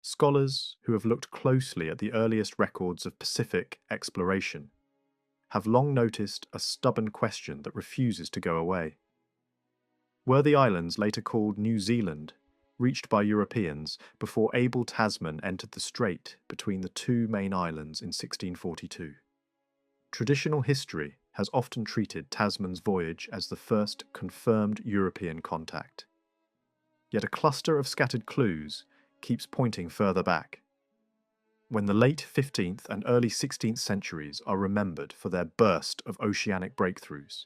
Scholars who have looked closely at the earliest records of Pacific exploration have long noticed a stubborn question that refuses to go away. Were the islands later called New Zealand, reached by Europeans before Abel Tasman entered the strait between the two main islands in 1642? Traditional history has often treated Tasman's voyage as the first confirmed European contact. Yet a cluster of scattered clues keeps pointing further back. When the late 15th and early 16th centuries are remembered for their burst of oceanic breakthroughs,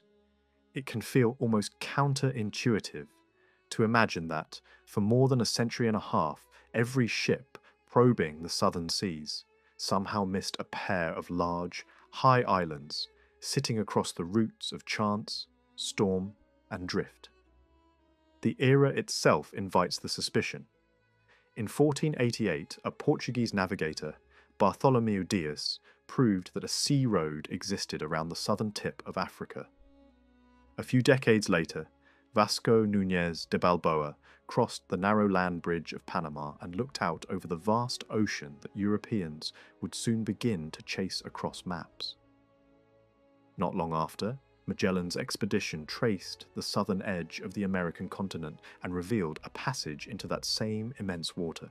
it can feel almost counterintuitive to imagine that, for more than a century and a half, every ship probing the southern seas somehow missed a pair of large, high islands sitting across the routes of chance, storm, and drift. The era itself invites the suspicion. In 1488, a Portuguese navigator, Bartholomew Dias, proved that a sea road existed around the southern tip of Africa. A few decades later, Vasco Núñez de Balboa crossed the narrow land bridge of Panama and looked out over the vast ocean that Europeans would soon begin to chase across maps. Not long after, Magellan's expedition traced the southern edge of the American continent and revealed a passage into that same immense water.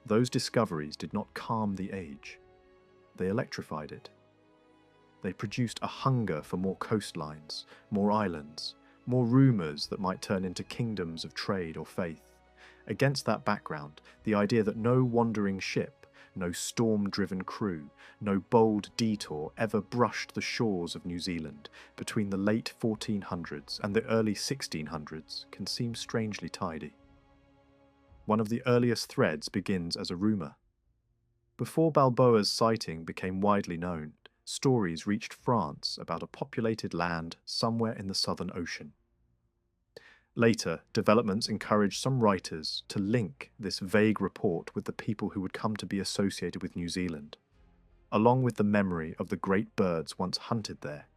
Those discoveries did not calm the age. They electrified it. They produced a hunger for more coastlines, more islands, more rumours that might turn into kingdoms of trade or faith. Against that background, the idea that no wandering ship, no storm-driven crew, no bold detour ever brushed the shores of New Zealand between the late 1400s and the early 1600s can seem strangely tidy. One of the earliest threads begins as a rumour. Before Balboa's sighting became widely known, stories reached France about a populated land somewhere in the Southern Ocean. Later, developments encouraged some writers to link this vague report with the people who would come to be associated with New Zealand, along with the memory of the great birds once hunted there.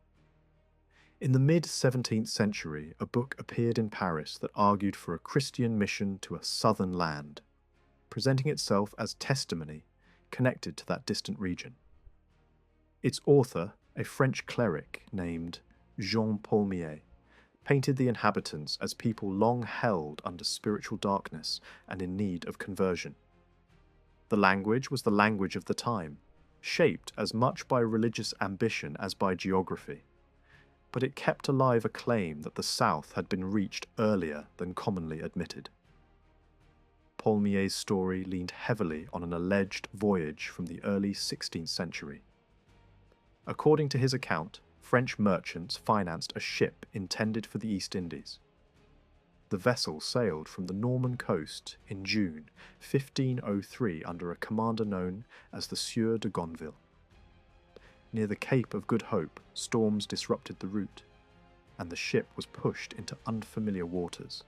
In the mid-17th century, a book appeared in Paris that argued for a Christian mission to a southern land, presenting itself as testimony connected to that distant region. Its author, a French cleric named Jean Paulmier, painted the inhabitants as people long held under spiritual darkness and in need of conversion. The language was the language of the time, shaped as much by religious ambition as by geography, but it kept alive a claim that the South had been reached earlier than commonly admitted. Paulmier's story leaned heavily on an alleged voyage from the early 16th century. According to his account, French merchants financed a ship intended for the East Indies. The vessel sailed from the Norman coast in June 1503 under a commander known as the Sieur de Gonville. Near the Cape of Good Hope, storms disrupted the route, and the ship was pushed into unfamiliar waters.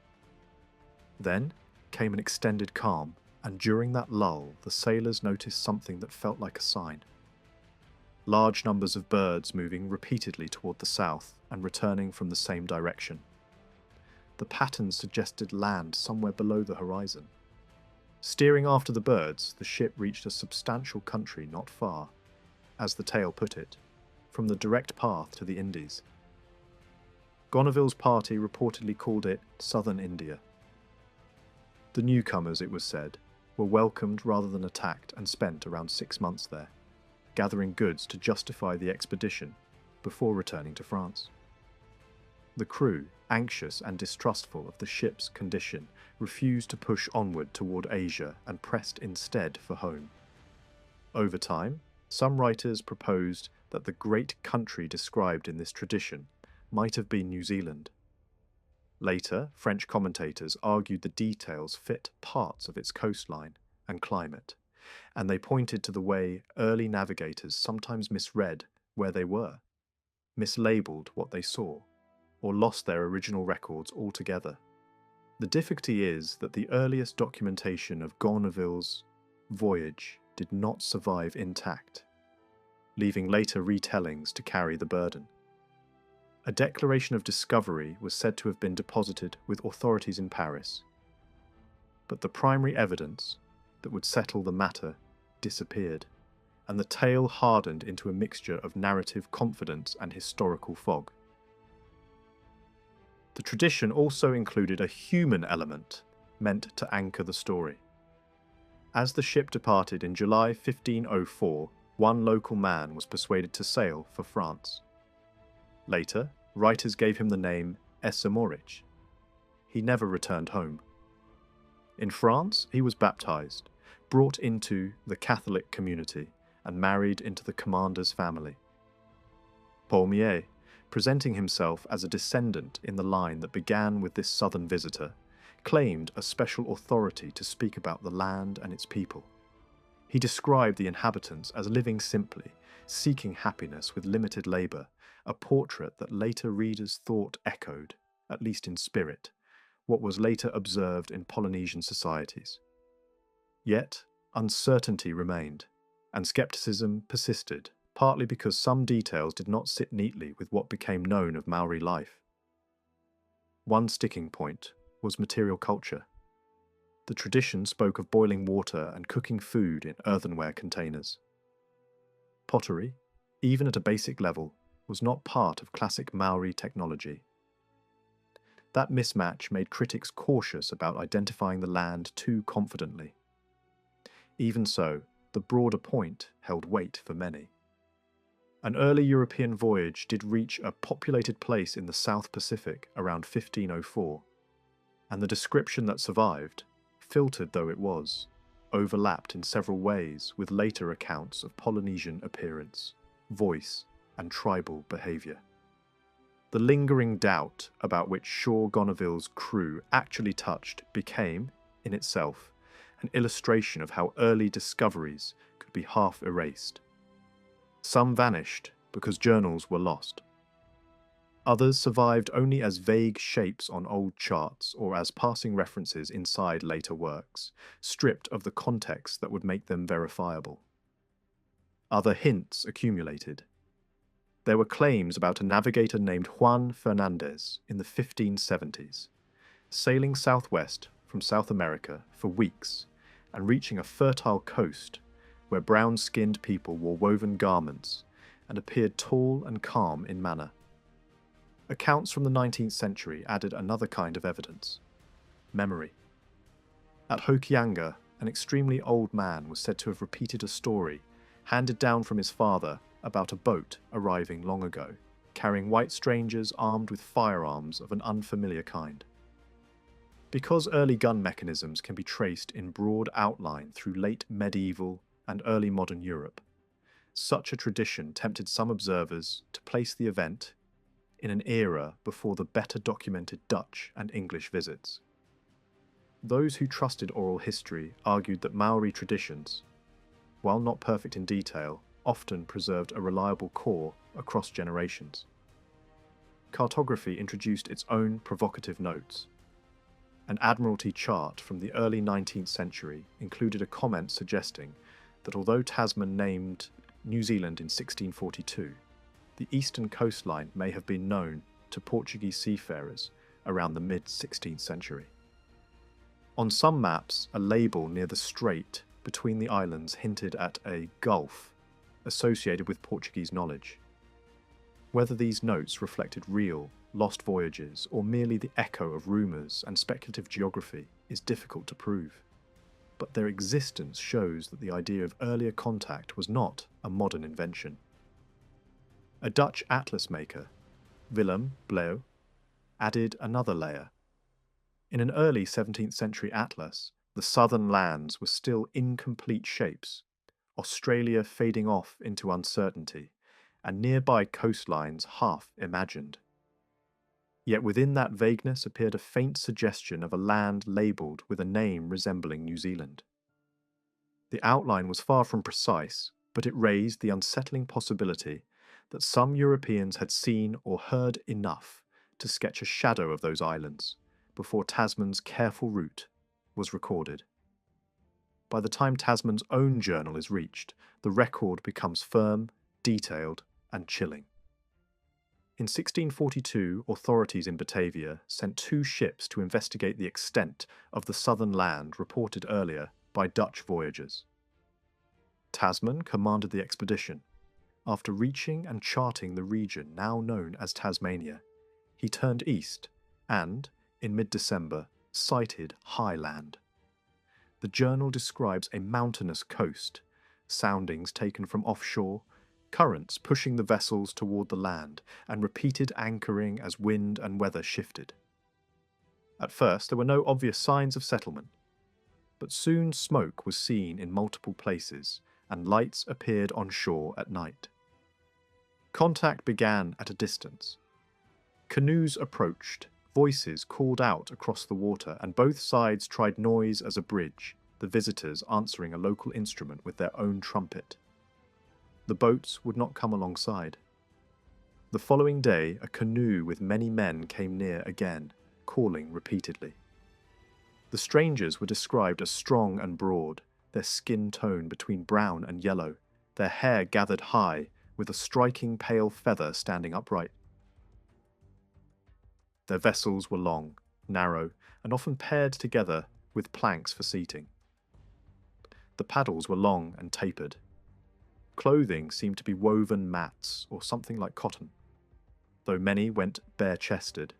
Then came an extended calm, and during that lull, the sailors noticed something that felt like a sign. Large numbers of birds moving repeatedly toward the south and returning from the same direction. The patterns suggested land somewhere below the horizon. Steering after the birds, the ship reached a substantial country not far, as the tale put it, from the direct path to the Indies. Gonneville's party reportedly called it Southern India. The newcomers, it was said, were welcomed rather than attacked and spent around 6 months there, gathering goods to justify the expedition before returning to France. The crew, anxious and distrustful of the ship's condition, refused to push onward toward Asia and pressed instead for home. Over time, some writers proposed that the great country described in this tradition might have been New Zealand. Later, French commentators argued the details fit parts of its coastline and climate, and they pointed to the way early navigators sometimes misread where they were, mislabeled what they saw, or lost their original records altogether. The difficulty is that the earliest documentation of Gonneville's voyage did not survive intact, leaving later retellings to carry the burden. A declaration of discovery was said to have been deposited with authorities in Paris, but the primary evidence, that would settle the matter disappeared, and the tale hardened into a mixture of narrative confidence and historical fog. The tradition also included a human element meant to anchor the story. As the ship departed in July 1504, one local man was persuaded to sail for France. Later, writers gave him the name Essamorich. He never returned home. In France, he was baptized, brought into the Catholic community, and married into the commander's family. Paulmier, presenting himself as a descendant in the line that began with this southern visitor, claimed a special authority to speak about the land and its people. He described the inhabitants as living simply, seeking happiness with limited labour, a portrait that later readers thought echoed, at least in spirit, what was later observed in Polynesian societies. Yet, uncertainty remained, and scepticism persisted, partly because some details did not sit neatly with what became known of Maori life. One sticking point was material culture. The tradition spoke of boiling water and cooking food in earthenware containers. Pottery, even at a basic level, was not part of classic Maori technology. That mismatch made critics cautious about identifying the land too confidently. Even so, the broader point held weight for many. An early European voyage did reach a populated place in the South Pacific around 1504, and the description that survived, filtered though it was, overlapped in several ways with later accounts of Polynesian appearance, voice, and tribal behaviour. The lingering doubt about which Shaw Gonaville's crew actually touched became, in itself, an illustration of how early discoveries could be half erased. Some vanished because journals were lost. Others survived only as vague shapes on old charts or as passing references inside later works, stripped of the context that would make them verifiable. Other hints accumulated. There were claims about a navigator named Juan Fernandez in the 1570s, sailing southwest from South America for weeks and reaching a fertile coast where brown-skinned people wore woven garments and appeared tall and calm in manner. Accounts from the 19th century added another kind of evidence: memory. At Hokianga, an extremely old man was said to have repeated a story handed down from his father about a boat arriving long ago, carrying white strangers armed with firearms of an unfamiliar kind. Because early gun mechanisms can be traced in broad outline through late medieval and early modern Europe, such a tradition tempted some observers to place the event in an era before the better documented Dutch and English visits. Those who trusted oral history argued that Maori traditions, while not perfect in detail, often preserved a reliable core across generations. Cartography introduced its own provocative notes. An Admiralty chart from the early 19th century included a comment suggesting that although Tasman named New Zealand in 1642, the eastern coastline may have been known to Portuguese seafarers around the mid-16th century. On some maps, a label near the strait between the islands hinted at a gulf associated with Portuguese knowledge. Whether these notes reflected real, lost voyages or merely the echo of rumours and speculative geography is difficult to prove. But their existence shows that the idea of earlier contact was not a modern invention. A Dutch atlas maker, Willem Bleu, added another layer. In an early 17th century atlas, the southern lands were still incomplete shapes, Australia fading off into uncertainty, and nearby coastlines half imagined. Yet within that vagueness appeared a faint suggestion of a land labelled with a name resembling New Zealand. The outline was far from precise, but it raised the unsettling possibility that some Europeans had seen or heard enough to sketch a shadow of those islands before Tasman's careful route was recorded. By the time Tasman's own journal is reached, the record becomes firm, detailed, and chilling. In 1642, authorities in Batavia sent 2 ships to investigate the extent of the southern land reported earlier by Dutch voyagers. Tasman commanded the expedition. After reaching and charting the region now known as Tasmania, he turned east and, in mid-December, sighted high land. The journal describes a mountainous coast, soundings taken from offshore, currents pushing the vessels toward the land, and repeated anchoring as wind and weather shifted. At first, there were no obvious signs of settlement, but soon smoke was seen in multiple places, and lights appeared on shore at night. Contact began at a distance. Canoes approached, voices called out across the water, and both sides tried noise as a bridge, the visitors answering a local instrument with their own trumpet. The boats would not come alongside. The following day, a canoe with many men came near again, calling repeatedly. The strangers were described as strong and broad, their skin tone between brown and yellow, their hair gathered high, with a striking pale feather standing upright. Their vessels were long, narrow, and often paired together with planks for seating. The paddles were long and tapered. Clothing seemed to be woven mats or something like cotton, though many went bare-chested.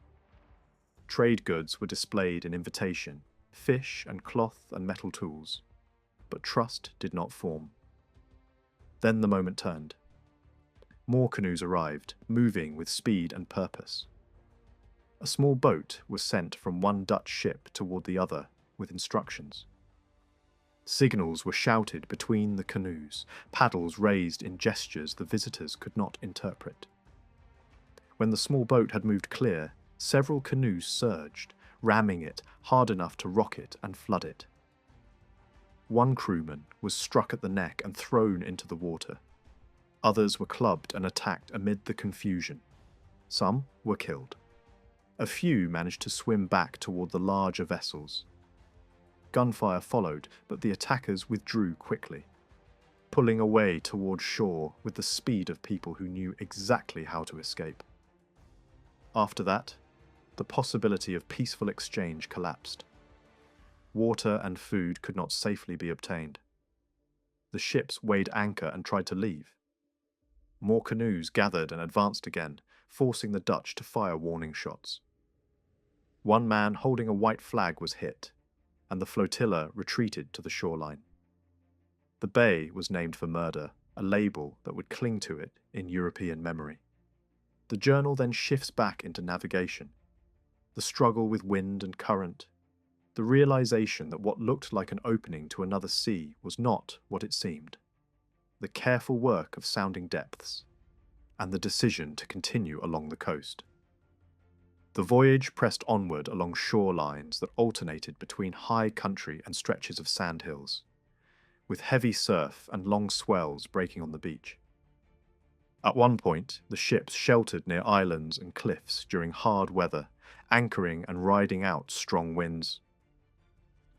Trade goods were displayed in invitation, fish and cloth and metal tools, but trust did not form. Then the moment turned. More canoes arrived, moving with speed and purpose. A small boat was sent from one Dutch ship toward the other with instructions. Signals were shouted between the canoes, paddles raised in gestures the visitors could not interpret. When the small boat had moved clear, several canoes surged, ramming it hard enough to rock it and flood it. One crewman was struck at the neck and thrown into the water. Others were clubbed and attacked amid the confusion. Some were killed. A few managed to swim back toward the larger vessels. Gunfire followed, but the attackers withdrew quickly, pulling away toward shore with the speed of people who knew exactly how to escape. After that, the possibility of peaceful exchange collapsed. Water and food could not safely be obtained. The ships weighed anchor and tried to leave. More canoes gathered and advanced again, forcing the Dutch to fire warning shots. One man holding a white flag was hit, and the flotilla retreated to the shoreline. The bay was named for murder, a label that would cling to it in European memory. The journal then shifts back into navigation. The struggle with wind and current, the realization that what looked like an opening to another sea was not what it seemed, the careful work of sounding depths, and the decision to continue along the coast. The voyage pressed onward along shorelines that alternated between high country and stretches of sandhills, with heavy surf and long swells breaking on the beach. At one point, the ships sheltered near islands and cliffs during hard weather, anchoring and riding out strong winds.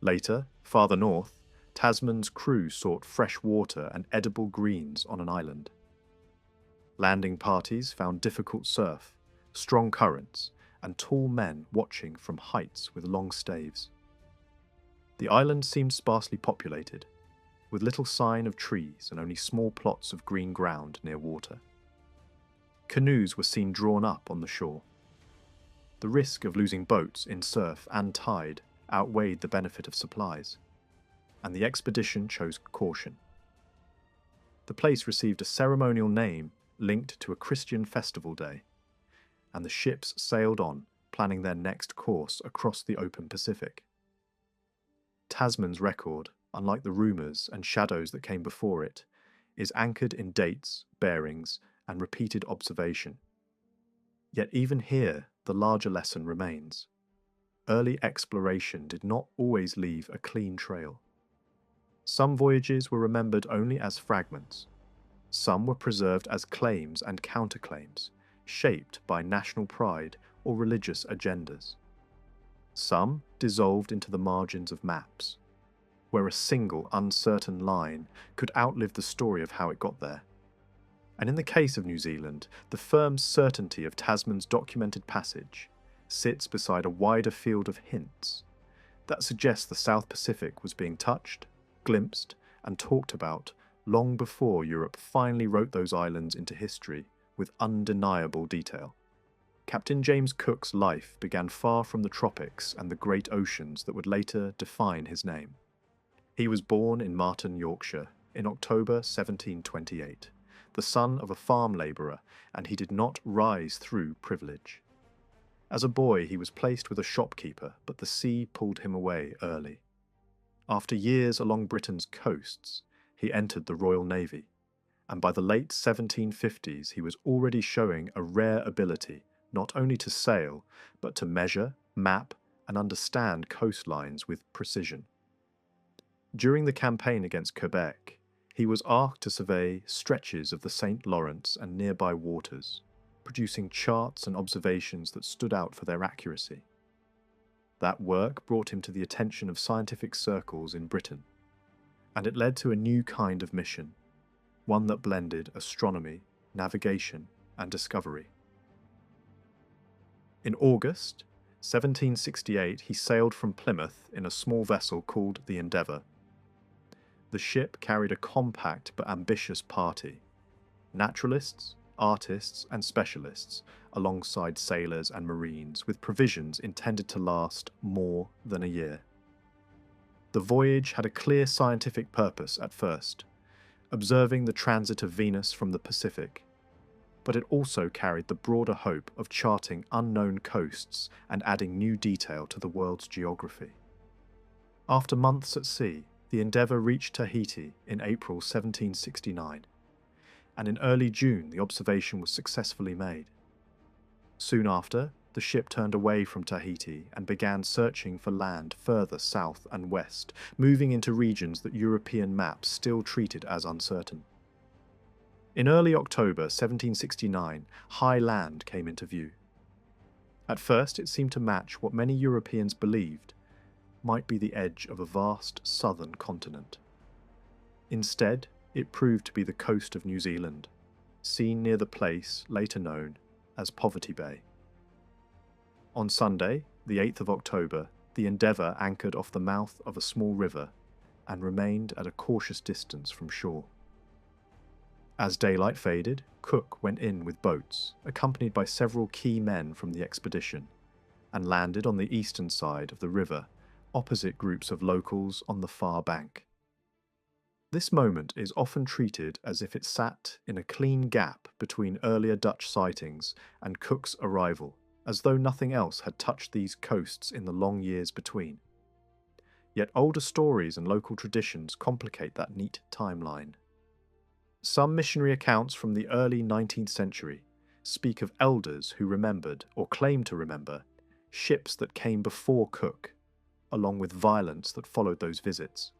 Later, farther north, Tasman's crew sought fresh water and edible greens on an island. Landing parties found difficult surf, strong currents, and tall men watching from heights with long staves. The island seemed sparsely populated, with little sign of trees and only small plots of green ground near water. Canoes were seen drawn up on the shore. The risk of losing boats in surf and tide outweighed the benefit of supplies, and the expedition chose caution. The place received a ceremonial name linked to a Christian festival day, and the ships sailed on, planning their next course across the open Pacific. Tasman's record, unlike the rumours and shadows that came before it, is anchored in dates, bearings, and repeated observation. Yet even here, the larger lesson remains. Early exploration did not always leave a clean trail. Some voyages were remembered only as fragments. Some were preserved as claims and counterclaims, shaped by national pride or religious agendas. Some dissolved into the margins of maps, where a single uncertain line could outlive the story of how it got there. And in the case of New Zealand, the firm certainty of Tasman's documented passage sits beside a wider field of hints that suggests the South Pacific was being touched glimpsed, and talked about long before Europe finally wrote those islands into history with undeniable detail. Captain James Cook's life began far from the tropics and the great oceans that would later define his name. He was born in Marton, Yorkshire, in October 1728, the son of a farm labourer, and he did not rise through privilege. As a boy, he was placed with a shopkeeper, but the sea pulled him away early. After years along Britain's coasts, he entered the Royal Navy, and by the late 1750s he was already showing a rare ability not only to sail, but to measure, map, and understand coastlines with precision. During the campaign against Quebec, he was asked to survey stretches of the St. Lawrence and nearby waters, producing charts and observations that stood out for their accuracy. That work brought him to the attention of scientific circles in Britain, and it led to a new kind of mission, one that blended astronomy, navigation, and discovery. In August 1768, he sailed from Plymouth in a small vessel called the Endeavour. The ship carried a compact but ambitious party: naturalists, artists, and specialists, alongside sailors and marines, with provisions intended to last more than a year. The voyage had a clear scientific purpose at first, observing the transit of Venus from the Pacific, but it also carried the broader hope of charting unknown coasts and adding new detail to the world's geography. After months at sea, the Endeavour reached Tahiti in April 1769, and in early June the observation was successfully made. Soon after, the ship turned away from Tahiti and began searching for land further south and west, moving into regions that European maps still treated as uncertain. In early October 1769, high land came into view. At first it seemed to match what many Europeans believed might be the edge of a vast southern continent. Instead, it proved to be the coast of New Zealand, seen near the place later known as Poverty Bay. On Sunday, the 8th of October, the Endeavour anchored off the mouth of a small river and remained at a cautious distance from shore. As daylight faded, Cook went in with boats, accompanied by several key men from the expedition, and landed on the eastern side of the river, opposite groups of locals on the far bank. This moment is often treated as if it sat in a clean gap between earlier Dutch sightings and Cook's arrival, as though nothing else had touched these coasts in the long years between. Yet older stories and local traditions complicate that neat timeline. Some missionary accounts from the early 19th century speak of elders who remembered, or claimed to remember, ships that came before Cook, along with violence that followed those visits.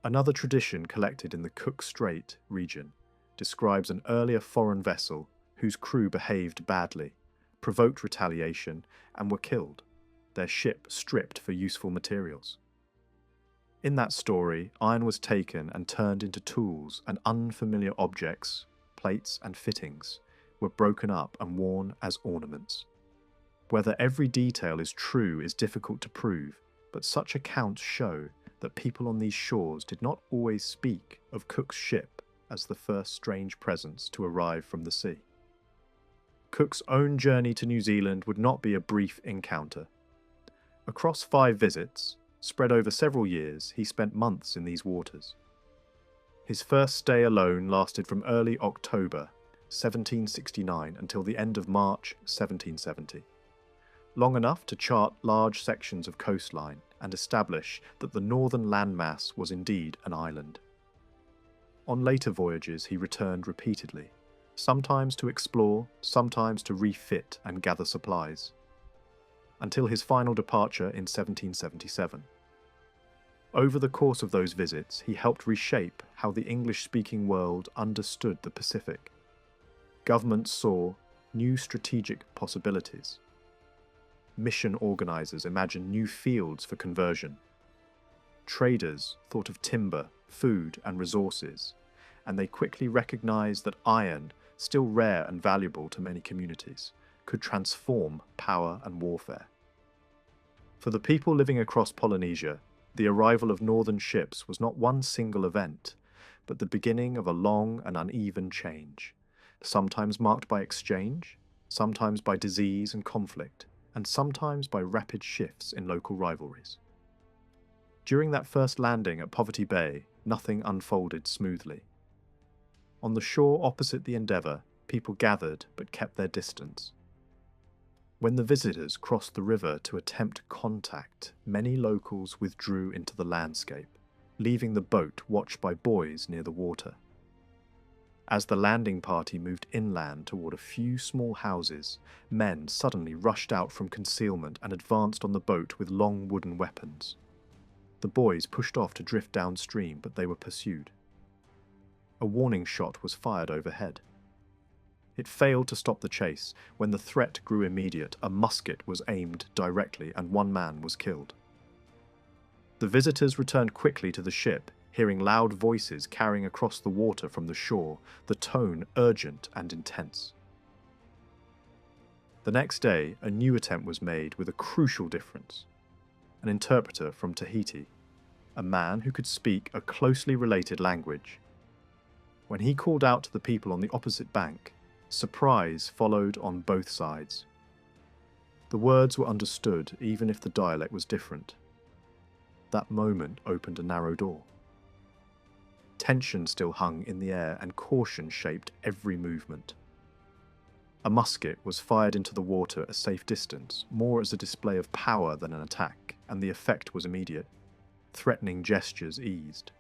Another tradition collected in the Cook Strait region describes an earlier foreign vessel whose crew behaved badly, provoked retaliation, and were killed, their ship stripped for useful materials. In that story, iron was taken and turned into tools, and unfamiliar objects, plates and fittings, were broken up and worn as ornaments. Whether every detail is true is difficult to prove, but such accounts show that people on these shores did not always speak of Cook's ship as the first strange presence to arrive from the sea. Cook's own journey to New Zealand would not be a brief encounter. Across 5 visits, spread over several years, he spent months in these waters. His first stay alone lasted from early October 1769 until the end of March 1770, long enough to chart large sections of coastline and establish that the northern landmass was indeed an island. On later voyages he returned repeatedly, sometimes to explore, sometimes to refit and gather supplies, until his final departure in 1777. Over the course of those visits, he helped reshape how the English-speaking world understood the Pacific. Governments saw new strategic possibilities. Mission organisers imagined new fields for conversion. Traders thought of timber, food, and resources, and they quickly recognised that iron, still rare and valuable to many communities, could transform power and warfare. For the people living across Polynesia, The arrival of northern ships was not one single event, but the beginning of a long and uneven change, sometimes marked by exchange, sometimes by disease and conflict, and sometimes by rapid shifts in local rivalries. During that first landing at Poverty Bay, nothing unfolded smoothly. On the shore opposite the Endeavour, people gathered but kept their distance. When the visitors crossed the river to attempt contact, many locals withdrew into the landscape, leaving the boat watched by boys near the water. As the landing party moved inland toward a few small houses, men suddenly rushed out from concealment and advanced on the boat with long wooden weapons. The boys pushed off to drift downstream, but they were pursued. A warning shot was fired overhead. It failed to stop the chase. When the threat grew immediate, a musket was aimed directly and one man was killed. The visitors returned quickly to the ship, hearing loud voices carrying across the water from the shore, the tone urgent and intense. The next day, a new attempt was made with a crucial difference. An interpreter from Tahiti, a man who could speak a closely related language. When he called out to the people on the opposite bank, surprise followed on both sides. The words were understood even if the dialect was different. That moment opened a narrow door. Tension still hung in the air and caution shaped every movement. A musket was fired into the water at a safe distance, more as a display of power than an attack, and the effect was immediate. Threatening gestures eased.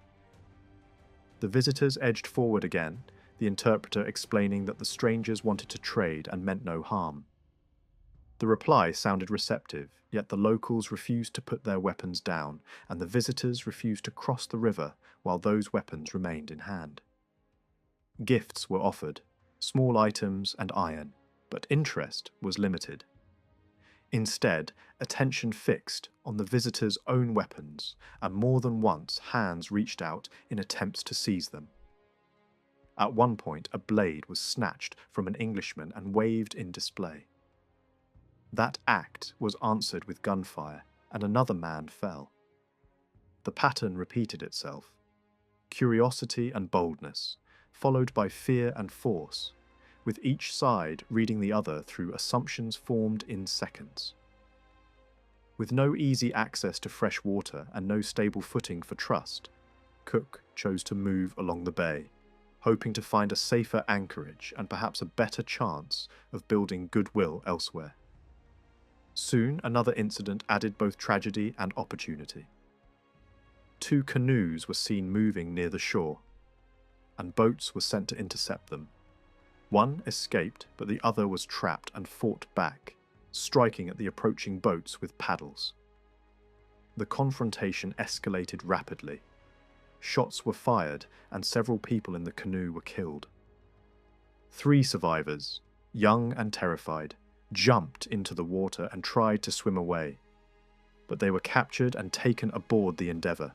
The visitors edged forward again, the interpreter explaining that the strangers wanted to trade and meant no harm. The reply sounded receptive, yet the locals refused to put their weapons down, and the visitors refused to cross the river while those weapons remained in hand. Gifts were offered, small items and iron, but interest was limited. Instead, attention fixed on the visitors' own weapons, and more than once hands reached out in attempts to seize them. At one point, a blade was snatched from an Englishman and waved in display. That act was answered with gunfire, and another man fell. The pattern repeated itself. Curiosity and boldness, followed by fear and force, with each side reading the other through assumptions formed in seconds. With no easy access to fresh water and no stable footing for trust, Cook chose to move along the bay, hoping to find a safer anchorage and perhaps a better chance of building goodwill elsewhere. Soon, another incident added both tragedy and opportunity. 2 canoes were seen moving near the shore, and boats were sent to intercept them. One escaped, but the other was trapped and fought back, striking at the approaching boats with paddles. The confrontation escalated rapidly. Shots were fired, and several people in the canoe were killed. 3 survivors, young and terrified, jumped into the water and tried to swim away, but they were captured and taken aboard the Endeavour.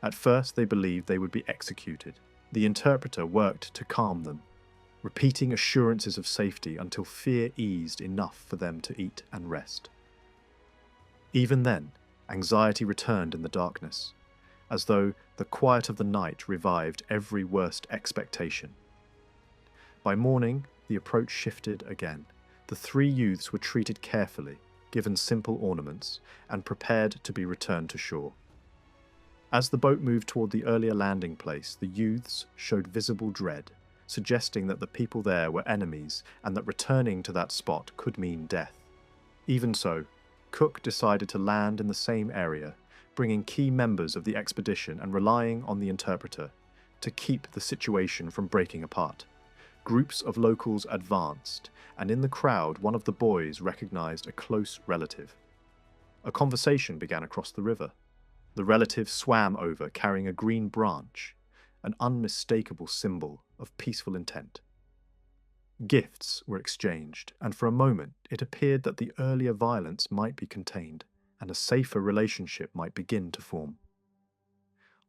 At first they believed they would be executed. The interpreter worked to calm them, repeating assurances of safety until fear eased enough for them to eat and rest. Even then, anxiety returned in the darkness, as though the quiet of the night revived every worst expectation. By morning, the approach shifted again. The 3 youths were treated carefully, given simple ornaments, and prepared to be returned to shore. As the boat moved toward the earlier landing place, the youths showed visible dread, suggesting that the people there were enemies and that returning to that spot could mean death. Even so, Cook decided to land in the same area, bringing key members of the expedition and relying on the interpreter to keep the situation from breaking apart. Groups of locals advanced, and in the crowd one of the boys recognized a close relative. A conversation began across the river. The relative swam over carrying a green branch, an unmistakable symbol of peaceful intent. Gifts were exchanged, and for a moment it appeared that the earlier violence might be contained, and a safer relationship might begin to form.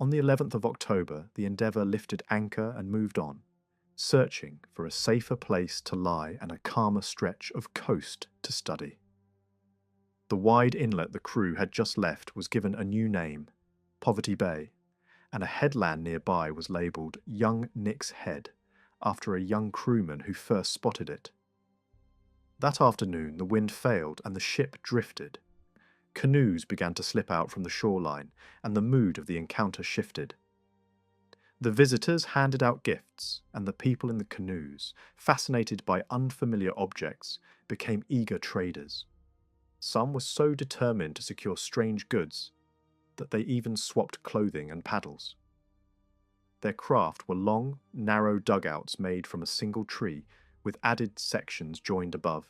On the 11th of October, the Endeavour lifted anchor and moved on, searching for a safer place to lie and a calmer stretch of coast to study. The The wide inlet the crew had just left was given a new name, Poverty Bay, and a headland nearby was labelled Young Nick's Head, after a young crewman who first spotted it. That afternoon the wind failed and the ship drifted. Canoes began to slip out from the shoreline, and the mood of the encounter shifted. The visitors handed out gifts, and the people in the canoes, fascinated by unfamiliar objects, became eager traders. Some were so determined to secure strange goods that they even swapped clothing and paddles. Their craft were long, narrow dugouts made from a single tree, with added sections joined above.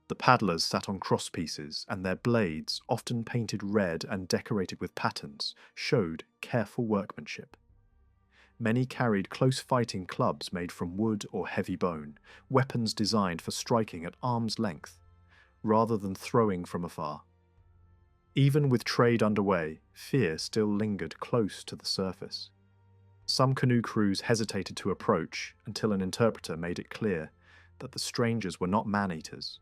The paddlers sat on crosspieces, and their blades, often painted red and decorated with patterns, showed careful workmanship. Many carried close fighting clubs made from wood or heavy bone, weapons designed for striking at arm's length, rather than throwing from afar. Even with trade underway, fear still lingered close to the surface. Some canoe crews hesitated to approach until an interpreter made it clear that the strangers were not man-eaters,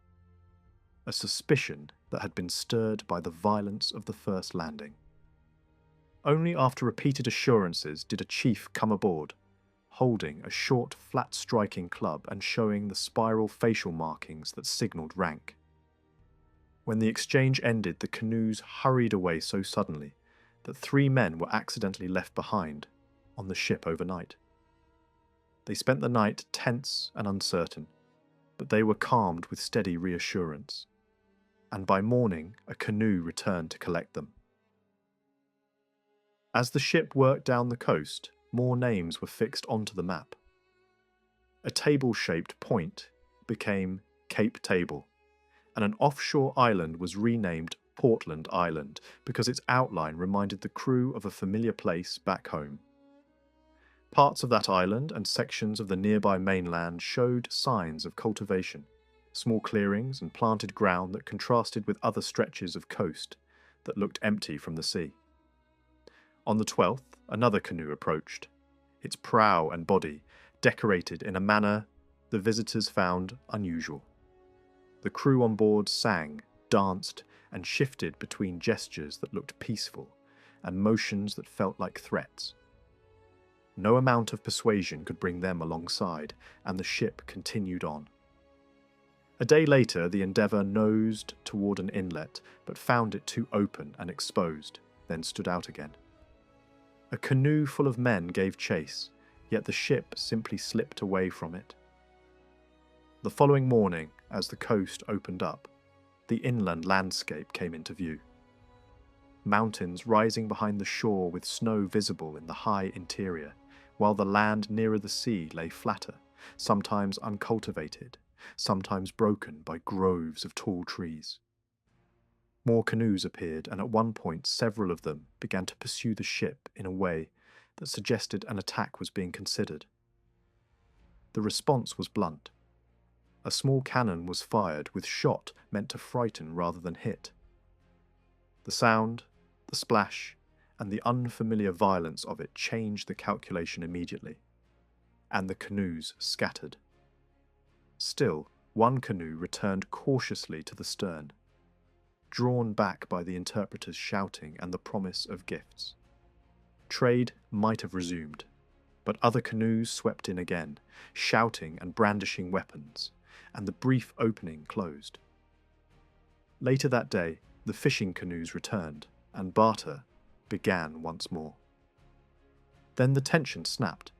a suspicion that had been stirred by the violence of the first landing. Only after repeated assurances did a chief come aboard, holding a short, flat-striking club and showing the spiral facial markings that signalled rank. When the exchange ended, the canoes hurried away so suddenly that 3 men were accidentally left behind on the ship overnight. They spent the night tense and uncertain, but they were calmed with steady reassurance, and by morning a canoe returned to collect them. As the ship worked down the coast, more names were fixed onto the map. A table-shaped point became Cape Table, and an offshore island was renamed Portland Island because its outline reminded the crew of a familiar place back home. Parts of that island and sections of the nearby mainland showed signs of cultivation, small clearings and planted ground that contrasted with other stretches of coast that looked empty from the sea. On the 12th, another canoe approached, its prow and body decorated in a manner the visitors found unusual. The crew on board sang, danced, and shifted between gestures that looked peaceful and motions that felt like threats. No amount of persuasion could bring them alongside, and the ship continued on. A day later, the Endeavour nosed toward an inlet, but found it too open and exposed, then stood out again. A canoe full of men gave chase, yet the ship simply slipped away from it. The following morning, as the coast opened up, the inland landscape came into view. Mountains rising behind the shore with snow visible in the high interior, while the land nearer the sea lay flatter, sometimes uncultivated, sometimes broken by groves of tall trees. More canoes appeared, and at one point several of them began to pursue the ship in a way that suggested an attack was being considered. The response was blunt. A small cannon was fired with shot meant to frighten rather than hit. The sound, the splash, and the unfamiliar violence of it changed the calculation immediately, and the canoes scattered. Still, one canoe returned cautiously to the stern, drawn back by the interpreter's shouting and the promise of gifts. Trade might have resumed, but other canoes swept in again, shouting and brandishing weapons, and the brief opening closed. Later that day, the fishing canoes returned, and barter began once more. Then the tension snapped.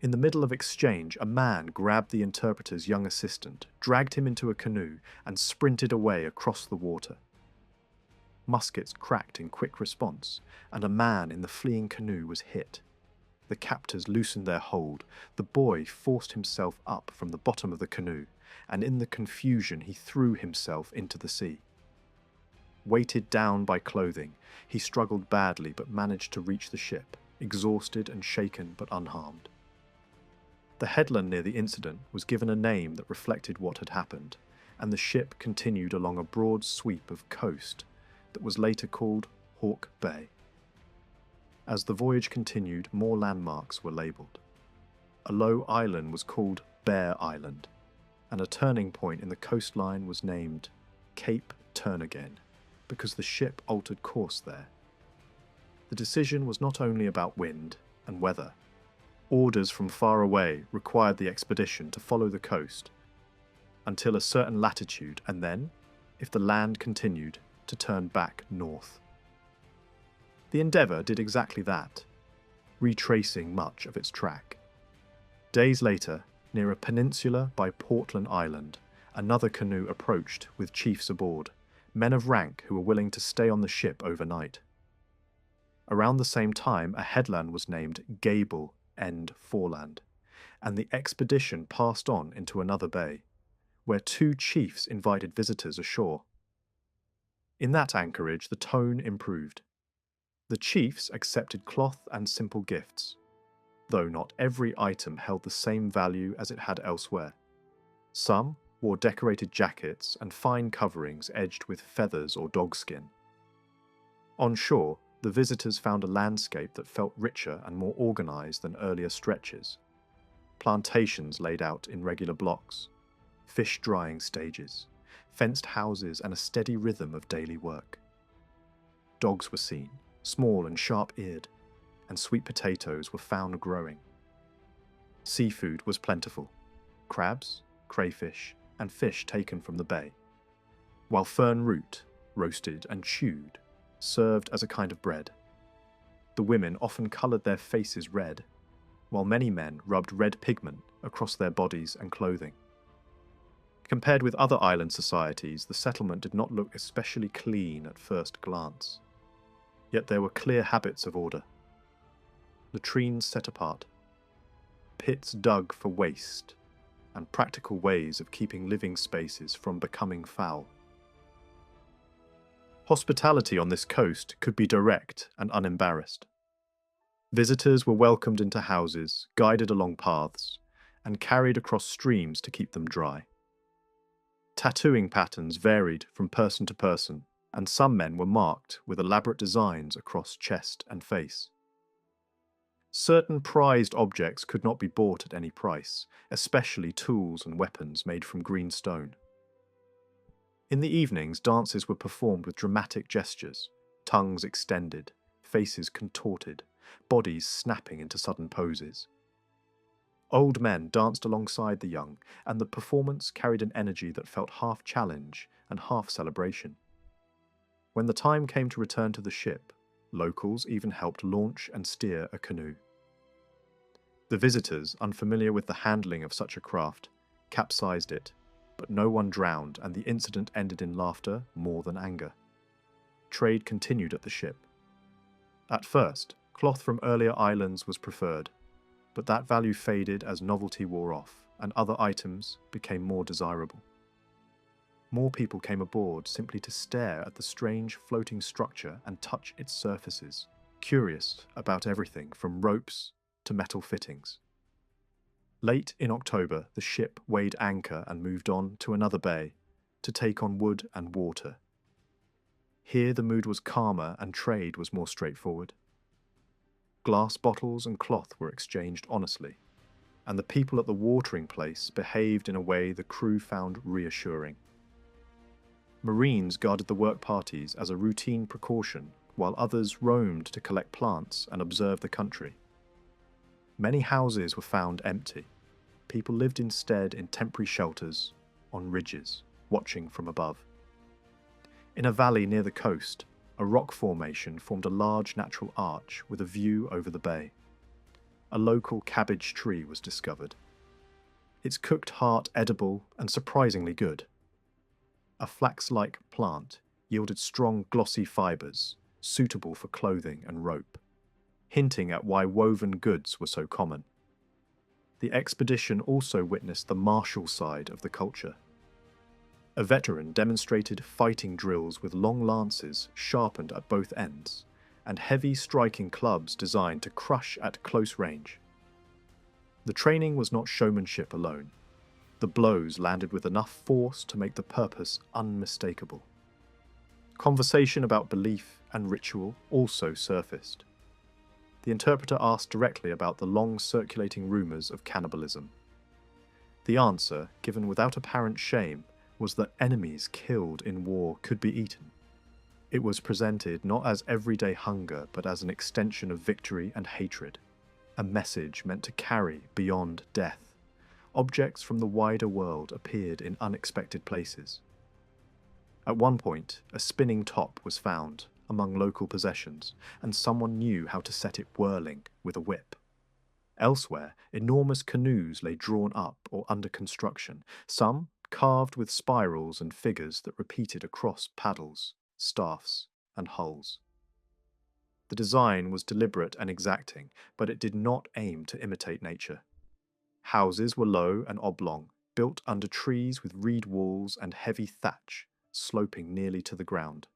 In the middle of exchange, a man grabbed the interpreter's young assistant, dragged him into a canoe, and sprinted away across the water. Muskets cracked in quick response, and a man in the fleeing canoe was hit. The captors loosened their hold. The boy forced himself up from the bottom of the canoe, and in the confusion he threw himself into the sea. Weighted down by clothing, he struggled badly but managed to reach the ship, exhausted and shaken but unharmed. The headland near the incident was given a name that reflected what had happened, and the ship continued along a broad sweep of coast that was later called Hawke Bay. As the voyage continued, more landmarks were labelled. A low island was called Bear Island, and a turning point in the coastline was named Cape Turn Again, because the ship altered course there. The decision was not only about wind and weather. Orders from far away required the expedition to follow the coast until a certain latitude, and then, if the land continued, to turn back north. The Endeavour did exactly that, retracing much of its track. Days later, near a peninsula by Portland Island, another canoe approached with chiefs aboard, men of rank who were willing to stay on the ship overnight. Around the same time, a headland was named Gable End Foreland, and the expedition passed on into another bay, where two chiefs invited visitors ashore. In that anchorage, the tone improved. The chiefs accepted cloth and simple gifts, though not every item held the same value as it had elsewhere. Some wore decorated jackets and fine coverings edged with feathers or dogskin. On shore, the visitors found a landscape that felt richer and more organized than earlier stretches. Plantations laid out in regular blocks, fish drying stages, fenced houses, and a steady rhythm of daily work. Dogs were seen, small and sharp-eared, and sweet potatoes were found growing. Seafood was plentiful: crabs, crayfish, and fish taken from the bay, while fern root, roasted and chewed, served as a kind of bread. The women often coloured their faces red, while many men rubbed red pigment across their bodies and clothing. Compared with other island societies, the settlement did not look especially clean at first glance. Yet there were clear habits of order. Latrines set apart, pits dug for waste, and practical ways of keeping living spaces from becoming foul. Hospitality on this coast could be direct and unembarrassed. Visitors were welcomed into houses, guided along paths, and carried across streams to keep them dry. Tattooing patterns varied from person to person, and some men were marked with elaborate designs across chest and face. Certain prized objects could not be bought at any price, especially tools and weapons made from green stone. In the evenings, dances were performed with dramatic gestures, tongues extended, faces contorted, bodies snapping into sudden poses. Old men danced alongside the young, and the performance carried an energy that felt half challenge and half celebration. When the time came to return to the ship, locals even helped launch and steer a canoe. The visitors, unfamiliar with the handling of such a craft, capsized it, but no one drowned, and the incident ended in laughter more than anger. Trade continued at the ship. At first, cloth from earlier islands was preferred, but that value faded as novelty wore off, and other items became more desirable. More people came aboard simply to stare at the strange floating structure and touch its surfaces, curious about everything from ropes to metal fittings. Late in October, the ship weighed anchor and moved on to another bay to take on wood and water. Here the mood was calmer and trade was more straightforward. Glass bottles and cloth were exchanged honestly, and the people at the watering place behaved in a way the crew found reassuring. Marines guarded the work parties as a routine precaution, while others roamed to collect plants and observe the country. Many houses were found empty. People lived instead in temporary shelters, on ridges, watching from above. In a valley near the coast, a rock formation formed a large natural arch with a view over the bay. A local cabbage tree was discovered. Its cooked heart edible and surprisingly good. A flax-like plant yielded strong glossy fibres, suitable for clothing and rope, hinting at why woven goods were so common. The expedition also witnessed the martial side of the culture. A veteran demonstrated fighting drills with long lances sharpened at both ends, and heavy striking clubs designed to crush at close range. The training was not showmanship alone. The blows landed with enough force to make the purpose unmistakable. Conversation about belief and ritual also surfaced. The interpreter asked directly about the long circulating rumours of cannibalism. The answer, given without apparent shame, was that enemies killed in war could be eaten. It was presented not as everyday hunger, but as an extension of victory and hatred, a message meant to carry beyond death. Objects from the wider world appeared in unexpected places. At one point, a spinning top was found among local possessions, and someone knew how to set it whirling with a whip. Elsewhere, enormous canoes lay drawn up or under construction, some carved with spirals and figures that repeated across paddles, staffs, and hulls. The design was deliberate and exacting, but it did not aim to imitate nature. Houses were low and oblong, built under trees with reed walls and heavy thatch, sloping nearly to the ground.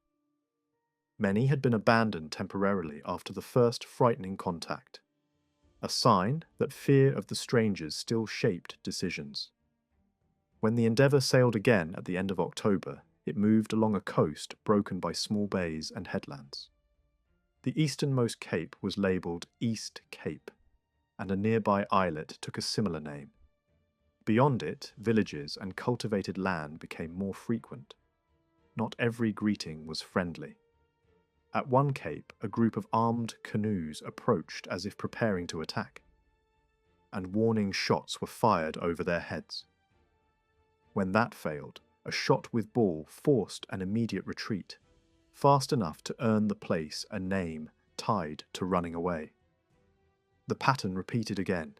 Many had been abandoned temporarily after the first frightening contact, a sign that fear of the strangers still shaped decisions. When the Endeavour sailed again at the end of October, it moved along a coast broken by small bays and headlands. The easternmost cape was labelled East Cape, and a nearby islet took a similar name. Beyond it, villages and cultivated land became more frequent. Not every greeting was friendly. At one cape, a group of armed canoes approached as if preparing to attack, and warning shots were fired over their heads. When that failed, a shot with ball forced an immediate retreat, fast enough to earn the place a name tied to running away. The pattern repeated again.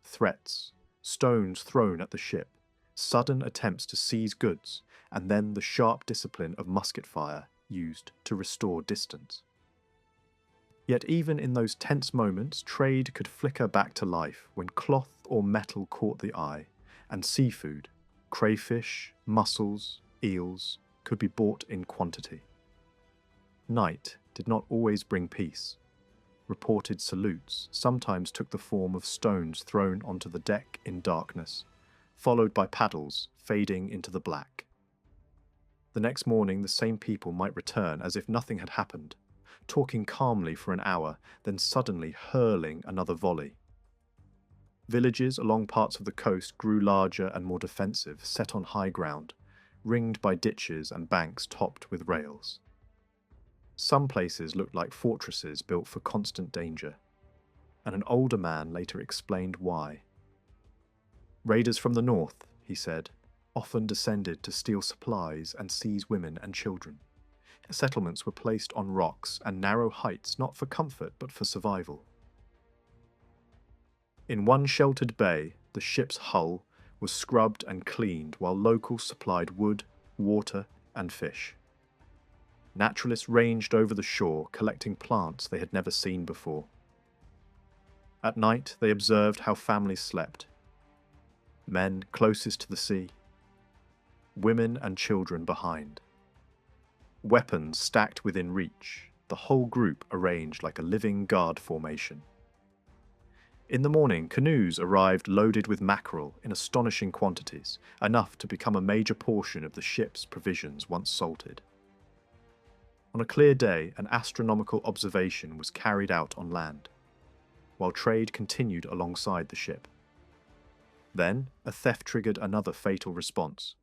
Threats, stones thrown at the ship, sudden attempts to seize goods, and then the sharp discipline of musket fire used to restore distance. Yet even in those tense moments, trade could flicker back to life when cloth or metal caught the eye, and seafood, crayfish, mussels, eels, could be bought in quantity. Night did not always bring peace. Reported salutes sometimes took the form of stones thrown onto the deck in darkness, followed by paddles fading into the black. The next morning the same people might return as if nothing had happened, talking calmly for an hour, then suddenly hurling another volley. Villages along parts of the coast grew larger and more defensive, set on high ground, ringed by ditches and banks topped with rails. Some places looked like fortresses built for constant danger, and an older man later explained why. Raiders from the north, he said, often descended to steal supplies and seize women and children. Settlements were placed on rocks and narrow heights not for comfort but for survival. In one sheltered bay, the ship's hull was scrubbed and cleaned while locals supplied wood, water, and fish. Naturalists ranged over the shore, collecting plants they had never seen before. At night, they observed how families slept. Men closest to the sea, women and children behind. Weapons stacked within reach, the whole group arranged like a living guard formation. In the morning, canoes arrived loaded with mackerel in astonishing quantities, enough to become a major portion of the ship's provisions once salted. On a clear day, an astronomical observation was carried out on land, while trade continued alongside the ship. Then, a theft triggered another fatal response.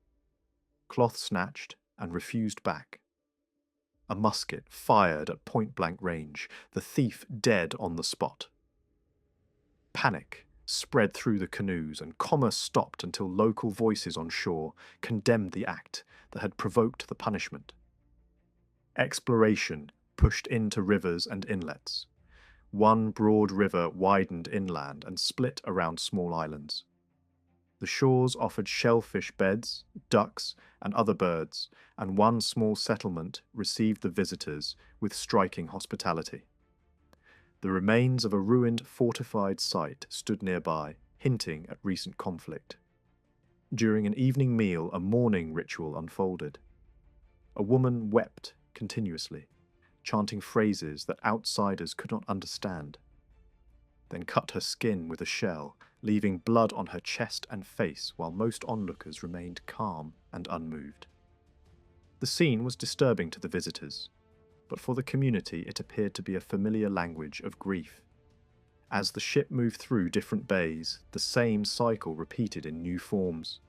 Cloth snatched and refused back. A musket fired at point-blank range, the thief dead on the spot. Panic spread through the canoes, and commerce stopped until local voices on shore condemned the act that had provoked the punishment. Exploration pushed into rivers and inlets. One broad river widened inland and split around small islands. The shores offered shellfish beds, ducks, and other birds, and one small settlement received the visitors with striking hospitality. The remains of a ruined fortified site stood nearby, hinting at recent conflict. During an evening meal, a mourning ritual unfolded. A woman wept continuously, chanting phrases that outsiders could not understand, then cut her skin with a shell, leaving blood on her chest and face while most onlookers remained calm and unmoved. The scene was disturbing to the visitors, but for the community it appeared to be a familiar language of grief. As the ship moved through different bays, the same cycle repeated in new forms.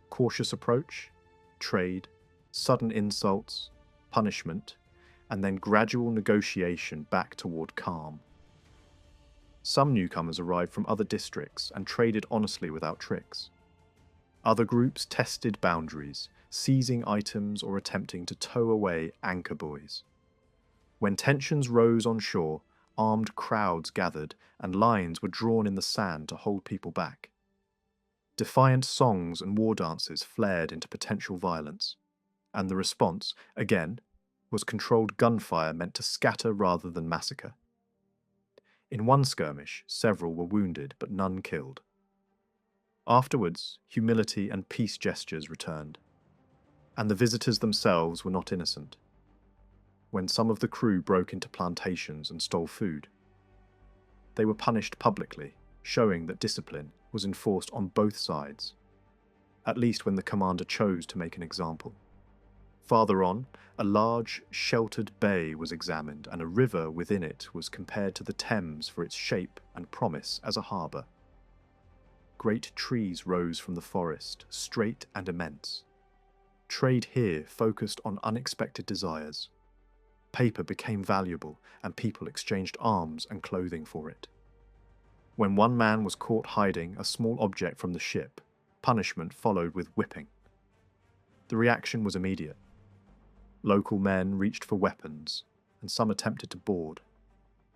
Cautious approach, trade, sudden insults, punishment, and then gradual negotiation back toward calm. Some newcomers arrived from other districts and traded honestly without tricks. Other groups tested boundaries, seizing items or attempting to tow away anchor buoys. When tensions rose on shore, armed crowds gathered and lines were drawn in the sand to hold people back. Defiant songs and war dances flared into potential violence, and the response, again, was controlled gunfire meant to scatter rather than massacre. In one skirmish, several were wounded but none killed. Afterwards, humility and peace gestures returned, and the visitors themselves were not innocent. When some of the crew broke into plantations and stole food, they were punished publicly, showing that discipline was enforced on both sides, at least when the commander chose to make an example. Farther on, a large, sheltered bay was examined, and a river within it was compared to the Thames for its shape and promise as a harbour. Great trees rose from the forest, straight and immense. Trade here focused on unexpected desires. Paper became valuable, and people exchanged arms and clothing for it. When one man was caught hiding a small object from the ship, punishment followed with whipping. The reaction was immediate. Local men reached for weapons, and some attempted to board,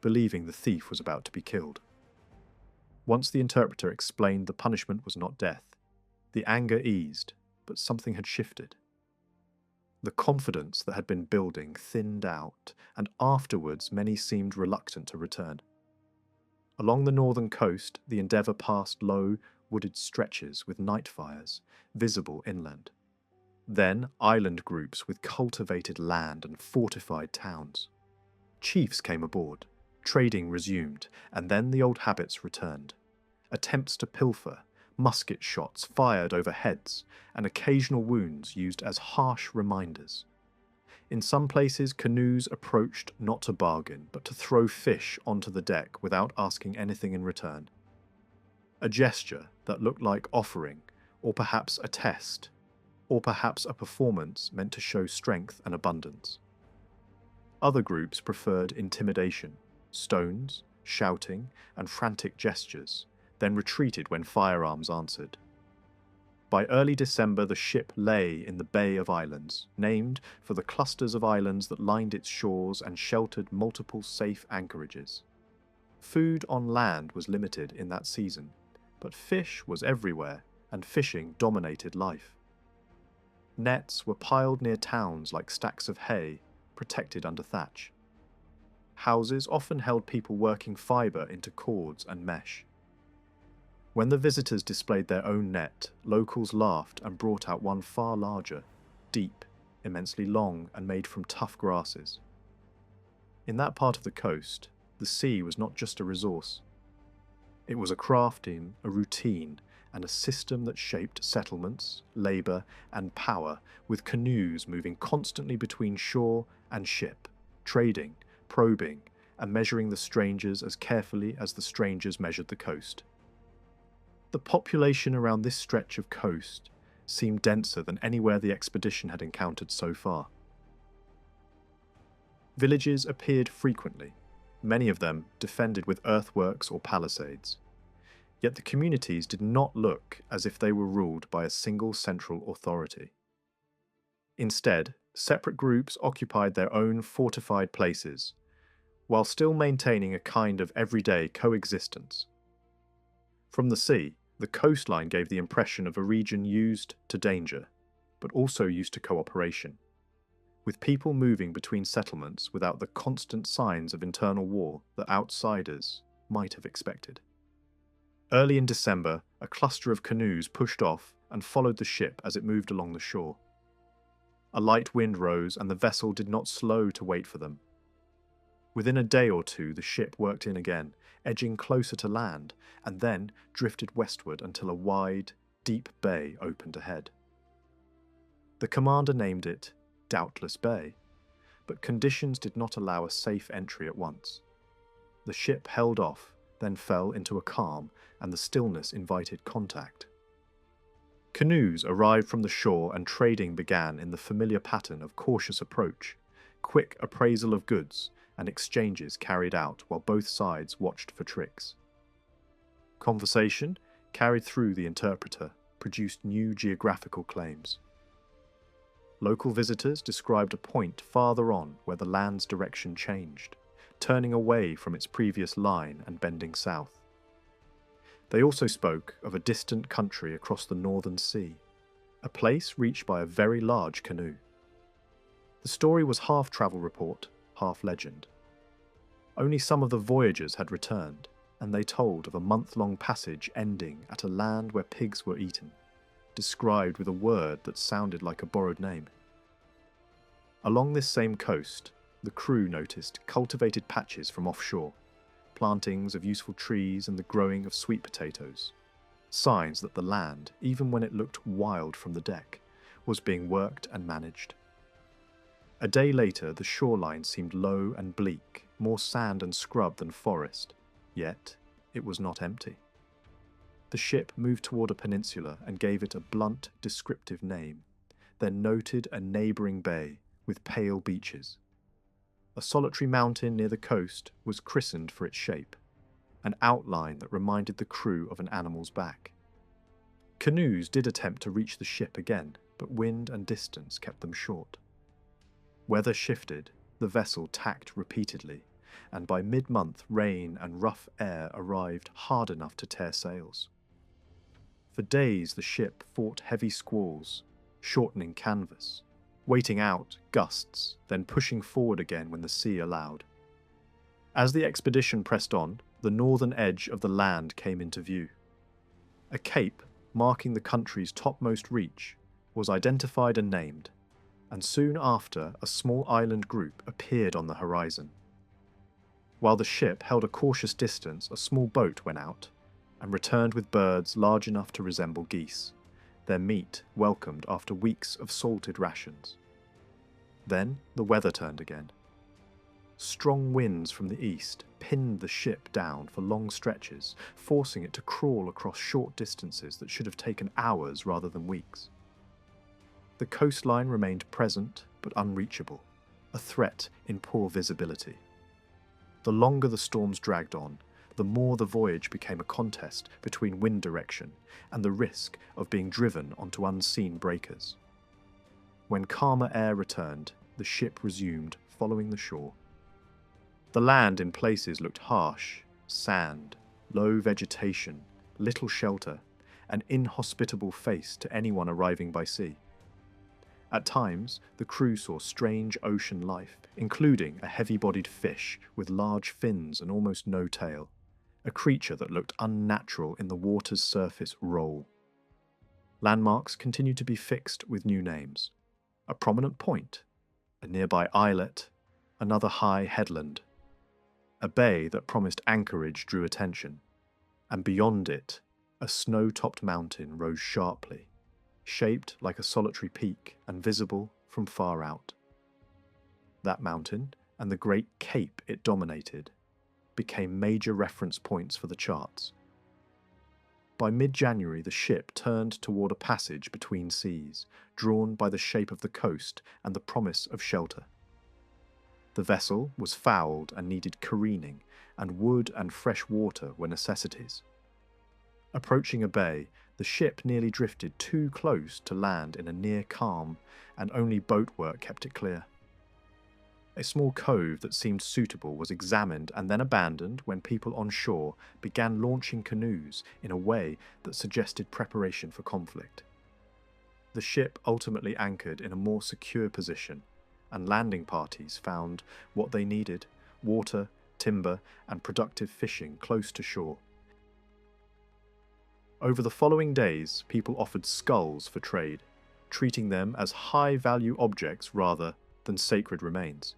believing the thief was about to be killed. Once the interpreter explained the punishment was not death, the anger eased, but something had shifted. The confidence that had been building thinned out, and afterwards many seemed reluctant to return. Along the northern coast, the Endeavour passed low, wooded stretches with night fires, visible inland. Then island groups with cultivated land and fortified towns. Chiefs came aboard, trading resumed, and then the old habits returned. Attempts to pilfer, musket shots fired over heads, and occasional wounds used as harsh reminders. In some places, canoes approached not to bargain, but to throw fish onto the deck without asking anything in return. A gesture that looked like offering, or perhaps a test, or perhaps a performance meant to show strength and abundance. Other groups preferred intimidation, stones, shouting, and frantic gestures, then retreated when firearms answered. By early December, the ship lay in the Bay of Islands, named for the clusters of islands that lined its shores and sheltered multiple safe anchorages. Food on land was limited in that season, but fish was everywhere, and fishing dominated life. Nets were piled near towns like stacks of hay, protected under thatch. Houses often held people working fibre into cords and mesh. When the visitors displayed their own net, locals laughed and brought out one far larger, deep, immensely long, and made from tough grasses. In that part of the coast, the sea was not just a resource. It was a crafting, a routine, and a system that shaped settlements, labour, and power, with canoes moving constantly between shore and ship, trading, probing, and measuring the strangers as carefully as the strangers measured the coast. The population around this stretch of coast seemed denser than anywhere the expedition had encountered so far. Villages appeared frequently, many of them defended with earthworks or palisades. Yet the communities did not look as if they were ruled by a single central authority. Instead, separate groups occupied their own fortified places, while still maintaining a kind of everyday coexistence. From the sea, the coastline gave the impression of a region used to danger, but also used to cooperation, with people moving between settlements without the constant signs of internal war that outsiders might have expected. Early in December, a cluster of canoes pushed off and followed the ship as it moved along the shore. A light wind rose, and the vessel did not slow to wait for them. Within a day or two, the ship worked in again, edging closer to land, and then drifted westward until a wide, deep bay opened ahead. The commander named it Doubtless Bay, but conditions did not allow a safe entry at once. The ship held off, then fell into a calm, and the stillness invited contact. Canoes arrived from the shore and trading began in the familiar pattern of cautious approach, quick appraisal of goods, and exchanges carried out while both sides watched for tricks. Conversation, carried through the interpreter, produced new geographical claims. Local visitors described a point farther on where the land's direction changed, turning away from its previous line and bending south. They also spoke of a distant country across the northern sea, a place reached by a very large canoe. The story was half travel report, half legend. Only some of the voyagers had returned, and they told of a month-long passage ending at a land where pigs were eaten, described with a word that sounded like a borrowed name. Along this same coast, the crew noticed cultivated patches from offshore, plantings of useful trees and the growing of sweet potatoes, signs that the land, even when it looked wild from the deck, was being worked and managed. A day later, the shoreline seemed low and bleak, more sand and scrub than forest, yet it was not empty. The ship moved toward a peninsula and gave it a blunt, descriptive name, then noted a neighbouring bay with pale beaches. A solitary mountain near the coast was christened for its shape, an outline that reminded the crew of an animal's back. Canoes did attempt to reach the ship again, but wind and distance kept them short. Weather shifted, the vessel tacked repeatedly, and by mid-month rain and rough air arrived hard enough to tear sails. For days the ship fought heavy squalls, shortening canvas, waiting out gusts, then pushing forward again when the sea allowed. As the expedition pressed on, the northern edge of the land came into view. A cape, marking the country's topmost reach, was identified and named, and soon after a small island group appeared on the horizon. While the ship held a cautious distance, a small boat went out, and returned with birds large enough to resemble geese, their meat welcomed after weeks of salted rations. Then the weather turned again. Strong winds from the east pinned the ship down for long stretches, forcing it to crawl across short distances that should have taken hours rather than weeks. The coastline remained present but unreachable, a threat in poor visibility. The longer the storms dragged on, the more the voyage became a contest between wind direction and the risk of being driven onto unseen breakers. When calmer air returned, the ship resumed following the shore. The land in places looked harsh, sand, low vegetation, little shelter, an inhospitable face to anyone arriving by sea. At times, the crew saw strange ocean life, including a heavy-bodied fish with large fins and almost no tail, a creature that looked unnatural in the water's surface roll. Landmarks continued to be fixed with new names. A prominent point, a nearby islet, another high headland. A bay that promised anchorage drew attention, and beyond it, a snow-topped mountain rose sharply, shaped like a solitary peak and visible from far out. That mountain, and the great cape it dominated, became major reference points for the charts. By mid-January, the ship turned toward a passage between seas, drawn by the shape of the coast and the promise of shelter. The vessel was fouled and needed careening, and wood and fresh water were necessities. Approaching a bay, the ship nearly drifted too close to land in a near calm, and only boat work kept it clear. A small cove that seemed suitable was examined and then abandoned when people on shore began launching canoes in a way that suggested preparation for conflict. The ship ultimately anchored in a more secure position, and landing parties found what they needed: water, timber, and productive fishing close to shore. Over the following days, people offered skulls for trade, treating them as high-value objects rather than sacred remains.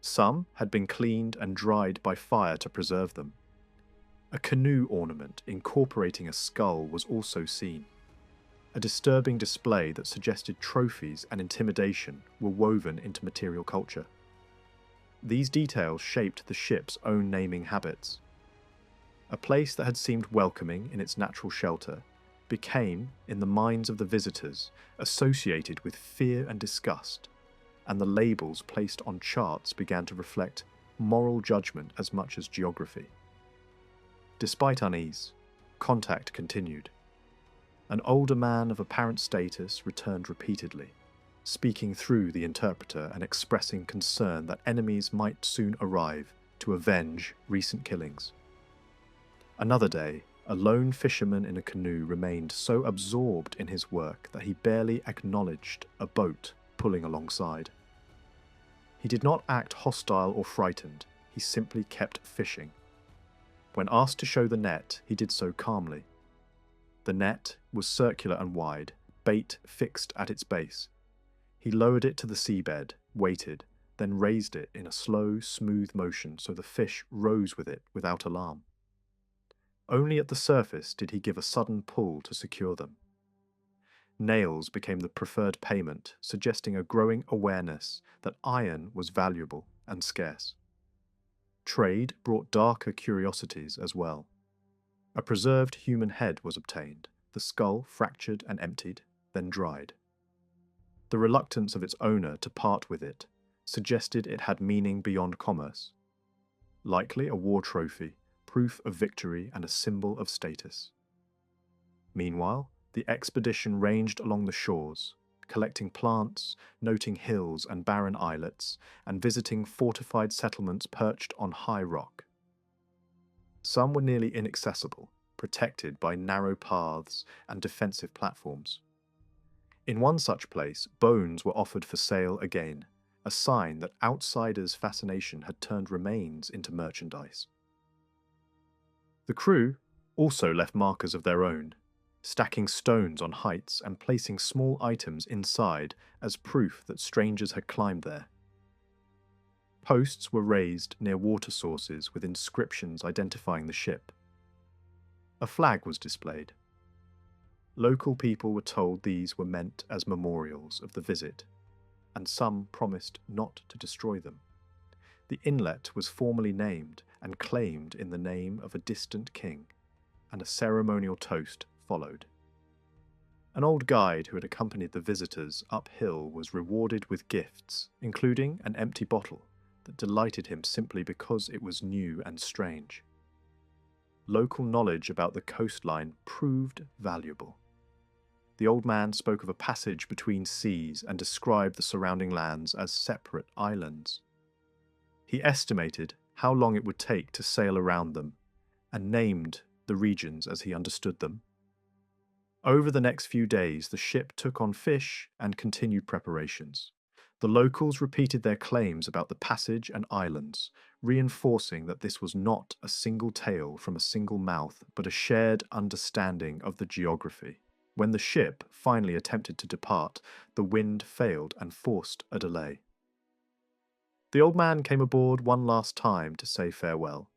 Some had been cleaned and dried by fire to preserve them. A canoe ornament incorporating a skull was also seen, a disturbing display that suggested trophies and intimidation were woven into material culture. These details shaped the ship's own naming habits. A place that had seemed welcoming in its natural shelter became, in the minds of the visitors, associated with fear and disgust, and the labels placed on charts began to reflect moral judgment as much as geography. Despite unease, contact continued. An older man of apparent status returned repeatedly, speaking through the interpreter and expressing concern that enemies might soon arrive to avenge recent killings. Another day, a lone fisherman in a canoe remained so absorbed in his work that he barely acknowledged a boat pulling alongside. He did not act hostile or frightened, he simply kept fishing. When asked to show the net, he did so calmly. The net was circular and wide, bait fixed at its base. He lowered it to the seabed, waited, then raised it in a slow, smooth motion so the fish rose with it without alarm. Only at the surface did he give a sudden pull to secure them. Nails became the preferred payment, suggesting a growing awareness that iron was valuable and scarce. Trade brought darker curiosities as well. A preserved human head was obtained, the skull fractured and emptied, then dried. The reluctance of its owner to part with it suggested it had meaning beyond commerce. Likely a war trophy, proof of victory and a symbol of status. Meanwhile, the expedition ranged along the shores, collecting plants, noting hills and barren islets, and visiting fortified settlements perched on high rock. Some were nearly inaccessible, protected by narrow paths and defensive platforms. In one such place, bones were offered for sale again, a sign that outsiders' fascination had turned remains into merchandise. The crew also left markers of their own, stacking stones on heights and placing small items inside as proof that strangers had climbed there. Posts were raised near water sources with inscriptions identifying the ship. A flag was displayed. Local people were told these were meant as memorials of the visit, and some promised not to destroy them. The inlet was formally named and claimed in the name of a distant king, and a ceremonial toast followed. An old guide who had accompanied the visitors uphill was rewarded with gifts, including an empty bottle that delighted him simply because it was new and strange. Local knowledge about the coastline proved valuable. The old man spoke of a passage between seas and described the surrounding lands as separate islands. He estimated how long it would take to sail around them, and named the regions as he understood them. Over the next few days, the ship took on fish and continued preparations. The locals repeated their claims about the passage and islands, reinforcing that this was not a single tale from a single mouth, but a shared understanding of the geography. When the ship finally attempted to depart, the wind failed and forced a delay. The old man came aboard one last time to say farewell.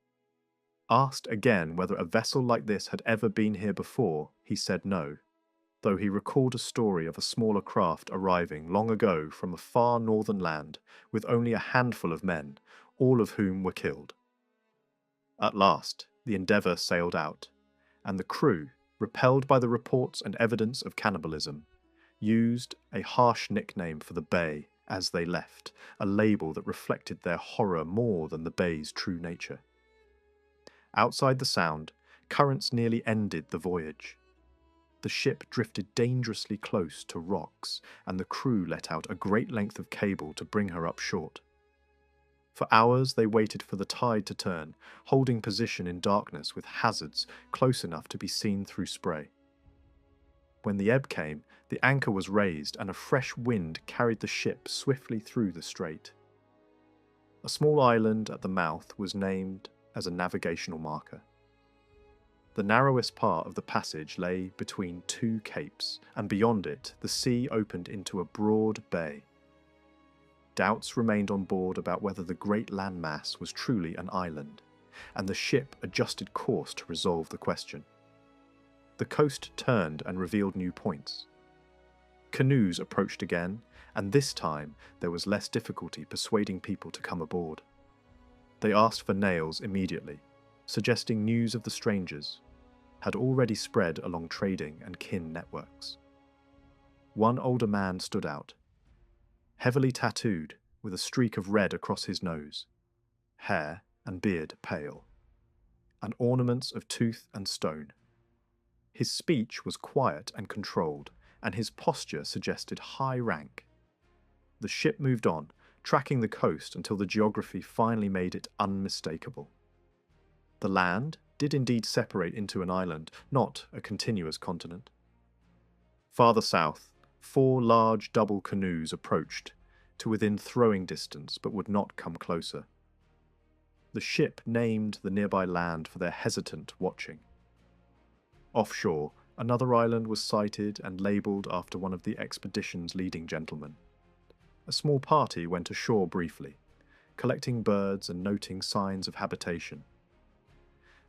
Asked again whether a vessel like this had ever been here before, he said no, though he recalled a story of a smaller craft arriving long ago from a far northern land with only a handful of men, all of whom were killed. At last, the Endeavour sailed out, and the crew, repelled by the reports and evidence of cannibalism, used a harsh nickname for the bay as they left, a label that reflected their horror more than the bay's true nature. Outside the Sound, currents nearly ended the voyage. The ship drifted dangerously close to rocks, and the crew let out a great length of cable to bring her up short. For hours they waited for the tide to turn, holding position in darkness with hazards close enough to be seen through spray. When the ebb came, the anchor was raised and a fresh wind carried the ship swiftly through the strait. A small island at the mouth was named as a navigational marker. The narrowest part of the passage lay between two capes, and beyond it the sea opened into a broad bay. Doubts remained on board about whether the great landmass was truly an island, and the ship adjusted course to resolve the question. The coast turned and revealed new points. Canoes approached again, and this time there was less difficulty persuading people to come aboard. They asked for nails immediately, suggesting news of the strangers. had already spread along trading and kin networks. One older man stood out, heavily tattooed with a streak of red across his nose, hair and beard pale, and ornaments of tooth and stone. His speech was quiet and controlled, and his posture suggested high rank. The ship moved on, tracking the coast until the geography finally made it unmistakable. The land did indeed separate into an island, not a continuous continent. Farther south, 4 large double canoes approached, to within throwing distance but would not come closer. The ship named the nearby land for their hesitant watching. Offshore, another island was sighted and labelled after one of the expedition's leading gentlemen. A small party went ashore briefly, collecting birds and noting signs of habitation.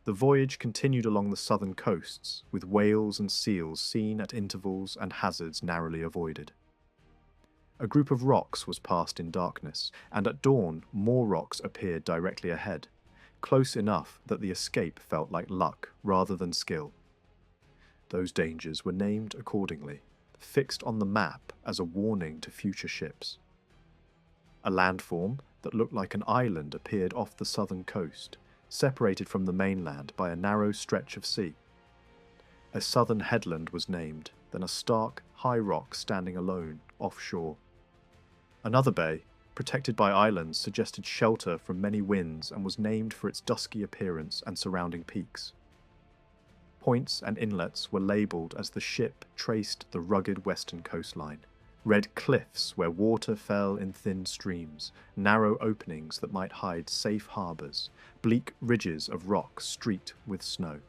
The voyage continued along the southern coasts, with whales and seals seen at intervals and hazards narrowly avoided. A group of rocks was passed in darkness, and at dawn more rocks appeared directly ahead, close enough that the escape felt like luck rather than skill. Those dangers were named accordingly, fixed on the map as a warning to future ships. A landform that looked like an island appeared off the southern coast, separated from the mainland by a narrow stretch of sea. A southern headland was named, then a stark, high rock standing alone, offshore. Another bay, protected by islands, suggested shelter from many winds and was named for its dusky appearance and surrounding peaks. Points and inlets were labelled as the ship traced the rugged western coastline. Red cliffs where water fell in thin streams, narrow openings that might hide safe harbours, bleak ridges of rock streaked with snow.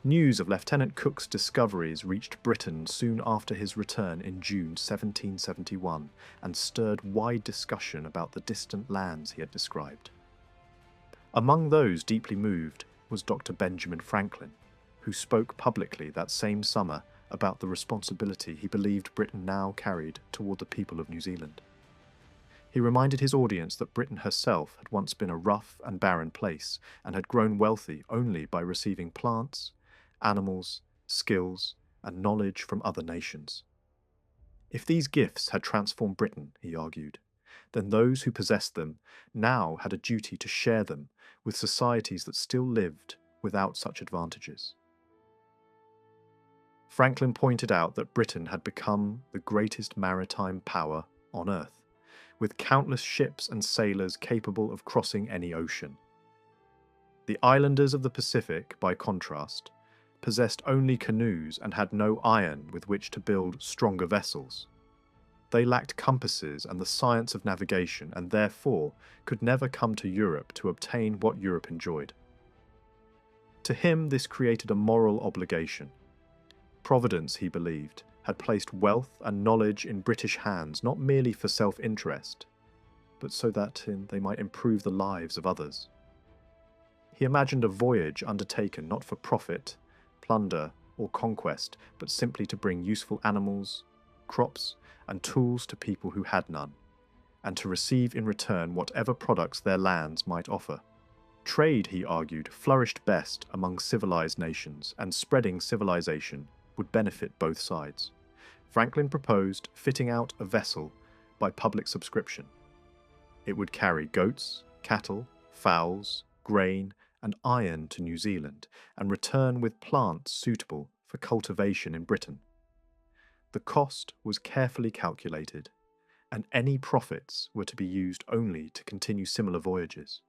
News of Lieutenant Cook's discoveries reached Britain soon after his return in June 1771 and stirred wide discussion about the distant lands he had described. Among those deeply moved was Dr. Benjamin Franklin, who spoke publicly that same summer about the responsibility he believed Britain now carried toward the people of New Zealand. He reminded his audience that Britain herself had once been a rough and barren place and had grown wealthy only by receiving plants, animals, skills, and knowledge from other nations. If these gifts had transformed Britain, he argued, then those who possessed them now had a duty to share them with societies that still lived without such advantages. Franklin pointed out that Britain had become the greatest maritime power on Earth, with countless ships and sailors capable of crossing any ocean. The islanders of the Pacific, by contrast, possessed only canoes and had no iron with which to build stronger vessels. They lacked compasses and the science of navigation and therefore could never come to Europe to obtain what Europe enjoyed. To him, this created a moral obligation. Providence, he believed, had placed wealth and knowledge in British hands not merely for self-interest, but so that they might improve the lives of others. He imagined a voyage undertaken not for profit, plunder, or conquest, but simply to bring useful animals, crops, and tools to people who had none, and to receive in return whatever products their lands might offer. Trade, he argued, flourished best among civilized nations, and spreading civilization would benefit both sides. Franklin proposed fitting out a vessel by public subscription. It would carry goats, cattle, fowls, grain, and iron to New Zealand, and return with plants suitable for cultivation in Britain. The cost was carefully calculated, and any profits were to be used only to continue similar voyages.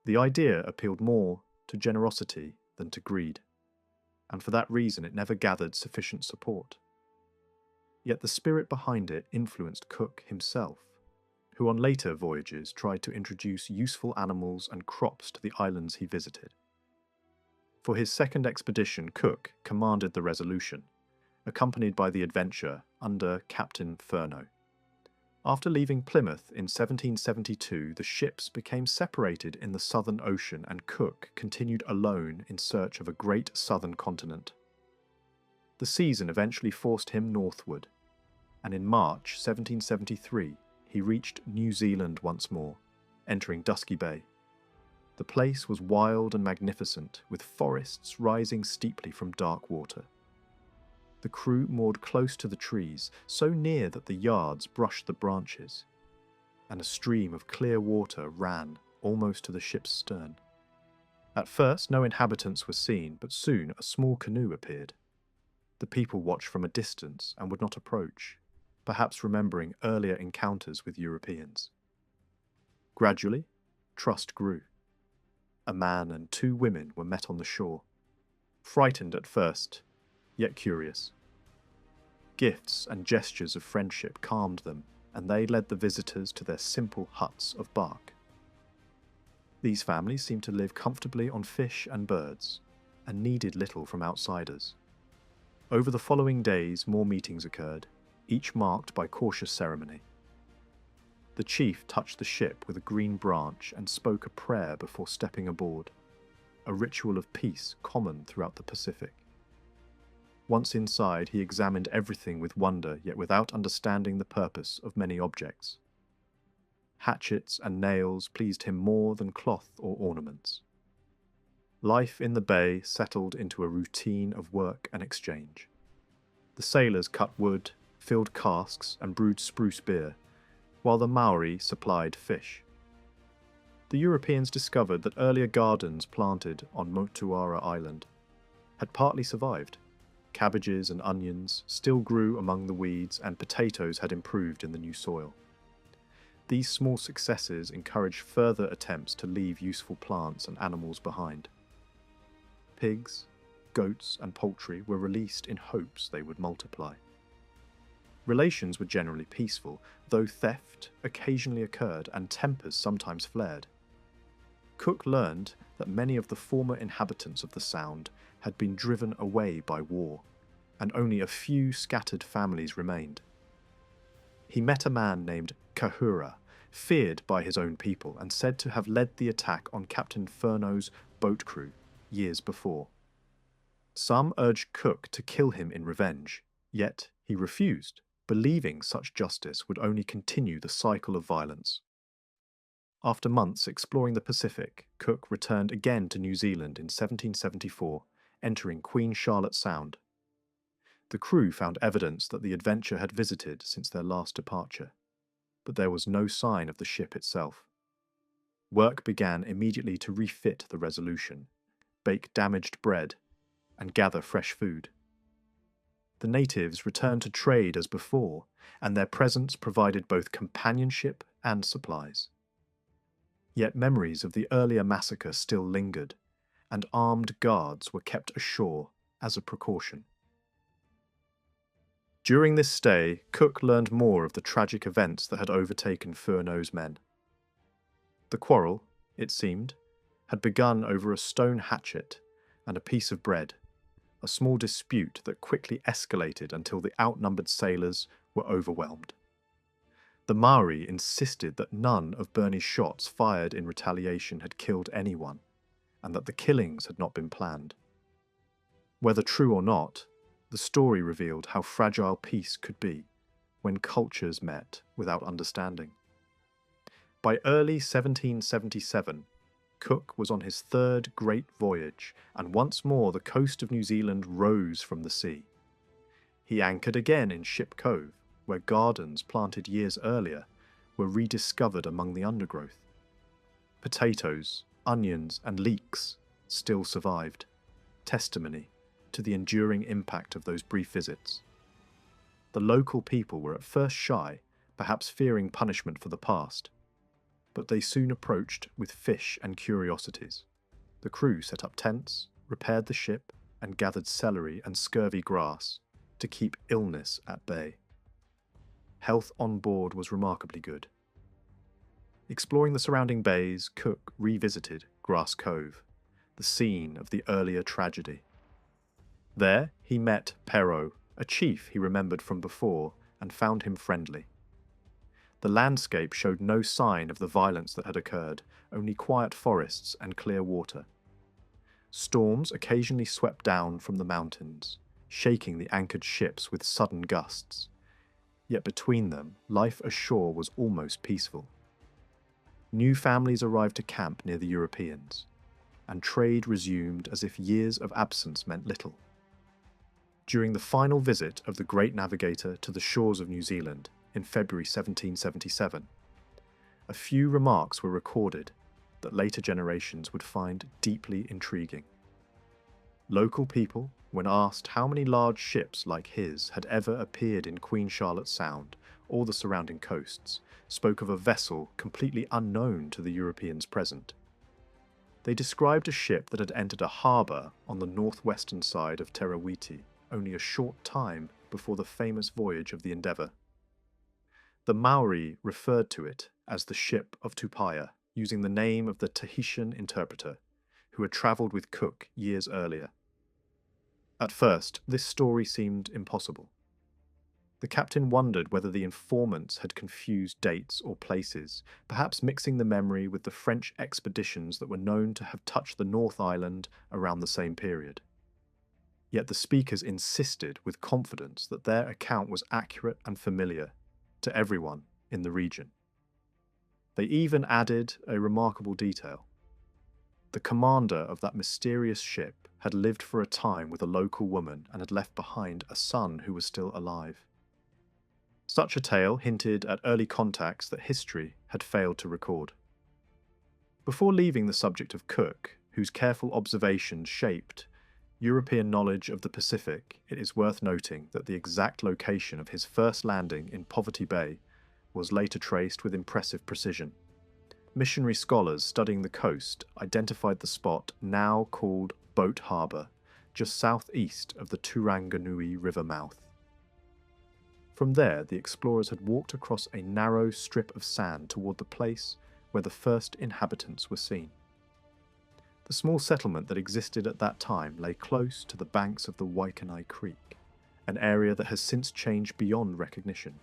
The idea appealed more to generosity than to greed, and for that reason it never gathered sufficient support. Yet the spirit behind it influenced Cook himself, who on later voyages tried to introduce useful animals and crops to the islands he visited. For his second expedition, Cook commanded the Resolution, accompanied by the Adventure under Captain Furneaux. After leaving Plymouth in 1772, the ships became separated in the Southern Ocean and Cook continued alone in search of a great southern continent. The season eventually forced him northward, and in March 1773 he reached New Zealand once more, entering Dusky Bay. The place was wild and magnificent, with forests rising steeply from dark water. The crew moored close to the trees, so near that the yards brushed the branches, and a stream of clear water ran almost to the ship's stern. At first, no inhabitants were seen, but soon a small canoe appeared. The people watched from a distance and would not approach, perhaps remembering earlier encounters with Europeans. Gradually, trust grew. A man and 2 women were met on the shore, frightened at first, yet curious. Gifts and gestures of friendship calmed them, and they led the visitors to their simple huts of bark. These families seemed to live comfortably on fish and birds, and needed little from outsiders. Over the following days, more meetings occurred, each marked by cautious ceremony. The chief touched the ship with a green branch and spoke a prayer before stepping aboard, a ritual of peace common throughout the Pacific. Once inside, he examined everything with wonder, yet without understanding the purpose of many objects. Hatchets and nails pleased him more than cloth or ornaments. Life in the bay settled into a routine of work and exchange. The sailors cut wood, filled casks, and brewed spruce beer, while the Maori supplied fish. The Europeans discovered that earlier gardens planted on Motuara Island had partly survived. Cabbages and onions still grew among the weeds, and potatoes had improved in the new soil. These small successes encouraged further attempts to leave useful plants and animals behind. Pigs, goats, and poultry were released in hopes they would multiply. Relations were generally peaceful, though theft occasionally occurred and tempers sometimes flared. Cook learned that many of the former inhabitants of the Sound had been driven away by war, and only a few scattered families remained. He met a man named Kahura, feared by his own people, and said to have led the attack on Captain Furneaux's boat crew years before. Some urged Cook to kill him in revenge, yet he refused, believing such justice would only continue the cycle of violence. After months exploring the Pacific, Cook returned again to New Zealand in 1774, entering Queen Charlotte Sound. The crew found evidence that the adventure had visited since their last departure, but there was no sign of the ship itself. Work began immediately to refit the Resolution, bake damaged bread, and gather fresh food. The natives returned to trade as before, and their presence provided both companionship and supplies. Yet memories of the earlier massacre still lingered, and armed guards were kept ashore as a precaution. During this stay, Cook learned more of the tragic events that had overtaken Furneaux's men. The quarrel, it seemed, had begun over a stone hatchet and a piece of bread, a small dispute that quickly escalated until the outnumbered sailors were overwhelmed. The Maori insisted that none of Bernie's shots fired in retaliation had killed anyone, and that the killings had not been planned. Whether true or not, the story revealed how fragile peace could be when cultures met without understanding. By early 1777, Cook was on his 3rd great voyage, and once more the coast of New Zealand rose from the sea. He anchored again in Ship Cove, where gardens planted years earlier were rediscovered among the undergrowth. Potatoes, onions, and leeks still survived, testimony to the enduring impact of those brief visits. The local people were at first shy, perhaps fearing punishment for the past, but they soon approached with fish and curiosities. The crew set up tents, repaired the ship, and gathered celery and scurvy grass to keep illness at bay. Health on board was remarkably good. Exploring the surrounding bays, Cook revisited Grass Cove, the scene of the earlier tragedy. There he met Perrault, a chief he remembered from before, and found him friendly. The landscape showed no sign of the violence that had occurred, only quiet forests and clear water. Storms occasionally swept down from the mountains, shaking the anchored ships with sudden gusts. Yet between them, life ashore was almost peaceful. New families arrived to camp near the Europeans, and trade resumed as if years of absence meant little. During the final visit of the great navigator to the shores of New Zealand in February 1777, a few remarks were recorded that later generations would find deeply intriguing. Local people, when asked how many large ships like his had ever appeared in Queen Charlotte Sound or the surrounding coasts, spoke of a vessel completely unknown to the Europeans present. They described a ship that had entered a harbour on the northwestern side of Terawiti only a short time before the famous voyage of the Endeavour. The Maori referred to it as the Ship of Tupaia, using the name of the Tahitian interpreter, who had travelled with Cook years earlier. At first, this story seemed impossible. The captain wondered whether the informants had confused dates or places, perhaps mixing the memory with the French expeditions that were known to have touched the North Island around the same period. Yet the speakers insisted with confidence that their account was accurate and familiar to everyone in the region. They even added a remarkable detail. The commander of that mysterious ship had lived for a time with a local woman and had left behind a son who was still alive. Such a tale hinted at early contacts that history had failed to record. Before leaving the subject of Cook, whose careful observations shaped European knowledge of the Pacific, it is worth noting that the exact location of his first landing in Poverty Bay was later traced with impressive precision. Missionary scholars studying the coast identified the spot now called Boat Harbour, just southeast of the Turanganui River mouth. From there, the explorers had walked across a narrow strip of sand toward the place where the first inhabitants were seen. The small settlement that existed at that time lay close to the banks of the Waikanae Creek, an area that has since changed beyond recognition.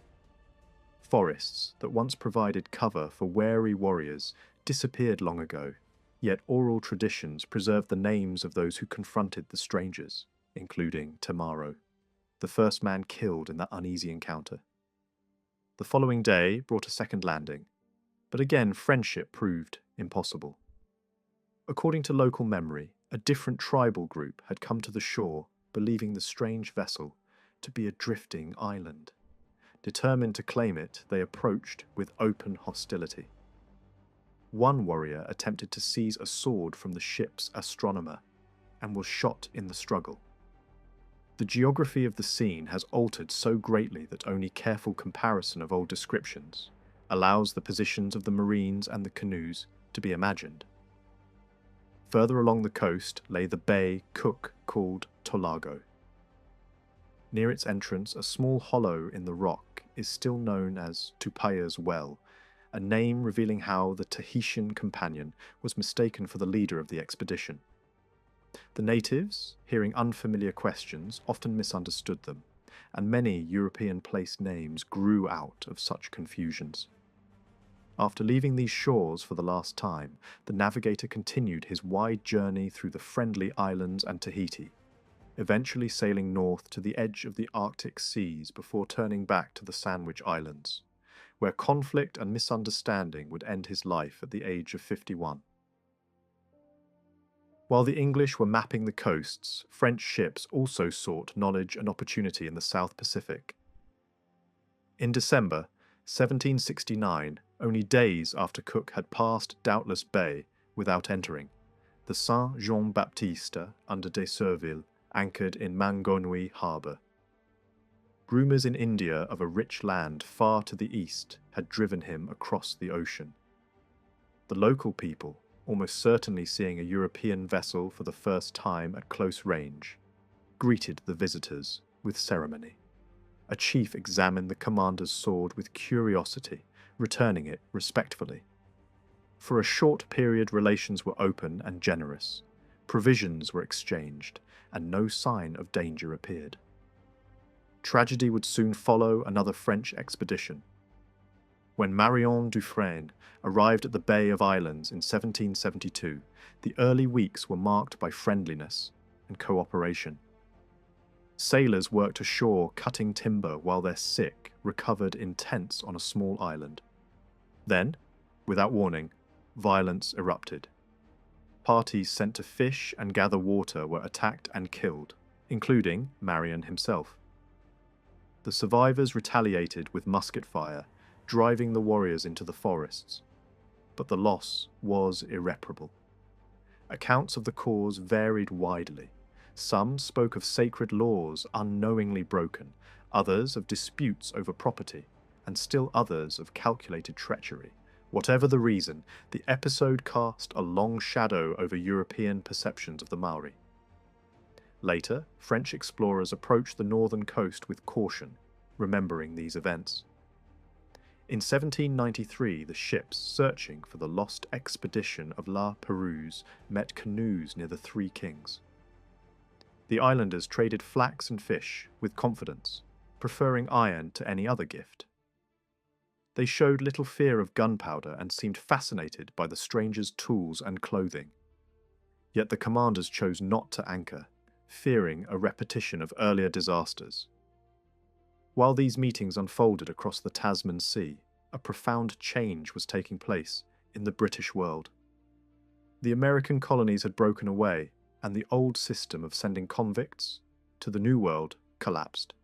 Forests that once provided cover for wary warriors disappeared long ago, yet oral traditions preserved the names of those who confronted the strangers, including Tamaro, the first man killed in that uneasy encounter. The following day brought a second landing, but again friendship proved impossible. According to local memory, a different tribal group had come to the shore, believing the strange vessel to be a drifting island. Determined to claim it, they approached with open hostility. One warrior attempted to seize a sword from the ship's astronomer and was shot in the struggle. The geography of the scene has altered so greatly that only careful comparison of old descriptions allows the positions of the Marines and the canoes to be imagined. Further along the coast lay the bay Cook called Tolago. Near its entrance, a small hollow in the rock is still known as Tupaia's Well, a name revealing how the Tahitian companion was mistaken for the leader of the expedition. The natives, hearing unfamiliar questions, often misunderstood them, and many European place names grew out of such confusions. After leaving these shores for the last time, the navigator continued his wide journey through the Friendly Islands and Tahiti, eventually sailing north to the edge of the Arctic seas before turning back to the Sandwich Islands, where conflict and misunderstanding would end his life at the age of 51. While the English were mapping the coasts, French ships also sought knowledge and opportunity in the South Pacific. In December 1769, only days after Cook had passed Doubtless Bay without entering, the Saint-Jean-Baptiste under de Surville anchored in Mangonui harbour. Rumours in India of a rich land far to the east had driven him across the ocean. The local people, almost certainly seeing a European vessel for the first time at close range, greeted the visitors with ceremony. A chief examined the commander's sword with curiosity, returning it respectfully. For a short period relations were open and generous, provisions were exchanged, and no sign of danger appeared. Tragedy would soon follow another French expedition. When Marion Dufresne arrived at the Bay of Islands in 1772, the early weeks were marked by friendliness and cooperation. Sailors worked ashore cutting timber while their sick recovered in tents on a small island. Then, Without warning, violence erupted. Parties sent to fish and gather water were attacked and killed, including Marion himself. The survivors retaliated with musket fire, driving the warriors into the forests. But the loss was irreparable. Accounts of the cause varied widely. Some spoke of sacred laws unknowingly broken, others of disputes over property, and still others of calculated treachery. Whatever the reason, the episode cast a long shadow over European perceptions of the Maori. Later, French explorers approached the northern coast with caution, remembering these events. In 1793, the ships searching for the lost expedition of La Perouse met canoes near the Three Kings. The islanders traded flax and fish with confidence, preferring iron to any other gift. They showed little fear of gunpowder and seemed fascinated by the strangers' tools and clothing. Yet the commanders chose not to anchor, fearing a repetition of earlier disasters. While these meetings unfolded across the Tasman Sea, a profound change was taking place in the British world. The American colonies had broken away, and the old system of sending convicts to the New World collapsed.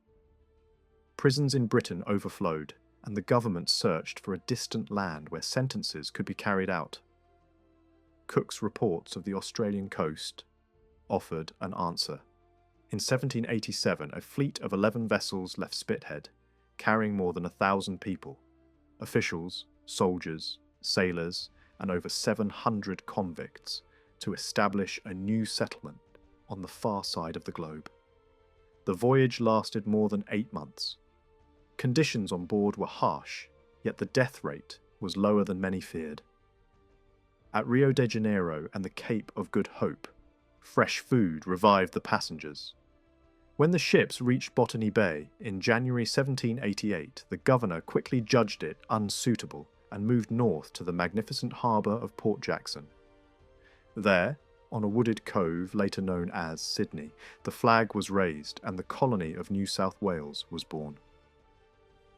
Prisons in Britain overflowed, and the government searched for a distant land where sentences could be carried out. Cook's reports of the Australian coast offered an answer. In 1787, a fleet of 11 vessels left Spithead, carrying more than 1,000 people, officials, soldiers, sailors, and over 700 convicts, to establish a new settlement on the far side of the globe. The voyage lasted more than 8 months. Conditions on board were harsh, yet the death rate was lower than many feared. At Rio de Janeiro and the Cape of Good Hope, fresh food revived the passengers. When the ships reached Botany Bay in January 1788, the governor quickly judged it unsuitable and moved north to the magnificent harbour of Port Jackson. There, on a wooded cove later known as Sydney, the flag was raised and the colony of New South Wales was born.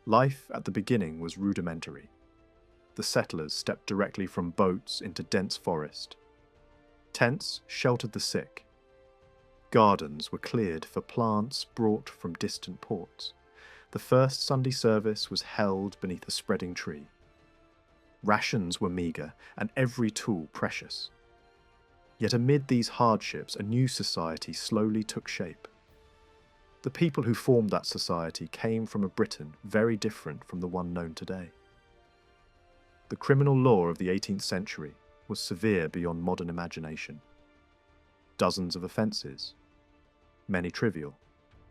Life at the beginning was rudimentary. The settlers stepped directly from boats into dense forest. Tents sheltered the sick. Gardens were cleared for plants brought from distant ports. The first Sunday service was held beneath a spreading tree. Rations were meagre and every tool precious. Yet amid these hardships, a new society slowly took shape. The people who formed that society came from a Britain very different from the one known today. The criminal law of the 18th century was severe beyond modern imagination. Dozens of offences, many trivial,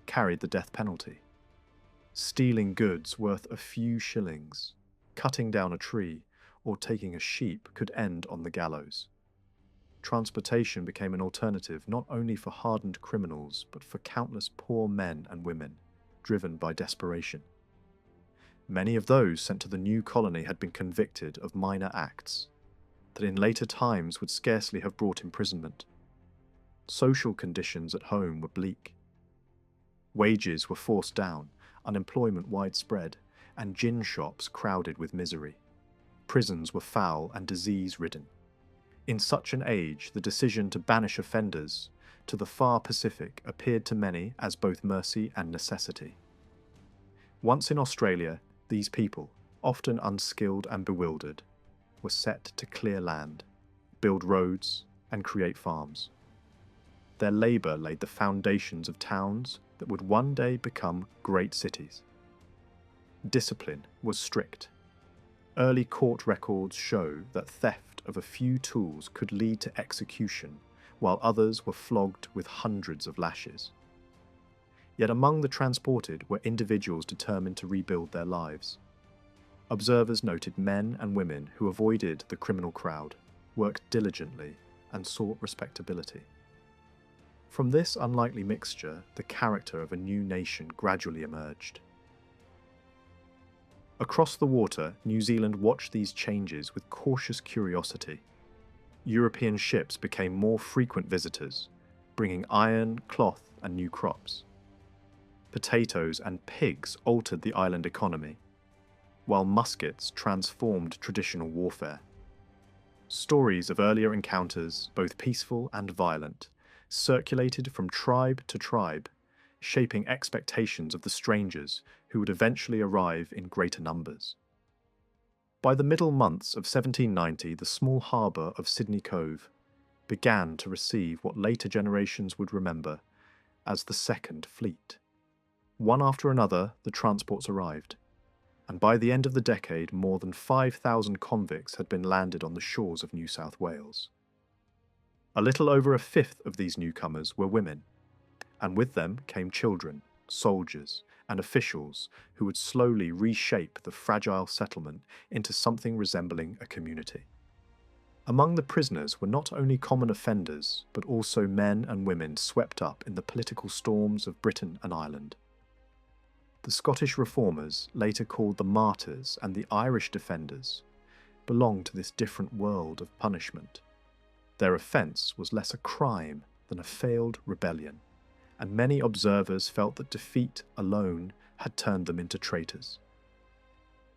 carried the death penalty. Stealing goods worth a few shillings, cutting down a tree, or taking a sheep could end on the gallows. Transportation became an alternative not only for hardened criminals, but for countless poor men and women, driven by desperation. Many of those sent to the new colony had been convicted of minor acts that in later times would scarcely have brought imprisonment. Social conditions at home were bleak. Wages were forced down, unemployment widespread, and gin shops crowded with misery. Prisons were foul and disease-ridden. In such an age, the decision to banish offenders to the far Pacific appeared to many as both mercy and necessity. Once in Australia, these people, often unskilled and bewildered, were set to clear land, build roads, and create farms. Their labour laid the foundations of towns that would one day become great cities. Discipline was strict. Early court records show that theft of a few tools could lead to execution, while others were flogged with hundreds of lashes. Yet among the transported were individuals determined to rebuild their lives. Observers noted men and women who avoided the criminal crowd, worked diligently, and sought respectability. From this unlikely mixture, the character of a new nation gradually emerged. Across the water, New Zealand watched these changes with cautious curiosity. European ships became more frequent visitors, bringing iron, cloth, and new crops. Potatoes and pigs altered the island economy. while muskets transformed traditional warfare. Stories of earlier encounters, both peaceful and violent, circulated from tribe to tribe, shaping expectations of the strangers who would eventually arrive in greater numbers. By the middle months of 1790, the small harbour of Sydney Cove began to receive what later generations would remember as the Second Fleet. One after another, the transports arrived, and by the end of the decade, more than 5,000 convicts had been landed on the shores of New South Wales. A little over a fifth of these newcomers were women, and with them came children, soldiers, and officials who would slowly reshape the fragile settlement into something resembling a community. Among the prisoners were not only common offenders, but also men and women swept up in the political storms of Britain and Ireland. The Scottish reformers, later called the Martyrs, and the Irish defenders, belonged to this different world of punishment. Their offence was less a crime than a failed rebellion, and many observers felt that defeat alone had turned them into traitors.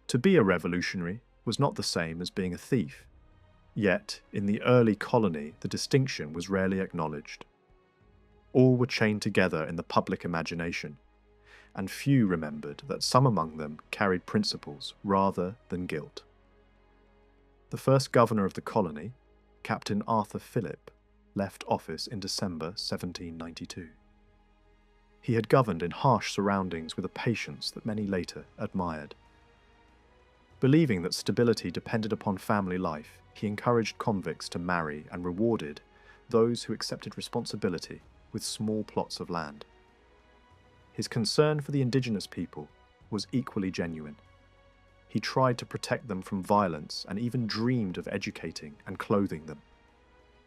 To be a revolutionary was not the same as being a thief, yet in the early colony the distinction was rarely acknowledged. All were chained together in the public imagination, and few remembered that some among them carried principles rather than guilt. The first governor of the colony, Captain Arthur Phillip, left office in December 1792. He had governed in harsh surroundings with a patience that many later admired. Believing that stability depended upon family life, he encouraged convicts to marry and rewarded those who accepted responsibility with small plots of land. His concern for the indigenous people was equally genuine. He tried to protect them from violence and even dreamed of educating and clothing them,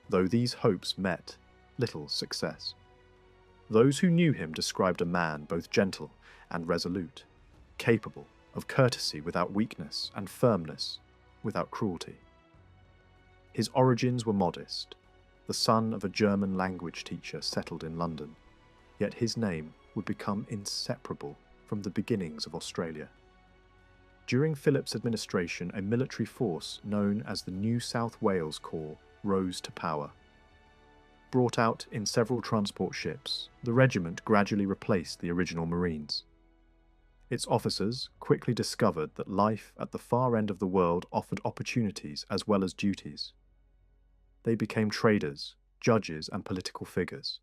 though these hopes met little success. Those who knew him described a man both gentle and resolute, capable of courtesy without weakness and firmness without cruelty. His origins were modest, the son of a German language teacher settled in London, yet his name would become inseparable from the beginnings of Australia. During Phillip's administration, a military force known as the New South Wales Corps rose to power. Brought out in several transport ships, the regiment gradually replaced the original Marines. Its officers quickly discovered that life at the far end of the world offered opportunities as well as duties. They became traders, judges, and political figures,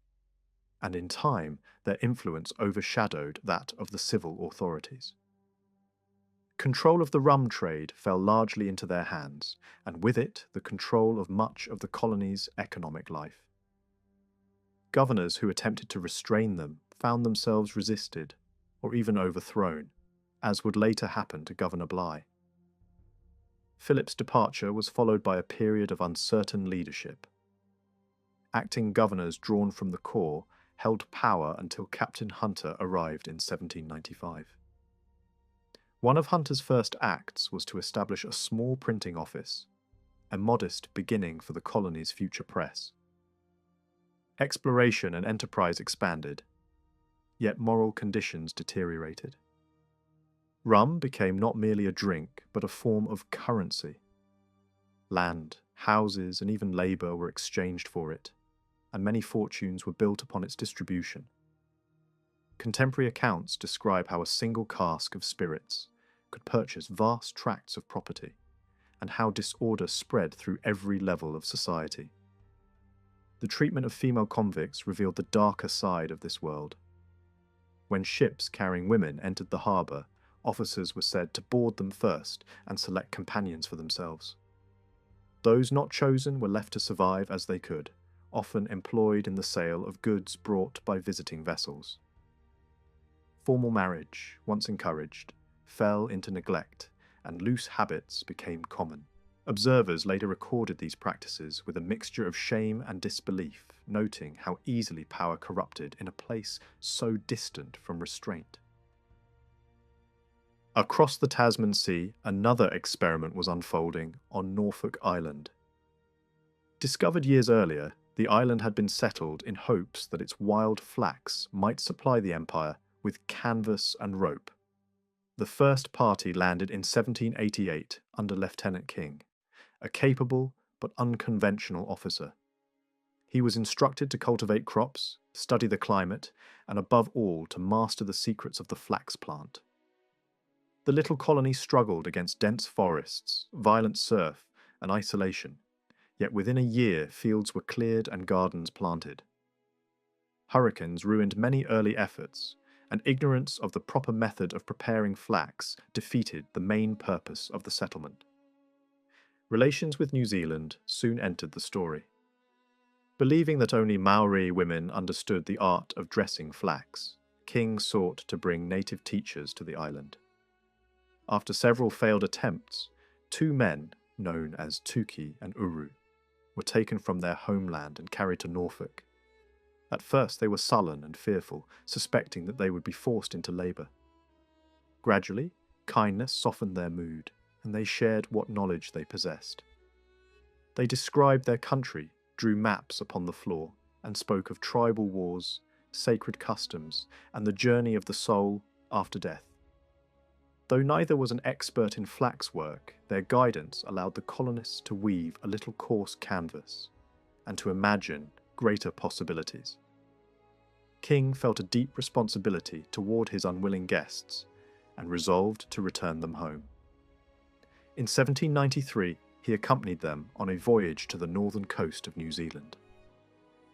and in time their influence overshadowed that of the civil authorities. Control of the rum trade fell largely into their hands, and with it the control of much of the colony's economic life. Governors who attempted to restrain them found themselves resisted or even overthrown, as would later happen to Governor Bligh. Phillip's departure was followed by a period of uncertain leadership. Acting governors drawn from the Corps held power until Captain Hunter arrived in 1795. One of Hunter's first acts was to establish a small printing office, a modest beginning for the colony's future press. Exploration and enterprise expanded, yet moral conditions deteriorated. Rum became not merely a drink, but a form of currency. Land, houses, and even labour were exchanged for it, and many fortunes were built upon its distribution. Contemporary accounts describe how a single cask of spirits could purchase vast tracts of property, and how disorder spread through every level of society. The treatment of female convicts revealed the darker side of this world. When ships carrying women entered the harbour, officers were said to board them first and select companions for themselves. Those not chosen were left to survive as they could, often employed in the sale of goods brought by visiting vessels. Formal marriage, once encouraged, fell into neglect, and loose habits became common. Observers later recorded these practices with a mixture of shame and disbelief, noting how easily power corrupted in a place so distant from restraint. Across the Tasman Sea, another experiment was unfolding on Norfolk Island. Discovered years earlier, the island had been settled in hopes that its wild flax might supply the empire with canvas and rope. The first party landed in 1788 under Lieutenant King, a capable but unconventional officer. He was instructed to cultivate crops, study the climate, and above all to master the secrets of the flax plant. The little colony struggled against dense forests, violent surf, and isolation, yet within a year fields were cleared and gardens planted. Hurricanes ruined many early efforts, and ignorance of the proper method of preparing flax defeated the main purpose of the settlement. Relations with New Zealand soon entered the story. Believing that only Maori women understood the art of dressing flax, King sought to bring native teachers to the island. After several failed attempts, 2 men, known as Tuki and Uru, were taken from their homeland and carried to Norfolk. At first they were sullen and fearful, suspecting that they would be forced into labour. Gradually, kindness softened their mood, and they shared what knowledge they possessed. They described their country, drew maps upon the floor, and spoke of tribal wars, sacred customs, and the journey of the soul after death. Though neither was an expert in flax work, their guidance allowed the colonists to weave a little coarse canvas, and to imagine greater possibilities. King felt a deep responsibility toward his unwilling guests, and resolved to return them home. In 1793, he accompanied them on a voyage to the northern coast of New Zealand.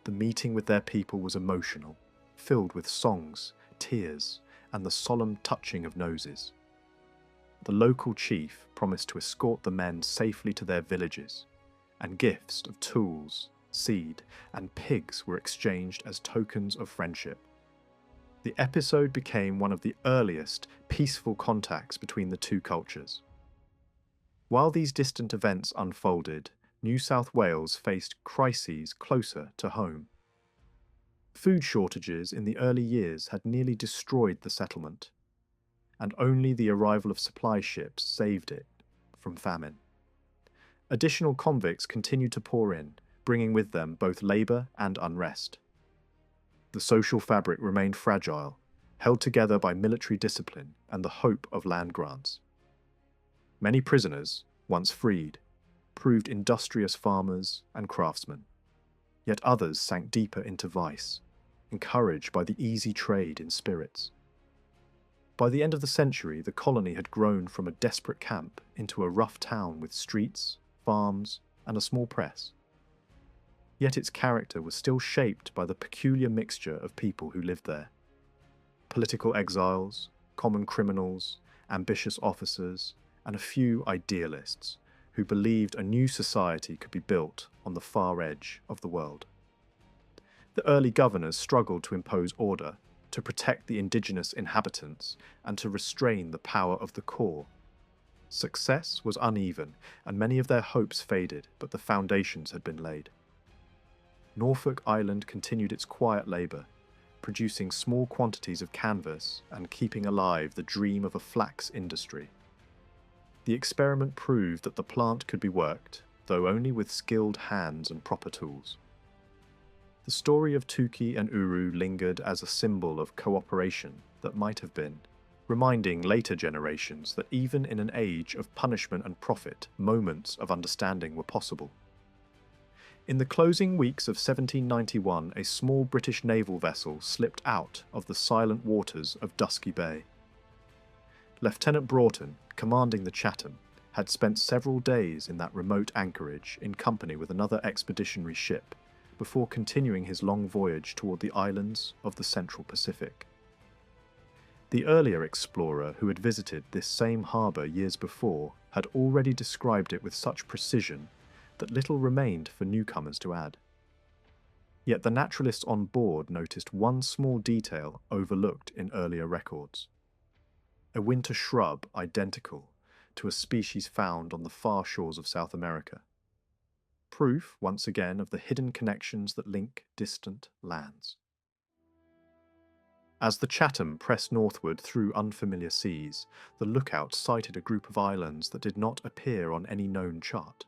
The meeting with their people was emotional, filled with songs, tears, and the solemn touching of noses. The local chief promised to escort the men safely to their villages, and gifts of tools, seed, and pigs were exchanged as tokens of friendship. The episode became one of the earliest peaceful contacts between the two cultures. While these distant events unfolded, New South Wales faced crises closer to home. Food shortages in the early years had nearly destroyed the settlement, and only the arrival of supply ships saved it from famine. Additional convicts continued to pour in, bringing with them both labour and unrest. The social fabric remained fragile, held together by military discipline and the hope of land grants. Many prisoners, once freed, proved industrious farmers and craftsmen, yet others sank deeper into vice, encouraged by the easy trade in spirits. By the end of the century, the colony had grown from a desperate camp into a rough town with streets, farms, and a small press. Yet its character was still shaped by the peculiar mixture of people who lived there. Political exiles, common criminals, ambitious officers, and a few idealists who believed a new society could be built on the far edge of the world. The early governors struggled to impose order, to protect the indigenous inhabitants, and to restrain the power of the core. Success was uneven, and many of their hopes faded, but the foundations had been laid. Norfolk Island continued its quiet labour, producing small quantities of canvas and keeping alive the dream of a flax industry. The experiment proved that the plant could be worked, though only with skilled hands and proper tools. The story of Tuki and Uru lingered as a symbol of cooperation that might have been, reminding later generations that even in an age of punishment and profit, moments of understanding were possible. In the closing weeks of 1791, a small British naval vessel slipped out of the silent waters of Dusky Bay. Lieutenant Broughton, commanding the Chatham, had spent several days in that remote anchorage in company with another expeditionary ship, before continuing his long voyage toward the islands of the Central Pacific. The earlier explorer who had visited this same harbour years before had already described it with such precision that little remained for newcomers to add. Yet the naturalists on board noticed one small detail overlooked in earlier records: a winter shrub identical to a species found on the far shores of South America. Proof, once again, of the hidden connections that link distant lands. As the Chatham pressed northward through unfamiliar seas, the lookout sighted a group of islands that did not appear on any known chart.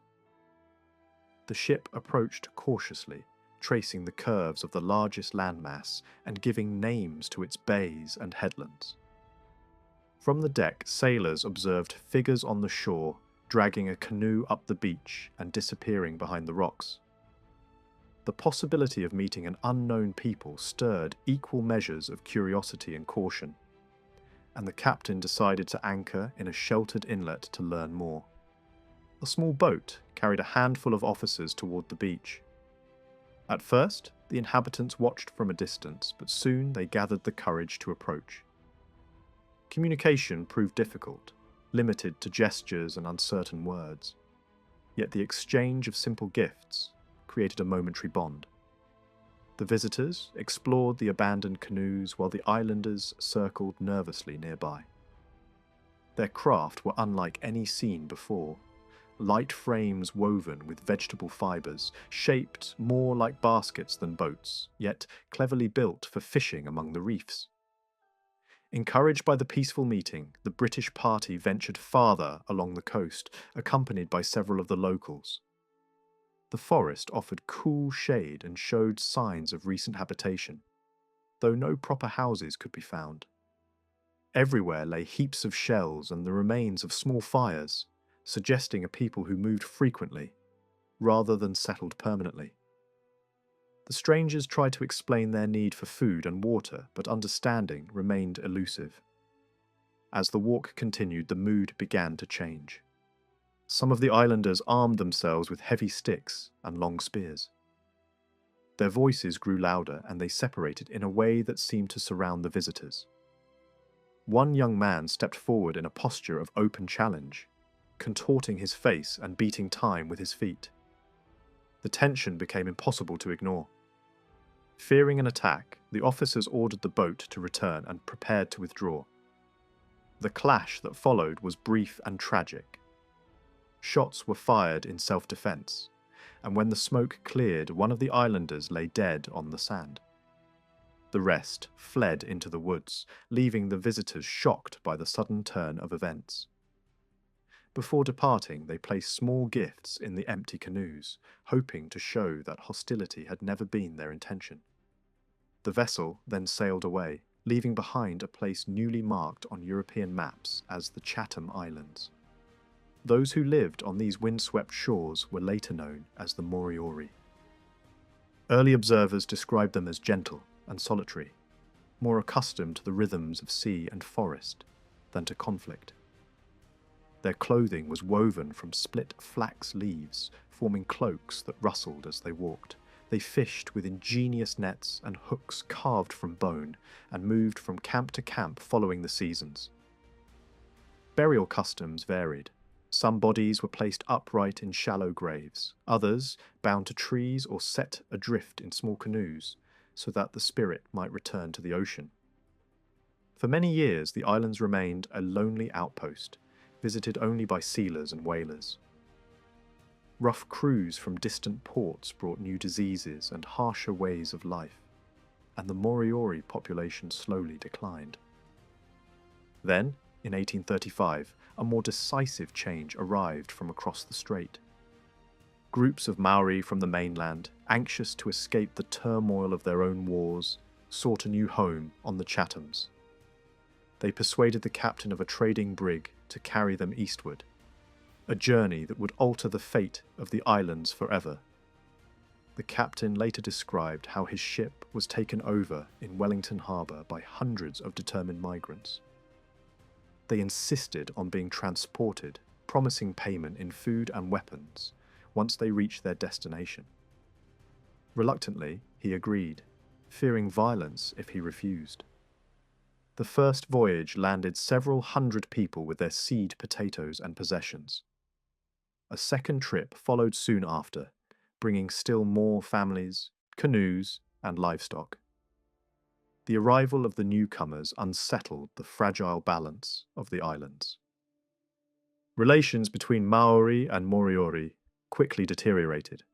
The ship approached cautiously, tracing the curves of the largest landmass and giving names to its bays and headlands. From the deck, sailors observed figures on the shore dragging a canoe up the beach and disappearing behind the rocks. The possibility of meeting an unknown people stirred equal measures of curiosity and caution, and the captain decided to anchor in a sheltered inlet to learn more. A small boat carried a handful of officers toward the beach. At first, the inhabitants watched from a distance, but soon they gathered the courage to approach. Communication proved difficult, limited to gestures and uncertain words. Yet the exchange of simple gifts created a momentary bond. The visitors explored the abandoned canoes while the islanders circled nervously nearby. Their craft were unlike any seen before. Light frames woven with vegetable fibres, shaped more like baskets than boats, yet cleverly built for fishing among the reefs. Encouraged by the peaceful meeting, the British party ventured farther along the coast, accompanied by several of the locals. The forest offered cool shade and showed signs of recent habitation, though no proper houses could be found. Everywhere lay heaps of shells and the remains of small fires, suggesting a people who moved frequently, rather than settled permanently. The strangers tried to explain their need for food and water, but understanding remained elusive. As the walk continued, the mood began to change. Some of the islanders armed themselves with heavy sticks and long spears. Their voices grew louder and they separated in a way that seemed to surround the visitors. One young man stepped forward in a posture of open challenge, contorting his face and beating time with his feet. The tension became impossible to ignore. Fearing an attack, the officers ordered the boat to return and prepared to withdraw. The clash that followed was brief and tragic. Shots were fired in self-defense, and when the smoke cleared, one of the islanders lay dead on the sand. The rest fled into the woods, leaving the visitors shocked by the sudden turn of events. Before departing, they placed small gifts in the empty canoes, hoping to show that hostility had never been their intention. The vessel then sailed away, leaving behind a place newly marked on European maps as the Chatham Islands. Those who lived on these windswept shores were later known as the Moriori. Early observers described them as gentle and solitary, more accustomed to the rhythms of sea and forest than to conflict. Their clothing was woven from split flax leaves, forming cloaks that rustled as they walked. They fished with ingenious nets and hooks carved from bone, and moved from camp to camp following the seasons. Burial customs varied. Some bodies were placed upright in shallow graves, others bound to trees or set adrift in small canoes, so that the spirit might return to the ocean. For many years, the islands remained a lonely outpost, visited only by sealers and whalers. Rough crews from distant ports brought new diseases and harsher ways of life, and the Moriori population slowly declined. Then, in 1835, a more decisive change arrived from across the strait. Groups of Maori from the mainland, anxious to escape the turmoil of their own wars, sought a new home on the Chathams. They persuaded the captain of a trading brig to carry them eastward, a journey that would alter the fate of the islands forever. The captain later described how his ship was taken over in Wellington Harbour by hundreds of determined migrants. They insisted on being transported, promising payment in food and weapons once they reached their destination. Reluctantly, he agreed, fearing violence if he refused. The first voyage landed several hundred people with their seed potatoes and possessions. A second trip followed soon after, bringing still more families, canoes, and livestock. The arrival of the newcomers unsettled the fragile balance of the islands. Relations between Maori and Moriori quickly deteriorated.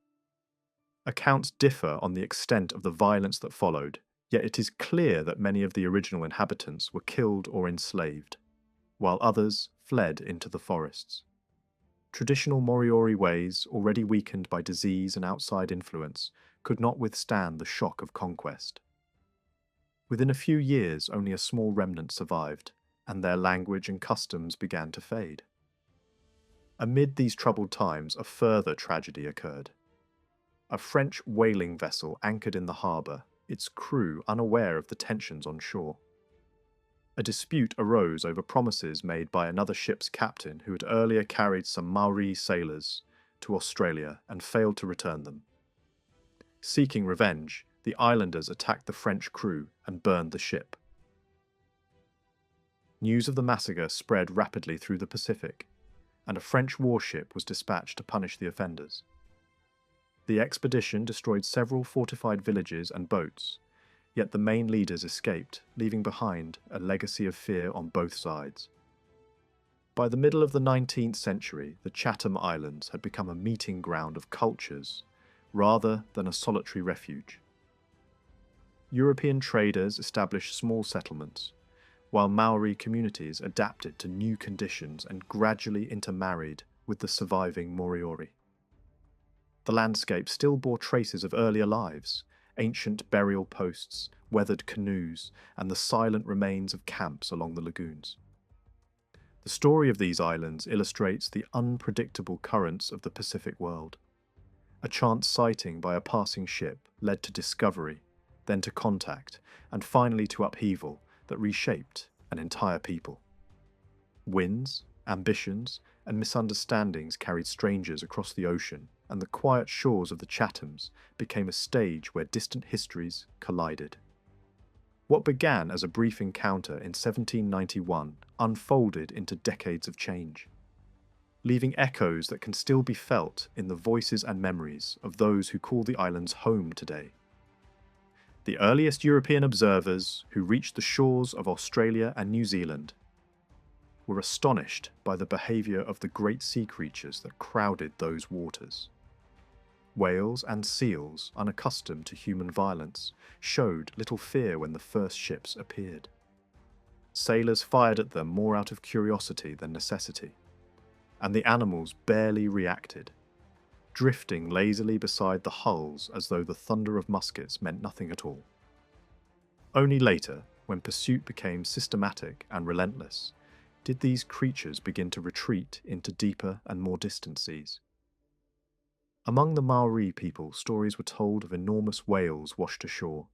Accounts differ on the extent of the violence that followed, yet it is clear that many of the original inhabitants were killed or enslaved, while others fled into the forests. Traditional Moriori ways, already weakened by disease and outside influence, could not withstand the shock of conquest. Within a few years, only a small remnant survived, and their language and customs began to fade. Amid these troubled times, a further tragedy occurred. A French whaling vessel anchored in the harbour, its crew unaware of the tensions on shore. A dispute arose over promises made by another ship's captain who had earlier carried some Maori sailors to Australia and failed to return them. Seeking revenge, the islanders attacked the French crew and burned the ship. News of the massacre spread rapidly through the Pacific, and a French warship was dispatched to punish the offenders. The expedition destroyed several fortified villages and boats, yet the main leaders escaped, leaving behind a legacy of fear on both sides. By the middle of the 19th century, the Chatham Islands had become a meeting ground of cultures rather than a solitary refuge. European traders established small settlements, while Maori communities adapted to new conditions and gradually intermarried with the surviving Moriori. The landscape still bore traces of earlier lives, ancient burial posts, weathered canoes, and the silent remains of camps along the lagoons. The story of these islands illustrates the unpredictable currents of the Pacific world. A chance sighting by a passing ship led to discovery, then to contact, and finally to upheaval that reshaped an entire people. Winds, ambitions, and misunderstandings carried strangers across the ocean, and the quiet shores of the Chathams became a stage where distant histories collided. What began as a brief encounter in 1791 unfolded into decades of change, leaving echoes that can still be felt in the voices and memories of those who call the islands home today. The earliest European observers who reached the shores of Australia and New Zealand were astonished by the behaviour of the great sea creatures that crowded those waters. Whales and seals, unaccustomed to human violence, showed little fear when the first ships appeared. Sailors fired at them more out of curiosity than necessity, and the animals barely reacted, drifting lazily beside the hulls as though the thunder of muskets meant nothing at all. Only later, when pursuit became systematic and relentless, did these creatures begin to retreat into deeper and more distant seas. Among the Maori people, stories were told of enormous whales washed ashore,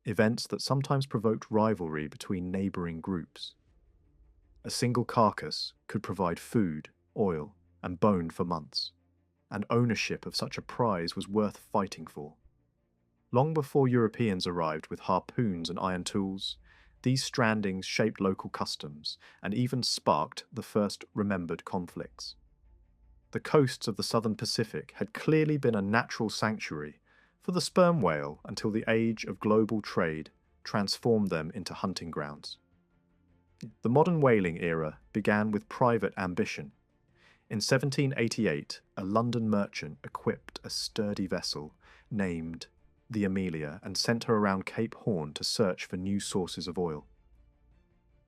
events that sometimes provoked rivalry between neighbouring groups. A single carcass could provide food, oil, and bone for months, and ownership of such a prize was worth fighting for. Long before Europeans arrived with harpoons and iron tools, these strandings shaped local customs and even sparked the first remembered conflicts. The coasts of the southern Pacific had clearly been a natural sanctuary for the sperm whale until the age of global trade transformed them into hunting grounds. The modern whaling era began with private ambition. In 1788, a London merchant equipped a sturdy vessel named the Amelia and sent her around Cape Horn to search for new sources of oil.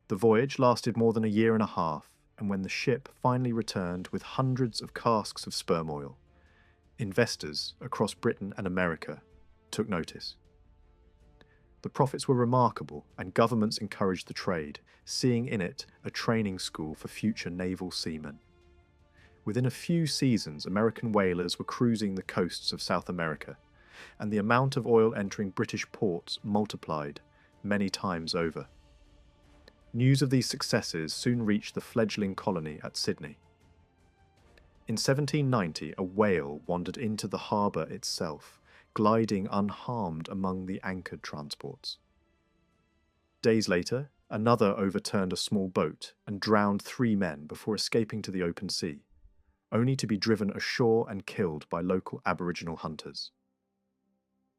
The voyage lasted more than a year and a half, and when the ship finally returned with hundreds of casks of sperm oil, investors across Britain and America took notice. The profits were remarkable, and governments encouraged the trade, seeing in it a training school for future naval seamen. Within a few seasons, American whalers were cruising the coasts of South America, and the amount of oil entering British ports multiplied many times over. News of these successes soon reached the fledgling colony at Sydney. In 1790, a whale wandered into the harbour itself, gliding unharmed among the anchored transports. Days later, another overturned a small boat and drowned 3 men before escaping to the open sea, only to be driven ashore and killed by local Aboriginal hunters.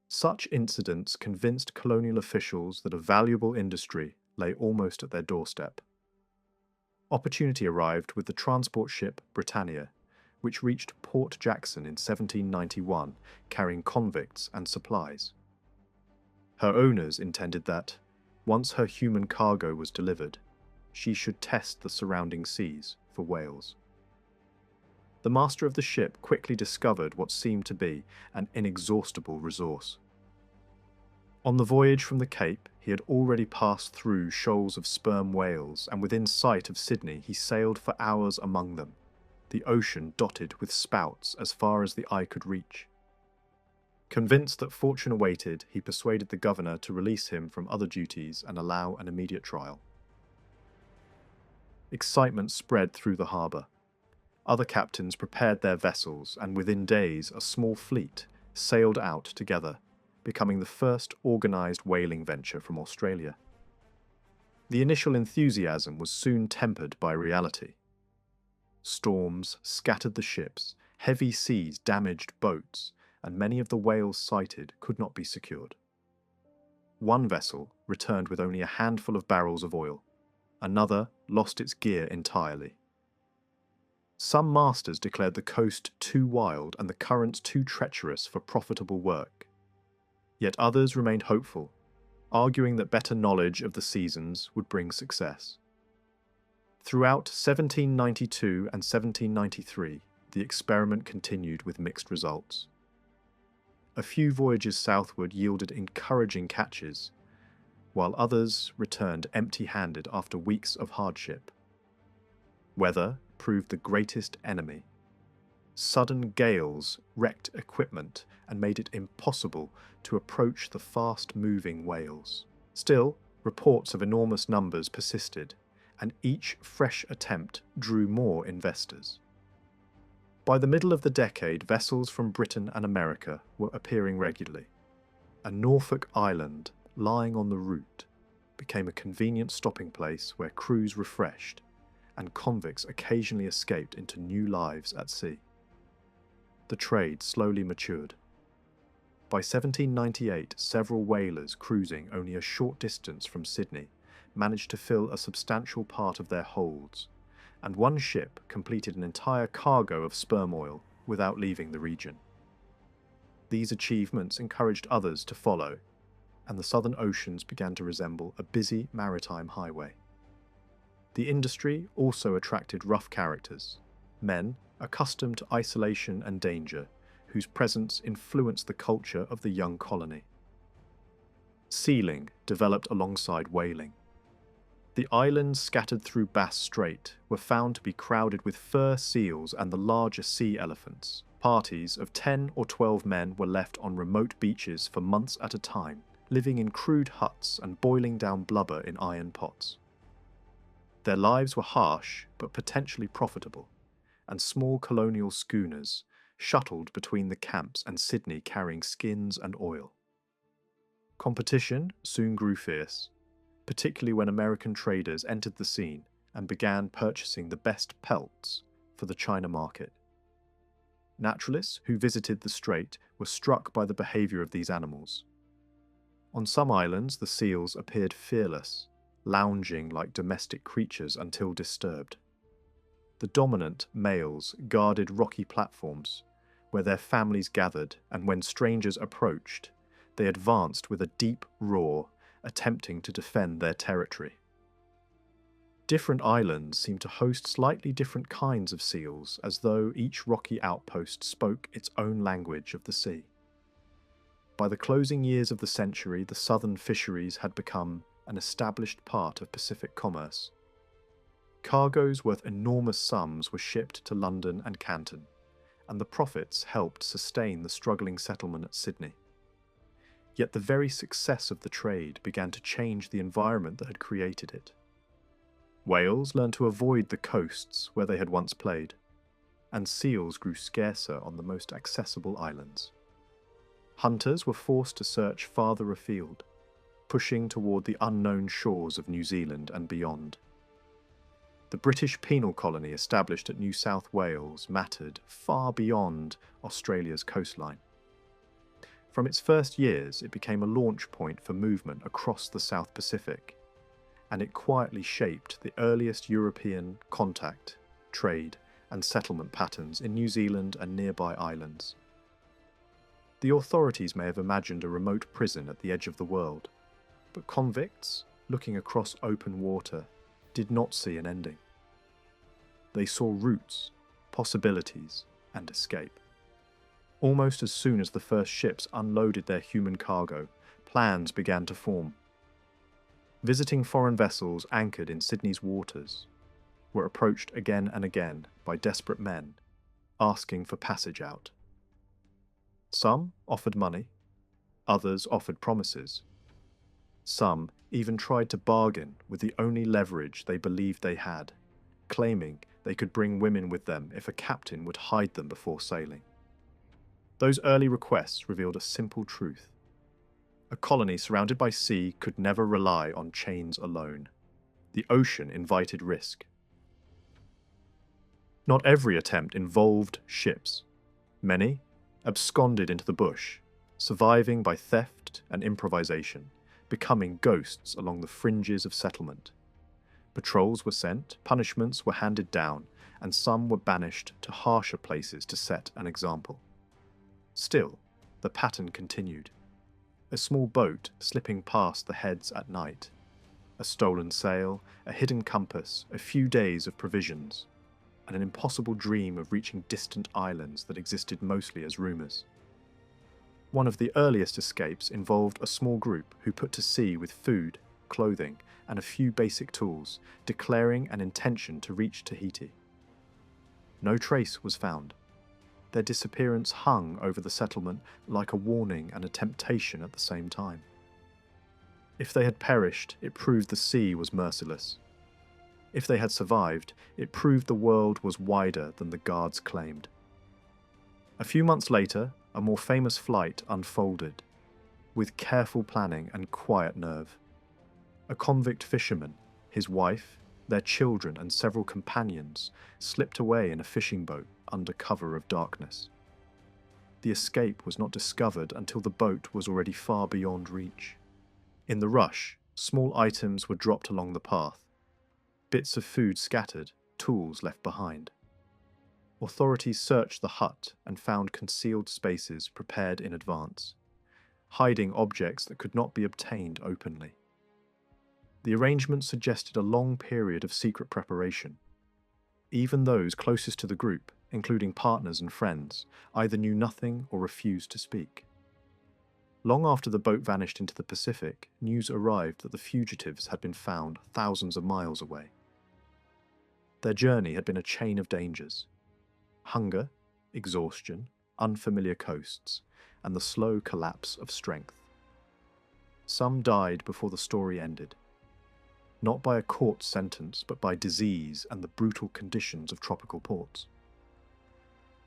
Such incidents convinced colonial officials that a valuable industry lay almost at their doorstep. Opportunity arrived with the transport ship Britannia, which reached Port Jackson in 1791, carrying convicts and supplies. Her owners intended that, once her human cargo was delivered, she should test the surrounding seas for whales. The master of the ship quickly discovered what seemed to be an inexhaustible resource. On the voyage from the Cape, he he had already passed through shoals of sperm whales, and within sight of Sydney he sailed for hours among them, the ocean dotted with spouts as far as the eye could reach. Convinced that fortune awaited, he persuaded the governor to release him from other duties and allow an immediate trial. Excitement spread through the harbour. Other captains prepared their vessels, and within days a small fleet sailed out together, becoming the first organised whaling venture from Australia. The initial enthusiasm was soon tempered by reality. Storms scattered the ships, heavy seas damaged boats, and many of the whales sighted could not be secured. One vessel returned with only a handful of barrels of oil. Another lost its gear entirely. Some masters declared the coast too wild and the currents too treacherous for profitable work. Yet others remained hopeful, arguing that better knowledge of the seasons would bring success. Throughout 1792 and 1793, the experiment continued with mixed results. A few voyages southward yielded encouraging catches, while others returned empty-handed after weeks of hardship. Weather proved the greatest enemy. Sudden gales wrecked equipment and made it impossible to approach the fast-moving whales. Still, reports of enormous numbers persisted, and each fresh attempt drew more investors. By the middle of the decade, vessels from Britain and America were appearing regularly. A Norfolk island lying on the route became a convenient stopping place where crews refreshed, and convicts occasionally escaped into new lives at sea. The trade slowly matured. By 1798, several whalers cruising only a short distance from Sydney managed to fill a substantial part of their holds, and one ship completed an entire cargo of sperm oil without leaving the region. These achievements encouraged others to follow, and the southern oceans began to resemble a busy maritime highway. The industry also attracted rough characters, men accustomed to isolation and danger, whose presence influenced the culture of the young colony. Sealing developed alongside whaling. The islands scattered through Bass Strait were found to be crowded with fur seals and the larger sea elephants. Parties of 10 or 12 men were left on remote beaches for months at a time, living in crude huts and boiling down blubber in iron pots. Their lives were harsh but potentially profitable, and small colonial schooners shuttled between the camps and Sydney carrying skins and oil. Competition soon grew fierce, particularly when American traders entered the scene and began purchasing the best pelts for the China market. Naturalists who visited the strait were struck by the behaviour of these animals. On some islands, the seals appeared fearless, lounging like domestic creatures until disturbed. The dominant males guarded rocky platforms, where their families gathered, and when strangers approached, they advanced with a deep roar, attempting to defend their territory. Different islands seemed to host slightly different kinds of seals, as though each rocky outpost spoke its own language of the sea. By the closing years of the century, the southern fisheries had become an established part of Pacific commerce. Cargoes worth enormous sums were shipped to London and Canton, and the profits helped sustain the struggling settlement at Sydney. Yet the very success of the trade began to change the environment that had created it. Whales learned to avoid the coasts where they had once played, and seals grew scarcer on the most accessible islands. Hunters were forced to search farther afield, pushing toward the unknown shores of New Zealand and beyond. The British penal colony established at New South Wales mattered far beyond Australia's coastline. From its first years, it became a launch point for movement across the South Pacific, and it quietly shaped the earliest European contact, trade, and settlement patterns in New Zealand and nearby islands. The authorities may have imagined a remote prison at the edge of the world, but convicts, looking across open water, did not see an ending. They saw routes, possibilities, and escape. Almost as soon as the first ships unloaded their human cargo, plans began to form. Visiting foreign vessels anchored in Sydney's waters were approached again and again by desperate men asking for passage out. Some offered money, others offered promises. Some even tried to bargain with the only leverage they believed they had, claiming they could bring women with them if a captain would hide them before sailing. Those early requests revealed a simple truth. A colony surrounded by sea could never rely on chains alone. The ocean invited risk. Not every attempt involved ships. Many absconded into the bush, surviving by theft and improvisation, becoming ghosts along the fringes of settlement. Patrols were sent, punishments were handed down, and some were banished to harsher places to set an example. Still, the pattern continued. A small boat slipping past the heads at night. A stolen sail, a hidden compass, a few days of provisions, and an impossible dream of reaching distant islands that existed mostly as rumours. One of the earliest escapes involved a small group who put to sea with food, clothing, and a few basic tools, declaring an intention to reach Tahiti. No trace was found. Their disappearance hung over the settlement like a warning and a temptation at the same time. If they had perished, it proved the sea was merciless. If they had survived, it proved the world was wider than the guards claimed. A few months later, a more famous flight unfolded, with careful planning and quiet nerve. A convict fisherman, his wife, their children and several companions slipped away in a fishing boat under cover of darkness. The escape was not discovered until the boat was already far beyond reach. In the rush, small items were dropped along the path. Bits of food scattered, tools left behind. Authorities searched the hut and found concealed spaces prepared in advance, hiding objects that could not be obtained openly. The arrangement suggested a long period of secret preparation. Even those closest to the group, including partners and friends, either knew nothing or refused to speak. Long after the boat vanished into the Pacific, news arrived that the fugitives had been found thousands of miles away. Their journey had been a chain of dangers. Hunger, exhaustion, unfamiliar coasts, and the slow collapse of strength. Some died before the story ended. Not by a court sentence, but by disease and the brutal conditions of tropical ports.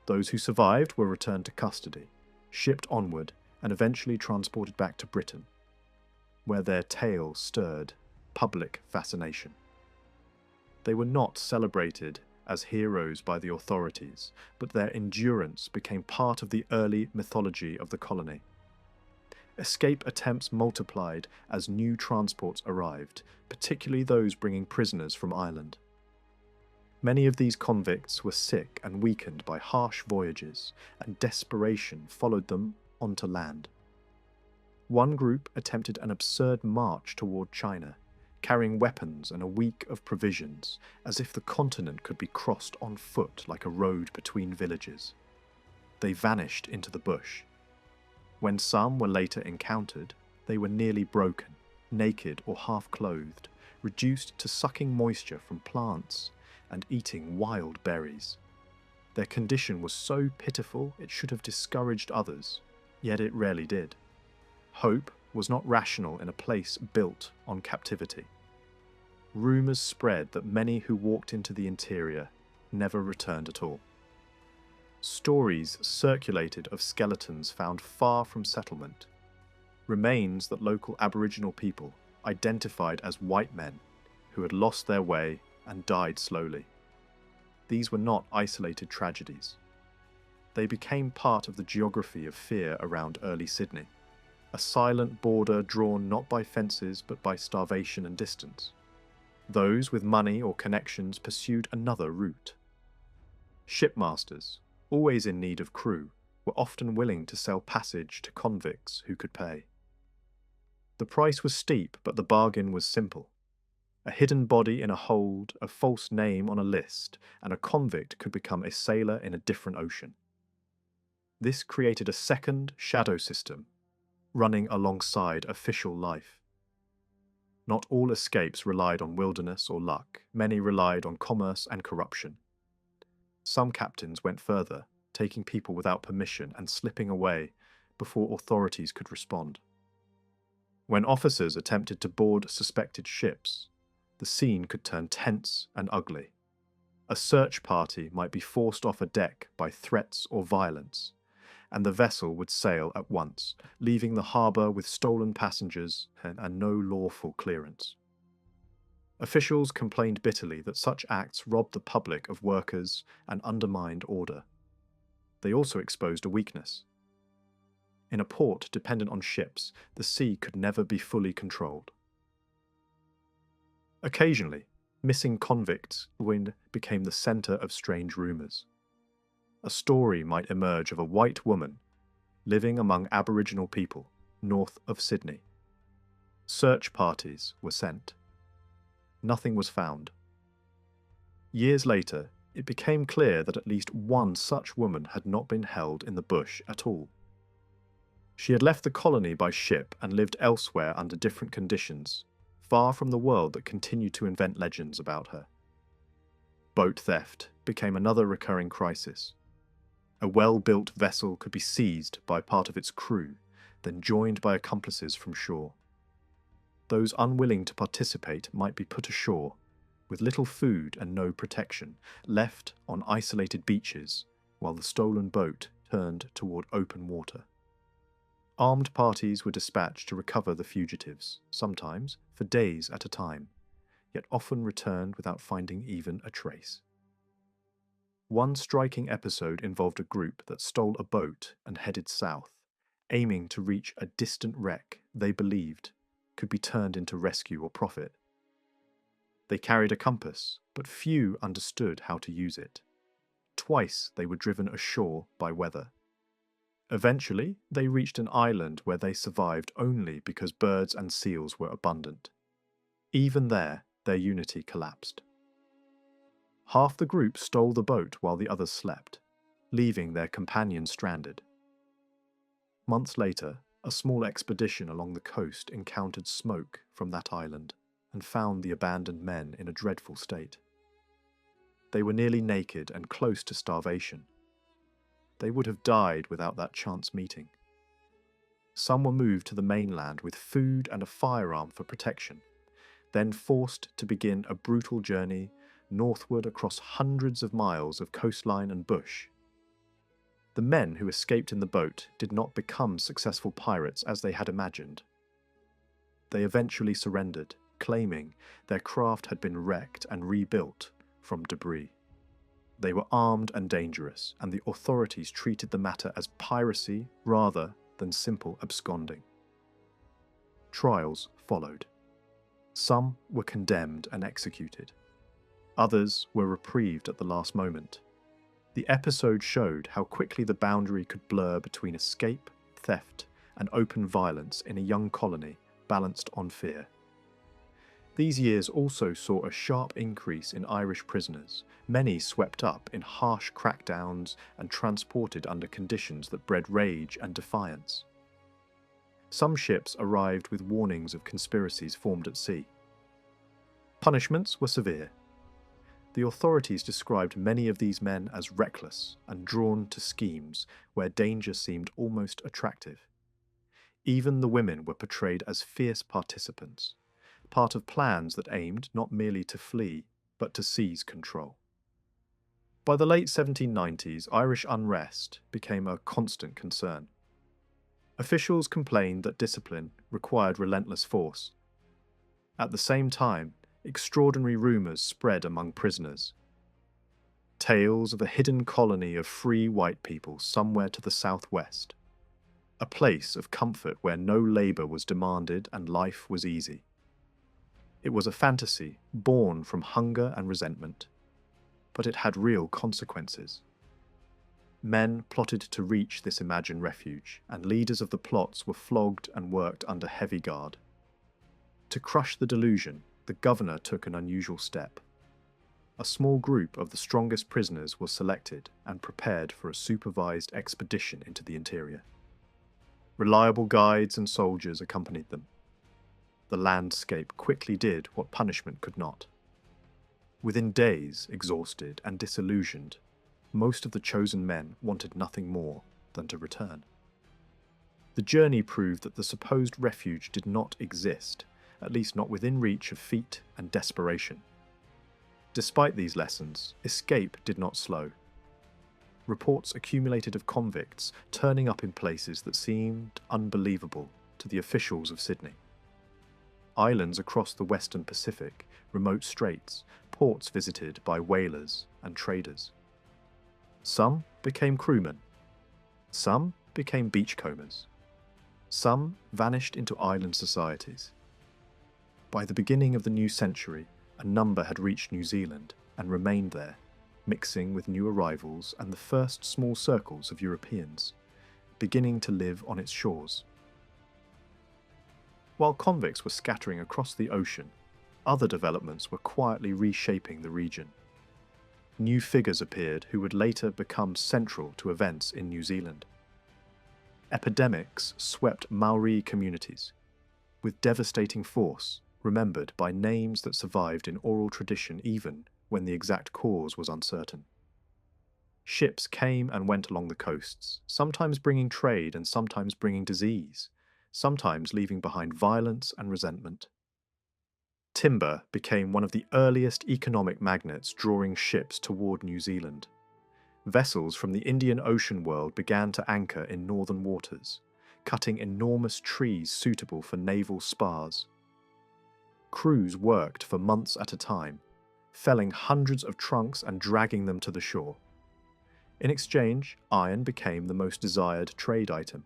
Those who survived were returned to custody, shipped onward, and eventually transported back to Britain, where their tale stirred public fascination. They were not celebrated as heroes by the authorities, but their endurance became part of the early mythology of the colony. Escape attempts multiplied as new transports arrived, particularly those bringing prisoners from Ireland. Many of these convicts were sick and weakened by harsh voyages, and desperation followed them onto land. One group attempted an absurd march toward China, carrying weapons and a week of provisions, as if the continent could be crossed on foot like a road between villages. They vanished into the bush. When some were later encountered, they were nearly broken, naked or half-clothed, reduced to sucking moisture from plants and eating wild berries. Their condition was so pitiful it should have discouraged others, yet it rarely did. Hope was not rational in a place built on captivity. Rumours spread that many who walked into the interior never returned at all. Stories circulated of skeletons found far from settlement, remains that local Aboriginal people identified as white men who had lost their way and died slowly. These were not isolated tragedies. They became part of the geography of fear around early Sydney, a silent border drawn not by fences but by starvation and distance. Those with money or connections pursued another route. Shipmasters, always in need of crew, were often willing to sell passage to convicts who could pay. The price was steep, but the bargain was simple. A hidden body in a hold, a false name on a list, and a convict could become a sailor in a different ocean. This created a second shadow system, running alongside official life. Not all escapes relied on wilderness or luck. Many relied on commerce and corruption. Some captains went further, taking people without permission and slipping away before authorities could respond. When officers attempted to board suspected ships, the scene could turn tense and ugly. A search party might be forced off a deck by threats or violence, and the vessel would sail at once, leaving the harbour with stolen passengers and no lawful clearance. Officials complained bitterly that such acts robbed the public of workers and undermined order. They also exposed a weakness. In a port dependent on ships, the sea could never be fully controlled. Occasionally, missing convicts became the centre of strange rumours. A story might emerge of a white woman living among Aboriginal people north of Sydney. Search parties were sent. Nothing was found. Years later, it became clear that at least one such woman had not been held in the bush at all. She had left the colony by ship and lived elsewhere under different conditions, far from the world that continued to invent legends about her. Boat theft became another recurring crisis. A well-built vessel could be seized by part of its crew, then joined by accomplices from shore. Those unwilling to participate might be put ashore, with little food and no protection, left on isolated beaches while the stolen boat turned toward open water. Armed parties were dispatched to recover the fugitives, sometimes for days at a time, yet often returned without finding even a trace. One striking episode involved a group that stole a boat and headed south, aiming to reach a distant wreck they believed could be turned into rescue or profit. They carried a compass, but few understood how to use it. Twice they were driven ashore by weather. Eventually, they reached an island where they survived only because birds and seals were abundant. Even there, their unity collapsed. Half the group stole the boat while the others slept, leaving their companions stranded. Months later, a small expedition along the coast encountered smoke from that island and found the abandoned men in a dreadful state. They were nearly naked and close to starvation. They would have died without that chance meeting. Some were moved to the mainland with food and a firearm for protection, then forced to begin a brutal journey northward across hundreds of miles of coastline and bush. The men who escaped in the boat did not become successful pirates as they had imagined. They eventually surrendered, claiming their craft had been wrecked and rebuilt from debris. They were armed and dangerous, and the authorities treated the matter as piracy rather than simple absconding. Trials followed. Some were condemned and executed. Others were reprieved at the last moment. The episode showed how quickly the boundary could blur between escape, theft, and open violence in a young colony balanced on fear. These years also saw a sharp increase in Irish prisoners, many swept up in harsh crackdowns and transported under conditions that bred rage and defiance. Some ships arrived with warnings of conspiracies formed at sea. Punishments were severe. The authorities described many of these men as reckless and drawn to schemes where danger seemed almost attractive. Even the women were portrayed as fierce participants, part of plans that aimed not merely to flee, but to seize control. By the late 1790s, Irish unrest became a constant concern. Officials complained that discipline required relentless force. At the same time, extraordinary rumours spread among prisoners. Tales of a hidden colony of free white people somewhere to the southwest. A place of comfort where no labour was demanded and life was easy. It was a fantasy born from hunger and resentment, but it had real consequences. Men plotted to reach this imagined refuge, and leaders of the plots were flogged and worked under heavy guard. To crush the delusion, the governor took an unusual step. A small group of the strongest prisoners was selected and prepared for a supervised expedition into the interior. Reliable guides and soldiers accompanied them. the landscape quickly did what punishment could not. Within days, exhausted and disillusioned, most of the chosen men wanted nothing more than to return. The journey proved that the supposed refuge did not exist, at least not within reach of feet and desperation. Despite these lessons, escape did not slow. Reports accumulated of convicts turning up in places that seemed unbelievable to the officials of Sydney. Islands across the Western Pacific, remote straits, ports visited by whalers and traders. Some became crewmen. Some became beachcombers. Some vanished into island societies. By the beginning of the new century, a number had reached New Zealand and remained there, mixing with new arrivals and the first small circles of Europeans, beginning to live on its shores. While convicts were scattering across the ocean, other developments were quietly reshaping the region. New figures appeared who would later become central to events in New Zealand. Epidemics swept Maori communities, with devastating force, remembered by names that survived in oral tradition even when the exact cause was uncertain. Ships came and went along the coasts, sometimes bringing trade and sometimes bringing disease, sometimes leaving behind violence and resentment. Timber became one of the earliest economic magnets drawing ships toward New Zealand. Vessels from the Indian Ocean world began to anchor in northern waters, cutting enormous trees suitable for naval spars. Crews worked for months at a time, felling hundreds of trunks and dragging them to the shore. In exchange, iron became the most desired trade item.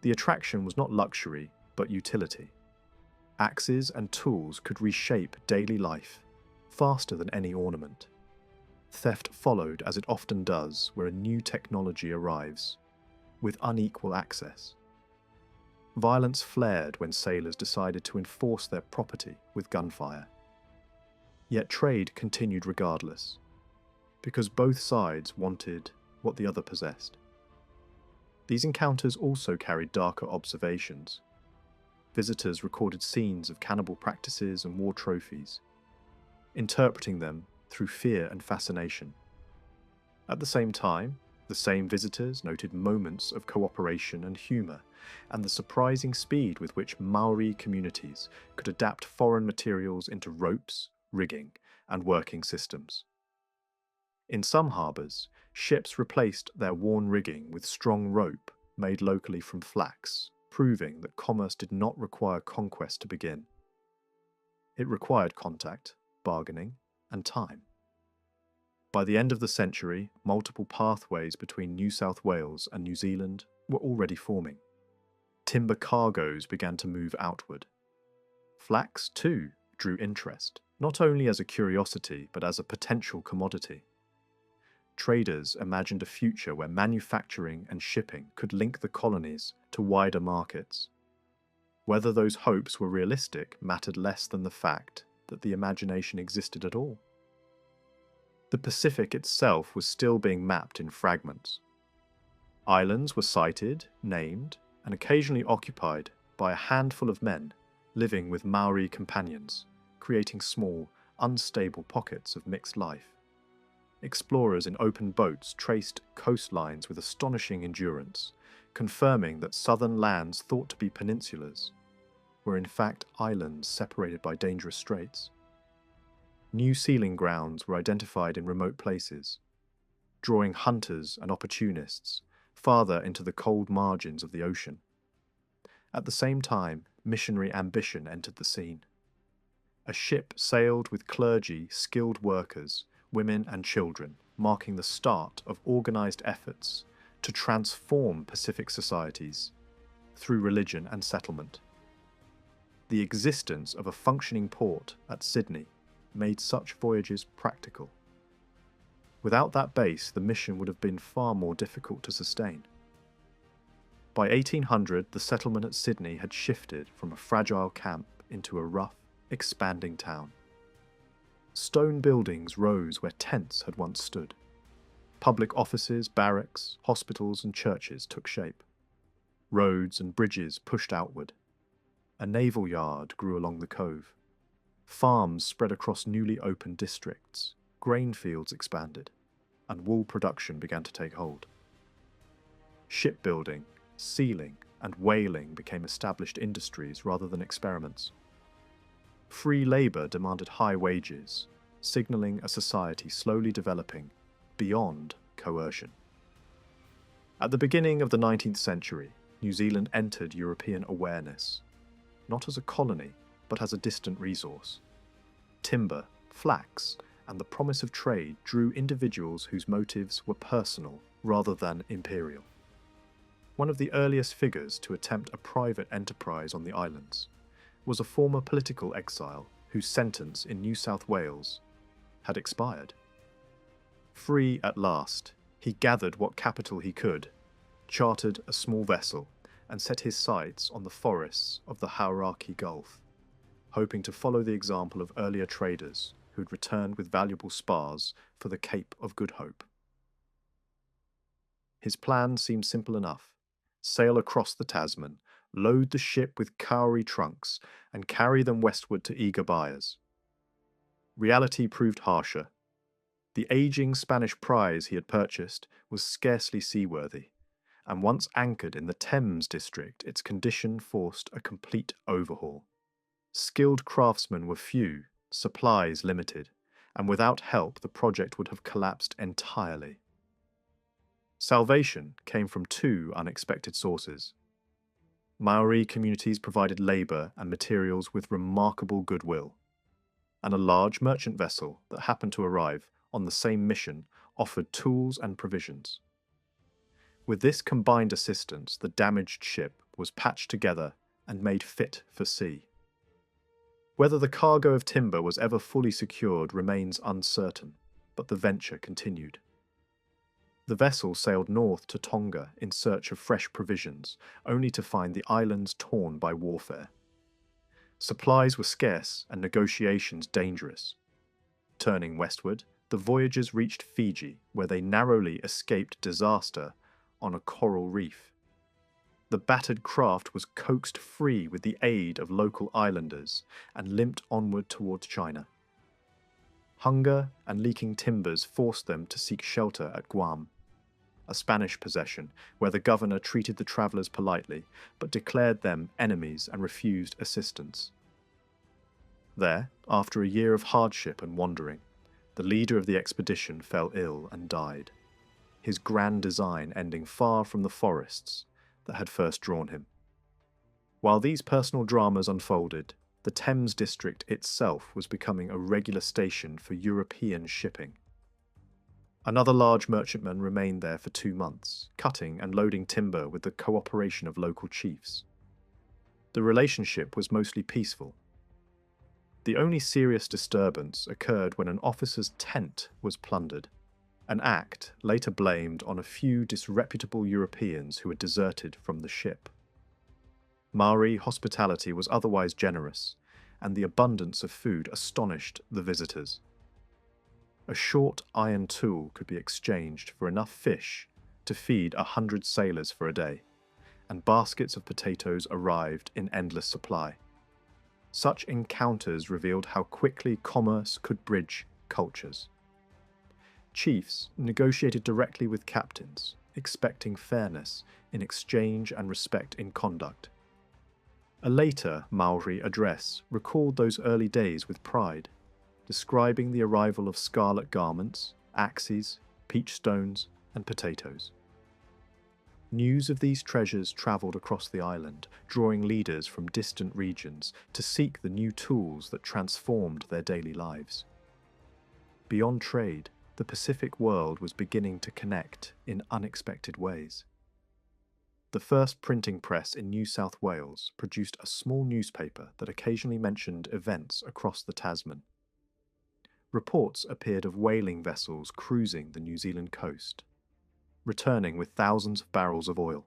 The attraction was not luxury, but utility. Axes and tools could reshape daily life, faster than any ornament. Theft followed as it often does where a new technology arrives, with unequal access. Violence flared when sailors decided to enforce their property with gunfire. Yet trade continued regardless, because both sides wanted what the other possessed. These encounters also carried darker observations. Visitors recorded scenes of cannibal practices and war trophies, interpreting them through fear and fascination. At the same time, the same visitors noted moments of cooperation and humour, and the surprising speed with which Maori communities could adapt foreign materials into ropes, rigging, and working systems. In some harbours, ships replaced their worn rigging with strong rope made locally from flax, proving that commerce did not require conquest to begin. It required contact, bargaining, and time. By the end of the century, multiple pathways between New South Wales and New Zealand were already forming. Timber cargoes began to move outward. Flax, too, drew interest, not only as a curiosity but as a potential commodity. Traders imagined a future where manufacturing and shipping could link the colonies to wider markets. Whether those hopes were realistic mattered less than the fact that the imagination existed at all. The Pacific itself was still being mapped in fragments. Islands were sighted, named, and occasionally occupied by a handful of men living with Maori companions, creating small, unstable pockets of mixed life. Explorers in open boats traced coastlines with astonishing endurance, confirming that southern lands thought to be peninsulas were in fact islands separated by dangerous straits. New sealing grounds were identified in remote places, drawing hunters and opportunists farther into the cold margins of the ocean. At the same time, missionary ambition entered the scene. A ship sailed with clergy, skilled workers, women and children, marking the start of organised efforts to transform Pacific societies through religion and settlement. The existence of a functioning port at Sydney made such voyages practical. Without that base, the mission would have been far more difficult to sustain. By 1800, the settlement at Sydney had shifted from a fragile camp into a rough, expanding town. Stone buildings rose where tents had once stood. Public offices, barracks, hospitals and churches took shape. Roads and bridges pushed outward. A naval yard grew along the cove. Farms spread across newly opened districts, grain fields expanded, and wool production began to take hold. Shipbuilding, sealing, and whaling became established industries rather than experiments. Free labour demanded high wages, signalling a society slowly developing beyond coercion. At the beginning of the 19th century, New Zealand entered European awareness, not as a colony, but as a distant resource. Timber, flax, and the promise of trade drew individuals whose motives were personal rather than imperial. One of the earliest figures to attempt a private enterprise on the islands was a former political exile whose sentence in New South Wales had expired. Free at last, he gathered what capital he could, chartered a small vessel, and set his sights on the forests of the Hauraki Gulf, hoping to follow the example of earlier traders who had returned with valuable spars for the Cape of Good Hope. His plan seemed simple enough: sail across the Tasman, load the ship with kauri trunks, and carry them westward to eager buyers. Reality proved harsher. The aging Spanish prize he had purchased was scarcely seaworthy, and once anchored in the Thames district, its condition forced a complete overhaul. Skilled craftsmen were few, supplies limited, and without help the project would have collapsed entirely. Salvation came from two unexpected sources. Maori communities provided labour and materials with remarkable goodwill, and a large merchant vessel that happened to arrive on the same mission offered tools and provisions. With this combined assistance, the damaged ship was patched together and made fit for sea. Whether the cargo of timber was ever fully secured remains uncertain, but the venture continued. The vessel sailed north to Tonga in search of fresh provisions, only to find the islands torn by warfare. Supplies were scarce and negotiations dangerous. Turning westward, the voyagers reached Fiji, where they narrowly escaped disaster on a coral reef. The battered craft was coaxed free with the aid of local islanders and limped onward towards China. Hunger and leaking timbers forced them to seek shelter at Guam, a Spanish possession where the governor treated the travellers politely but declared them enemies and refused assistance. There, after a year of hardship and wandering, the leader of the expedition fell ill and died, his grand design ending far from the forests that had first drawn him. While these personal dramas unfolded, the Thames district itself was becoming a regular station for European shipping. Another large merchantman remained there for 2 months, cutting and loading timber with the cooperation of local chiefs. The relationship was mostly peaceful. The only serious disturbance occurred when an officer's tent was plundered, an act later blamed on a few disreputable Europeans who had deserted from the ship. Maori hospitality was otherwise generous, and the abundance of food astonished the visitors. A short iron tool could be exchanged for enough fish to feed 100 sailors for a day, and baskets of potatoes arrived in endless supply. Such encounters revealed how quickly commerce could bridge cultures. Chiefs negotiated directly with captains, expecting fairness in exchange and respect in conduct. A later Maori address recalled those early days with pride, describing the arrival of scarlet garments, axes, peach stones, and potatoes. News of these treasures travelled across the island, drawing leaders from distant regions to seek the new tools that transformed their daily lives. Beyond trade, the Pacific world was beginning to connect in unexpected ways. The first printing press in New South Wales produced a small newspaper that occasionally mentioned events across the Tasman. Reports appeared of whaling vessels cruising the New Zealand coast, returning with thousands of barrels of oil.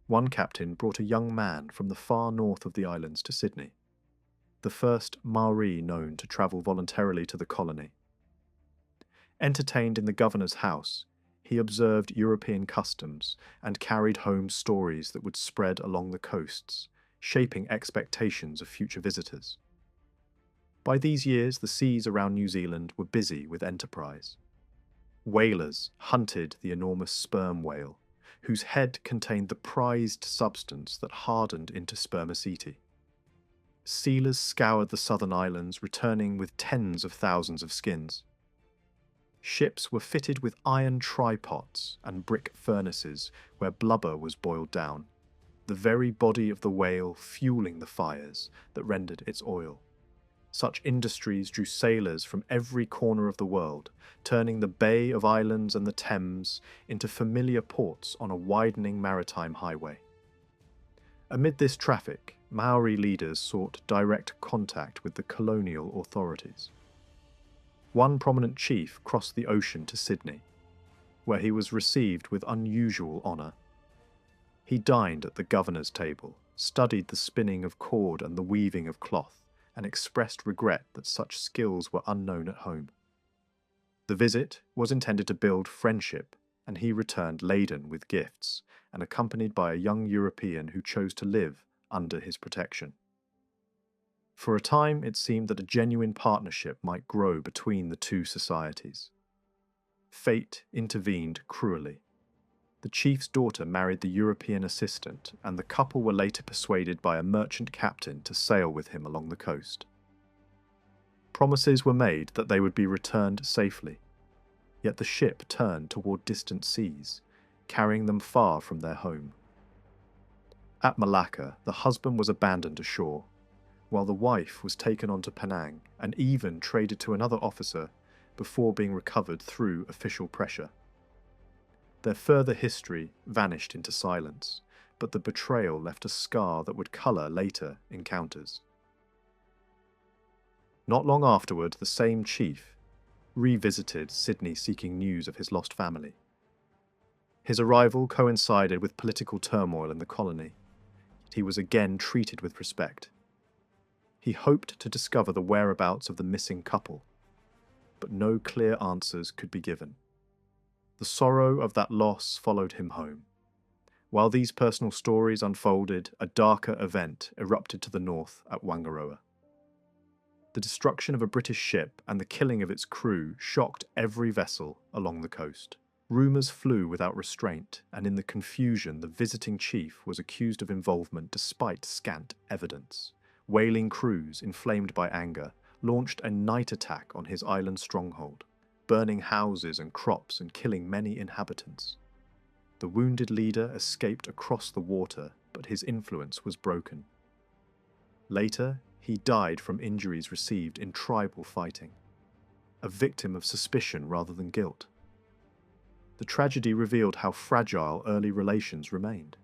One captain brought a young man from the far north of the islands to Sydney, the first Maori known to travel voluntarily to the colony. Entertained in the governor's house, he observed European customs and carried home stories that would spread along the coasts, shaping expectations of future visitors. By these years, the seas around New Zealand were busy with enterprise. Whalers hunted the enormous sperm whale, whose head contained the prized substance that hardened into spermaceti. Sealers scoured the southern islands, returning with tens of thousands of skins. Ships were fitted with iron tripods and brick furnaces where blubber was boiled down, the very body of the whale fueling the fires that rendered its oil. Such industries drew sailors from every corner of the world, turning the Bay of Islands and the Thames into familiar ports on a widening maritime highway. Amid this traffic, Maori leaders sought direct contact with the colonial authorities. One prominent chief crossed the ocean to Sydney, where he was received with unusual honour. He dined at the governor's table, studied the spinning of cord and the weaving of cloth, and expressed regret that such skills were unknown at home. The visit was intended to build friendship, and he returned laden with gifts and accompanied by a young European who chose to live under his protection. For a time, it seemed that a genuine partnership might grow between the two societies. Fate intervened cruelly. The chief's daughter married the European assistant, and the couple were later persuaded by a merchant captain to sail with him along the coast. Promises were made that they would be returned safely, yet the ship turned toward distant seas, carrying them far from their home. At Malacca, the husband was abandoned ashore, while the wife was taken on to Penang and even traded to another officer before being recovered through official pressure. Their further history vanished into silence, but the betrayal left a scar that would colour later encounters. Not long afterward, the same chief revisited Sydney seeking news of his lost family. His arrival coincided with political turmoil in the colony, yet he was again treated with respect. He hoped to discover the whereabouts of the missing couple, but no clear answers could be given. The sorrow of that loss followed him home. While these personal stories unfolded, a darker event erupted to the north at Whangaroa. The destruction of a British ship and the killing of its crew shocked every vessel along the coast. Rumours flew without restraint, and in the confusion the visiting chief was accused of involvement despite scant evidence. Whaling crews, inflamed by anger, launched a night attack on his island stronghold, burning houses and crops and killing many inhabitants. The wounded leader escaped across the water, but his influence was broken. Later, he died from injuries received in tribal fighting, a victim of suspicion rather than guilt. The tragedy revealed how fragile early relations remained.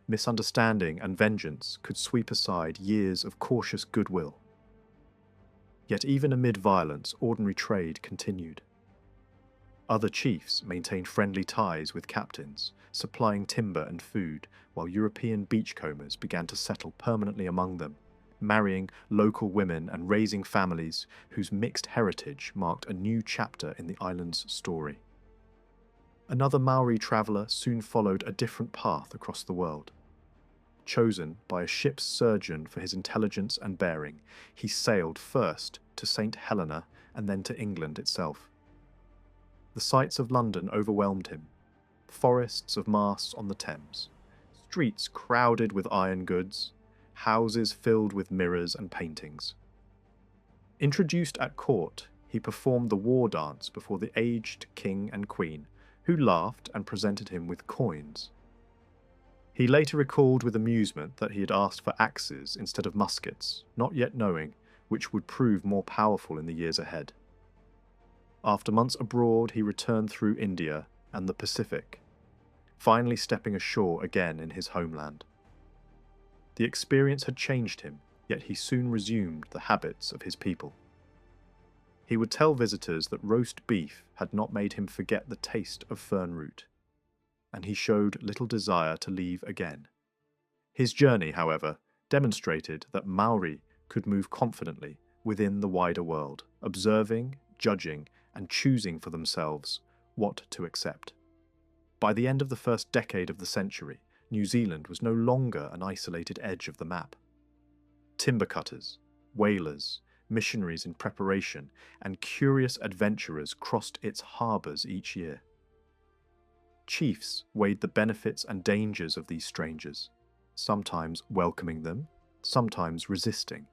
Misunderstanding and vengeance could sweep aside years of cautious goodwill. Yet even amid violence, ordinary trade continued. Other chiefs maintained friendly ties with captains, supplying timber and food, while European beachcombers began to settle permanently among them, marrying local women and raising families whose mixed heritage marked a new chapter in the island's story. Another Maori traveller soon followed a different path across the world. Chosen by a ship's surgeon for his intelligence and bearing, he sailed first to St. Helena and then to England itself. The sights of London overwhelmed him. Forests of masts on the Thames, streets crowded with iron goods, houses filled with mirrors and paintings. Introduced at court, he performed the war dance before the aged king and queen, who laughed and presented him with coins. He later recalled with amusement that he had asked for axes instead of muskets, not yet knowing which would prove more powerful in the years ahead. After months abroad, he returned through India and the Pacific, finally stepping ashore again in his homeland. The experience had changed him, yet he soon resumed the habits of his people. He would tell visitors that roast beef had not made him forget the taste of fern root, and he showed little desire to leave again. His journey, however, demonstrated that Maori could move confidently within the wider world, observing, judging, and choosing for themselves what to accept. By the end of the first decade of the century, New Zealand was no longer an isolated edge of the map. Timber cutters, whalers, missionaries in preparation, and curious adventurers crossed its harbours each year. Chiefs weighed the benefits and dangers of these strangers, sometimes welcoming them, sometimes resisting.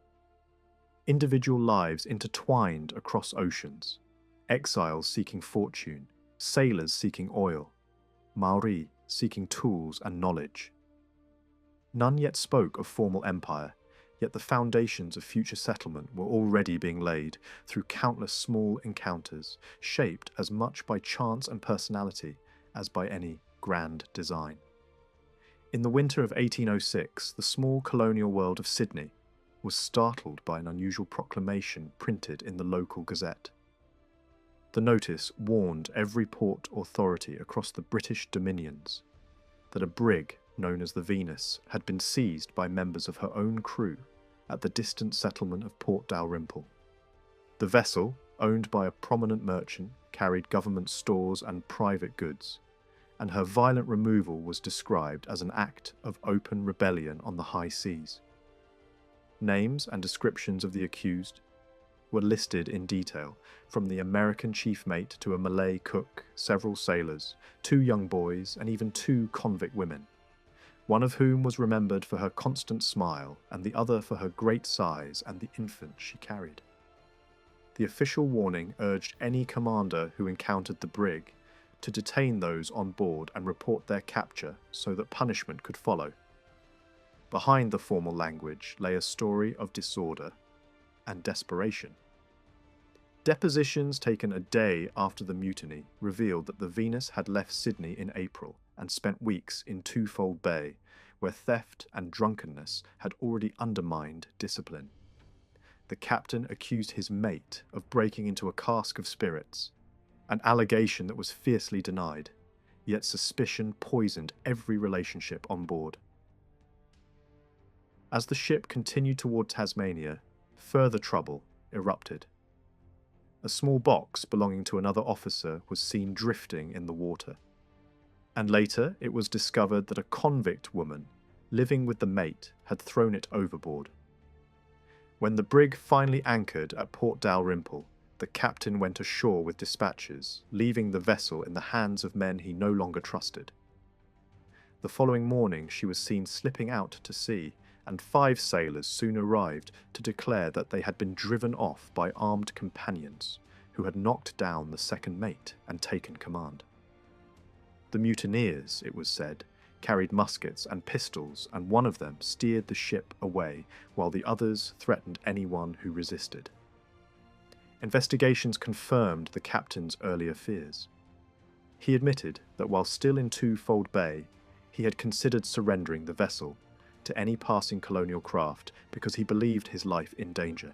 Individual lives intertwined across oceans, exiles seeking fortune, sailors seeking oil, Maori seeking tools and knowledge. None yet spoke of formal empire, yet the foundations of future settlement were already being laid through countless small encounters, shaped as much by chance and personality as by any grand design. In the winter of 1806, the small colonial world of Sydney was startled by an unusual proclamation printed in the local gazette. The notice warned every port authority across the British dominions that a brig known as the Venus had been seized by members of her own crew at the distant settlement of Port Dalrymple. The vessel, owned by a prominent merchant, carried government stores and private goods, and her violent removal was described as an act of open rebellion on the high seas. Names and descriptions of the accused were listed in detail, from the American chief mate to a Malay cook, several sailors, 2 young boys, and even 2 convict women, one of whom was remembered for her constant smile and the other for her great size and the infant she carried. The official warning urged any commander who encountered the brig to detain those on board and report their capture so that punishment could follow. Behind the formal language lay a story of disorder and desperation. Depositions taken a day after the mutiny revealed that the Venus had left Sydney in April and spent weeks in Twofold Bay, where theft and drunkenness had already undermined discipline. The captain accused his mate of breaking into a cask of spirits, an allegation that was fiercely denied, yet suspicion poisoned every relationship on board. As the ship continued toward Tasmania, further trouble erupted. A small box belonging to another officer was seen drifting in the water, and later it was discovered that a convict woman living with the mate had thrown it overboard. When the brig finally anchored at Port Dalrymple, the captain went ashore with dispatches, leaving the vessel in the hands of men he no longer trusted. The following morning she was seen slipping out to sea, and 5 sailors soon arrived to declare that they had been driven off by armed companions who had knocked down the second mate and taken command. The mutineers, it was said, carried muskets and pistols, and one of them steered the ship away while the others threatened anyone who resisted. Investigations confirmed the captain's earlier fears. He admitted that while still in Twofold Bay, he had considered surrendering the vessel to any passing colonial craft because he believed his life in danger.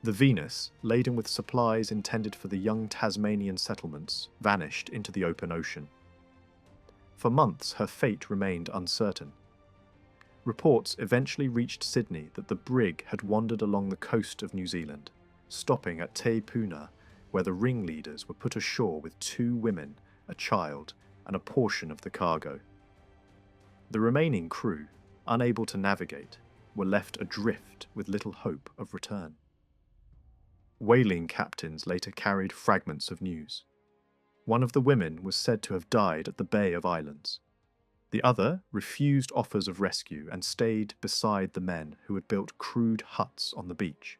The Venus, laden with supplies intended for the young Tasmanian settlements, vanished into the open ocean. For months her fate remained uncertain. Reports eventually reached Sydney that the brig had wandered along the coast of New Zealand, stopping at Te Puna, where the ringleaders were put ashore with 2 women, a child, and a portion of the cargo. The remaining crew, unable to navigate, were left adrift with little hope of return. Whaling captains later carried fragments of news. One of the women was said to have died at the Bay of Islands. The other refused offers of rescue and stayed beside the men who had built crude huts on the beach.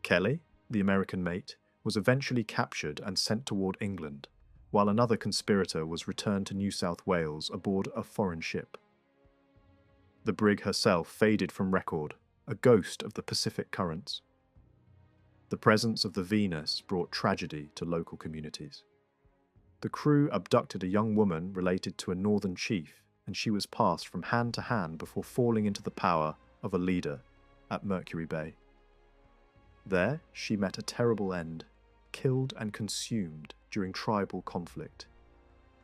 Kelly, the American mate, was eventually captured and sent toward England, while another conspirator was returned to New South Wales aboard a foreign ship. The brig herself faded from record, a ghost of the Pacific currents. The presence of the Venus brought tragedy to local communities. The crew abducted a young woman related to a northern chief, and she was passed from hand to hand before falling into the power of a leader at Mercury Bay. There she met a terrible end, killed and consumed during tribal conflict.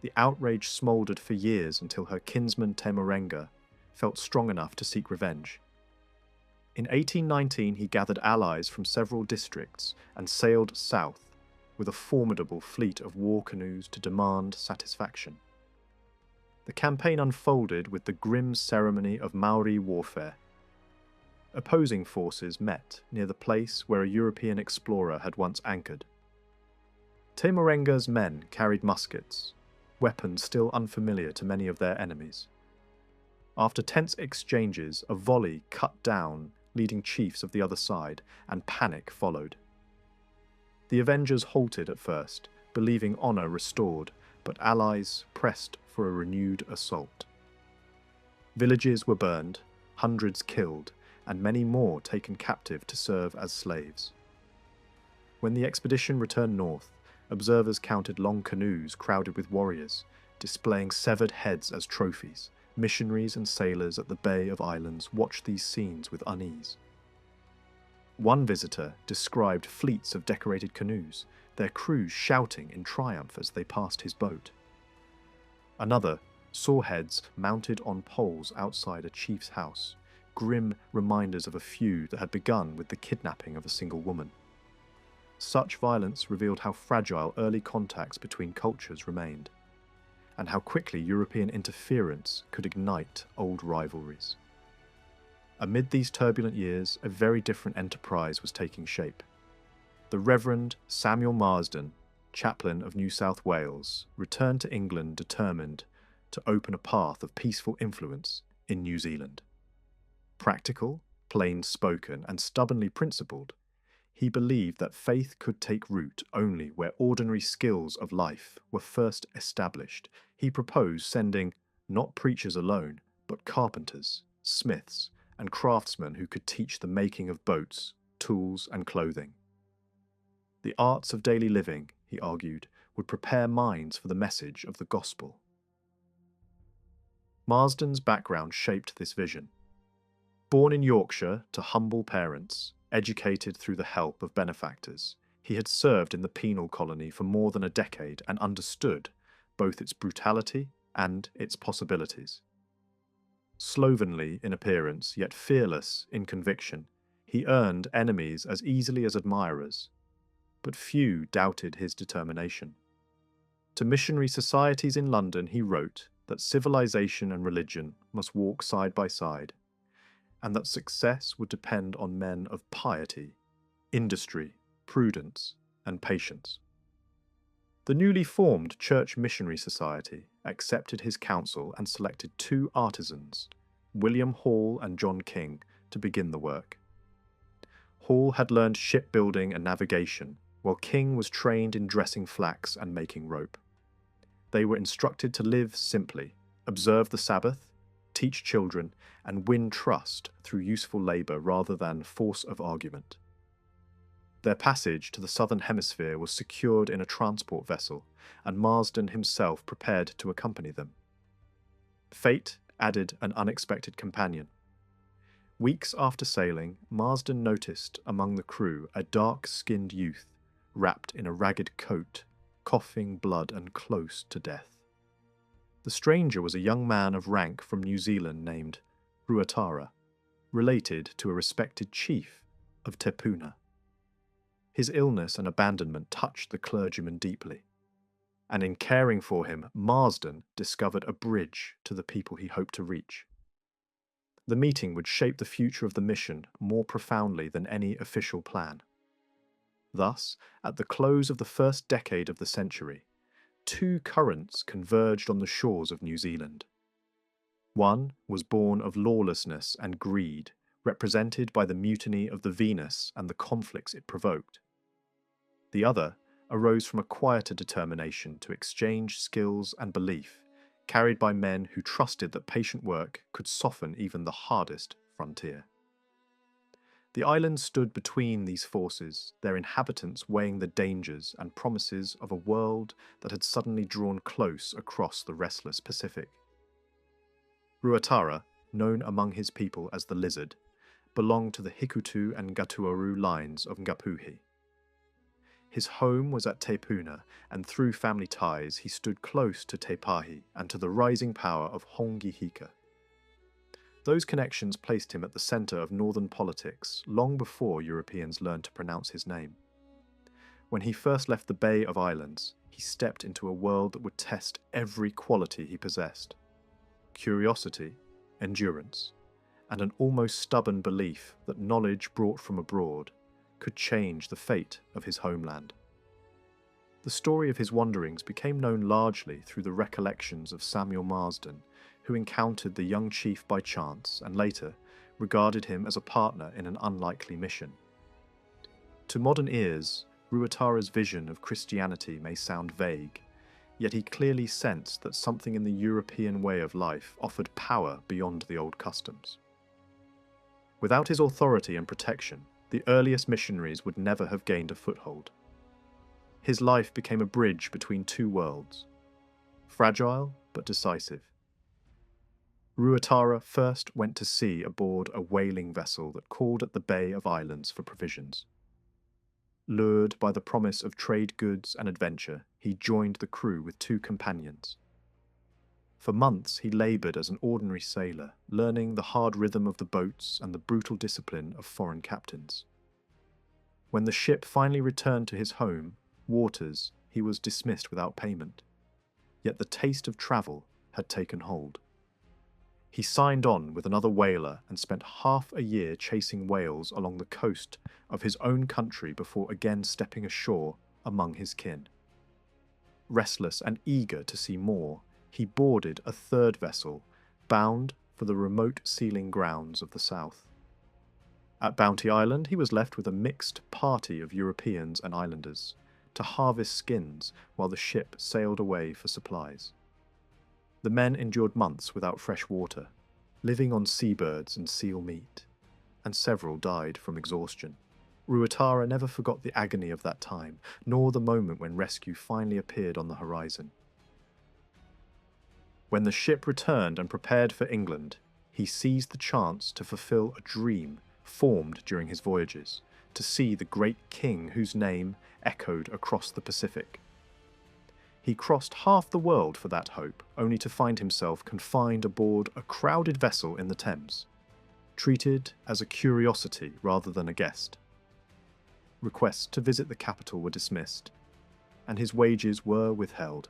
The outrage smouldered for years until her kinsman Temurenga felt strong enough to seek revenge. In 1819 he gathered allies from several districts and sailed south with a formidable fleet of war canoes to demand satisfaction. The campaign unfolded with the grim ceremony of Maori warfare. Opposing forces met near the place where a European explorer had once anchored. Te Marenga's men carried muskets, weapons still unfamiliar to many of their enemies. After tense exchanges, a volley cut down leading chiefs of the other side, and panic followed. The Avengers halted at first, believing honour restored, but allies pressed for a renewed assault. Villages were burned, hundreds killed, and many more taken captive to serve as slaves. When the expedition returned north, observers counted long canoes crowded with warriors, displaying severed heads as trophies. Missionaries and sailors at the Bay of Islands watched these scenes with unease. One visitor described fleets of decorated canoes, their crews shouting in triumph as they passed his boat. Another saw heads mounted on poles outside a chief's house, grim reminders of a feud that had begun with the kidnapping of a single woman. Such violence revealed how fragile early contacts between cultures remained, and how quickly European interference could ignite old rivalries. Amid these turbulent years, a very different enterprise was taking shape. The Reverend Samuel Marsden, chaplain of New South Wales, returned to England determined to open a path of peaceful influence in New Zealand. Practical, plain-spoken, and stubbornly principled, he believed that faith could take root only where ordinary skills of life were first established. He proposed sending not preachers alone, but carpenters, smiths, and craftsmen who could teach the making of boats, tools, and clothing. The arts of daily living, he argued, would prepare minds for the message of the gospel. Marsden's background shaped this vision. Born in Yorkshire to humble parents, educated through the help of benefactors, he had served in the penal colony for more than a decade and understood both its brutality and its possibilities. Slovenly in appearance, yet fearless in conviction, he earned enemies as easily as admirers, but few doubted his determination. To missionary societies in London he wrote that civilization and religion must walk side by side, and that success would depend on men of piety, industry, prudence, and patience. The newly formed Church Missionary Society accepted his counsel and selected two artisans, William Hall and John King, to begin the work. Hall had learned shipbuilding and navigation, while King was trained in dressing flax and making rope. They were instructed to live simply, observe the Sabbath, teach children, and win trust through useful labour rather than force of argument. Their passage to the southern hemisphere was secured in a transport vessel, and Marsden himself prepared to accompany them. Fate added an unexpected companion. Weeks after sailing, Marsden noticed among the crew a dark-skinned youth, wrapped in a ragged coat, coughing blood and close to death. The stranger was a young man of rank from New Zealand named Ruatara, related to a respected chief of Te Puna. His illness and abandonment touched the clergyman deeply, and in caring for him, Marsden discovered a bridge to the people he hoped to reach. The meeting would shape the future of the mission more profoundly than any official plan. Thus, at the close of the first decade of the century, two currents converged on the shores of New Zealand. One was born of lawlessness and greed, represented by the mutiny of the Venus and the conflicts it provoked. The other arose from a quieter determination to exchange skills and belief, carried by men who trusted that patient work could soften even the hardest frontier. The island stood between these forces, their inhabitants weighing the dangers and promises of a world that had suddenly drawn close across the restless Pacific. Ruatara, known among his people as the Lizard, belonged to the Hikutu and Gatuaru lines of Ngapuhi. His home was at Te Puna, and through family ties he stood close to Te Pahi and to the rising power of Hongi Hika. Those connections placed him at the centre of northern politics long before Europeans learned to pronounce his name. When he first left the Bay of Islands, he stepped into a world that would test every quality he possessed. curiosity, endurance, and an almost stubborn belief that knowledge brought from abroad could change the fate of his homeland. The story of his wanderings became known largely through the recollections of Samuel Marsden, who encountered the young chief by chance and later regarded him as a partner in an unlikely mission. To modern ears, Ruatara's vision of Christianity may sound vague, yet he clearly sensed that something in the European way of life offered power beyond the old customs. Without his authority and protection, the earliest missionaries would never have gained a foothold. His life became a bridge between two worlds, fragile but decisive. Ruatara first went to sea aboard a whaling vessel that called at the Bay of Islands for provisions. Lured by the promise of trade goods and adventure, he joined the crew with 2 companions. For months he laboured as an ordinary sailor, learning the hard rhythm of the boats and the brutal discipline of foreign captains. When the ship finally returned to his home waters, he was dismissed without payment. Yet the taste of travel had taken hold. He signed on with another whaler and spent half a year chasing whales along the coast of his own country before again stepping ashore among his kin. Restless and eager to see more, he boarded a 3rd vessel, bound for the remote sealing grounds of the south. At Bounty Island, he was left with a mixed party of Europeans and islanders, to harvest skins while the ship sailed away for supplies. The men endured months without fresh water, living on seabirds and seal meat, and several died from exhaustion. Ruatara never forgot the agony of that time, nor the moment when rescue finally appeared on the horizon. When the ship returned and prepared for England, he seized the chance to fulfill a dream formed during his voyages, to see the great king whose name echoed across the Pacific. He crossed half the world for that hope, only to find himself confined aboard a crowded vessel in the Thames, treated as a curiosity rather than a guest. Requests to visit the capital were dismissed, and his wages were withheld.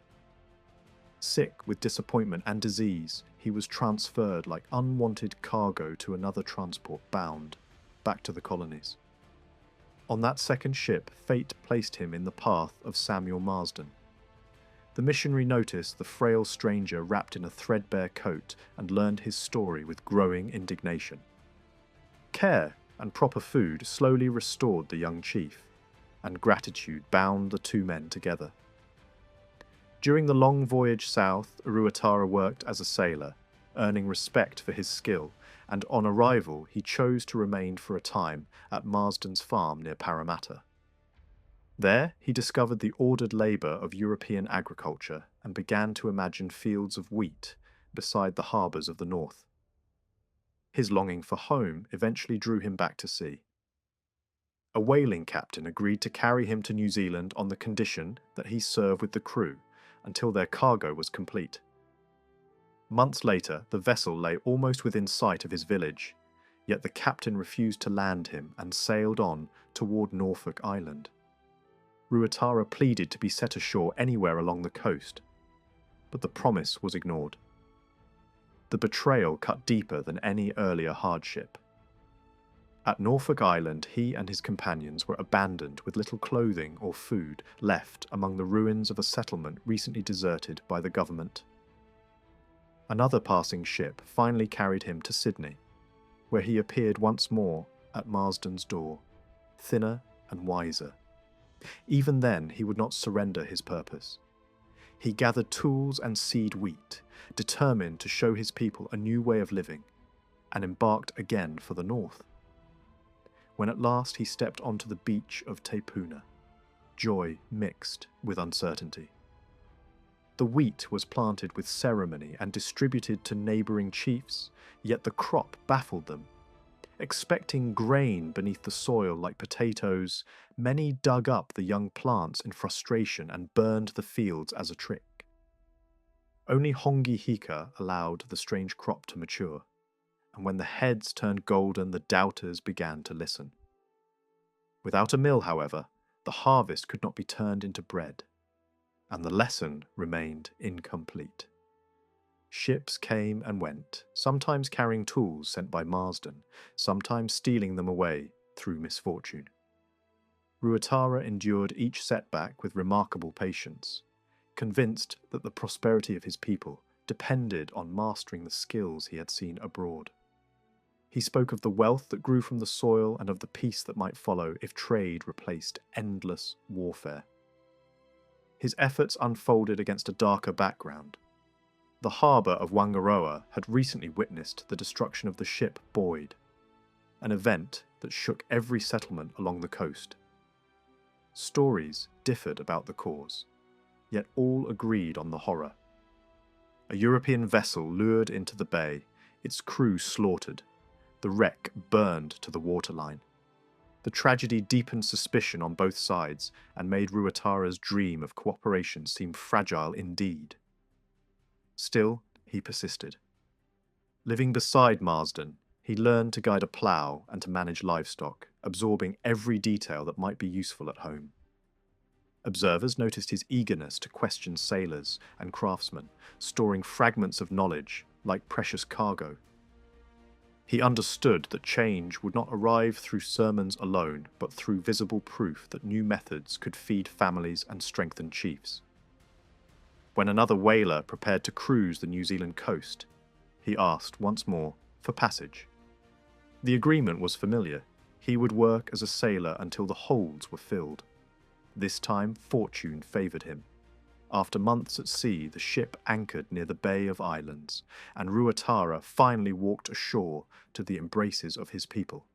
Sick with disappointment and disease, he was transferred like unwanted cargo to another transport bound back to the colonies. On that second ship, fate placed him in the path of Samuel Marsden. The missionary noticed the frail stranger wrapped in a threadbare coat and learned his story with growing indignation. Care and proper food slowly restored the young chief, and gratitude bound the 2 men together. During the long voyage south, Ruatara worked as a sailor, earning respect for his skill, and on arrival he chose to remain for a time at Marsden's farm near Parramatta. There he discovered the ordered labour of European agriculture and began to imagine fields of wheat beside the harbours of the north. His longing for home eventually drew him back to sea. A whaling captain agreed to carry him to New Zealand on the condition that he serve with the crew until their cargo was complete. Months later, the vessel lay almost within sight of his village, yet the captain refused to land him and sailed on toward Norfolk Island. Ruatara pleaded to be set ashore anywhere along the coast, but the promise was ignored. The betrayal cut deeper than any earlier hardship. At Norfolk Island, he and his companions were abandoned with little clothing or food left among the ruins of a settlement recently deserted by the government. Another passing ship finally carried him to Sydney, where he appeared once more at Marsden's door, thinner and wiser. Even then, he would not surrender his purpose. He gathered tools and seed wheat, determined to show his people a new way of living, and embarked again for the north. When at last he stepped onto the beach of Te Puna, joy mixed with uncertainty. The wheat was planted with ceremony and distributed to neighbouring chiefs, yet the crop baffled them. Expecting grain beneath the soil like potatoes, many dug up the young plants in frustration and burned the fields as a trick. Only Hongi Hika allowed the strange crop to mature, and when the heads turned golden, the doubters began to listen. Without a mill, however, the harvest could not be turned into bread, and the lesson remained incomplete. Ships came and went, sometimes carrying tools sent by Marsden, sometimes stealing them away through misfortune. Ruatara endured each setback with remarkable patience, convinced that the prosperity of his people depended on mastering the skills he had seen abroad. He spoke of the wealth that grew from the soil and of the peace that might follow if trade replaced endless warfare. His efforts unfolded against a darker background. The harbour of Whangaroa had recently witnessed the destruction of the ship Boyd, an event that shook every settlement along the coast. Stories differed about the cause, yet all agreed on the horror. A European vessel lured into the bay, its crew slaughtered, the wreck burned to the waterline. The tragedy deepened suspicion on both sides and made Ruatara's dream of cooperation seem fragile indeed. Still, he persisted. Living beside Marsden, he learned to guide a plough and to manage livestock, absorbing every detail that might be useful at home. Observers noticed his eagerness to question sailors and craftsmen, storing fragments of knowledge like precious cargo. He understood that change would not arrive through sermons alone, but through visible proof that new methods could feed families and strengthen chiefs. When another whaler prepared to cruise the New Zealand coast, he asked once more for passage. The agreement was familiar. He would work as a sailor until the holds were filled. This time, fortune favoured him. After months at sea, the ship anchored near the Bay of Islands, and Ruatara finally walked ashore to the embraces of his people.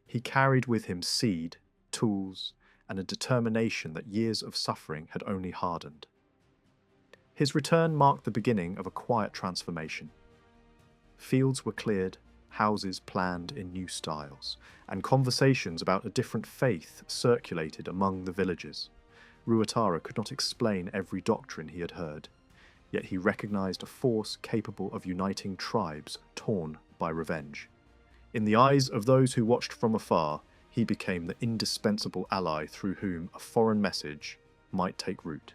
He carried with him seed, tools, and a determination that years of suffering had only hardened. His return marked the beginning of a quiet transformation. Fields were cleared, houses planned in new styles, and conversations about a different faith circulated among the villagers. Ruatara could not explain every doctrine he had heard, yet he recognized a force capable of uniting tribes torn by revenge. In the eyes of those who watched from afar, he became the indispensable ally through whom a foreign message might take root.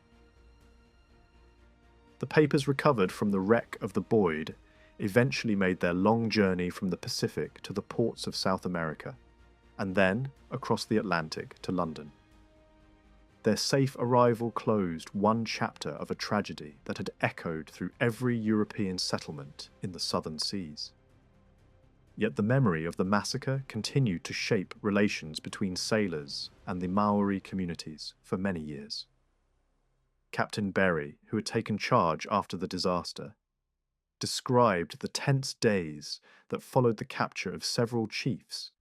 The papers recovered from the wreck of the Boyd eventually made their long journey from the Pacific to the ports of South America, and then across the Atlantic to London. Their safe arrival closed one chapter of a tragedy that had echoed through every European settlement in the southern seas. Yet the memory of the massacre continued to shape relations between sailors and the Maori communities for many years. Captain Berry, who had taken charge after the disaster, described the tense days that followed the capture of several chiefs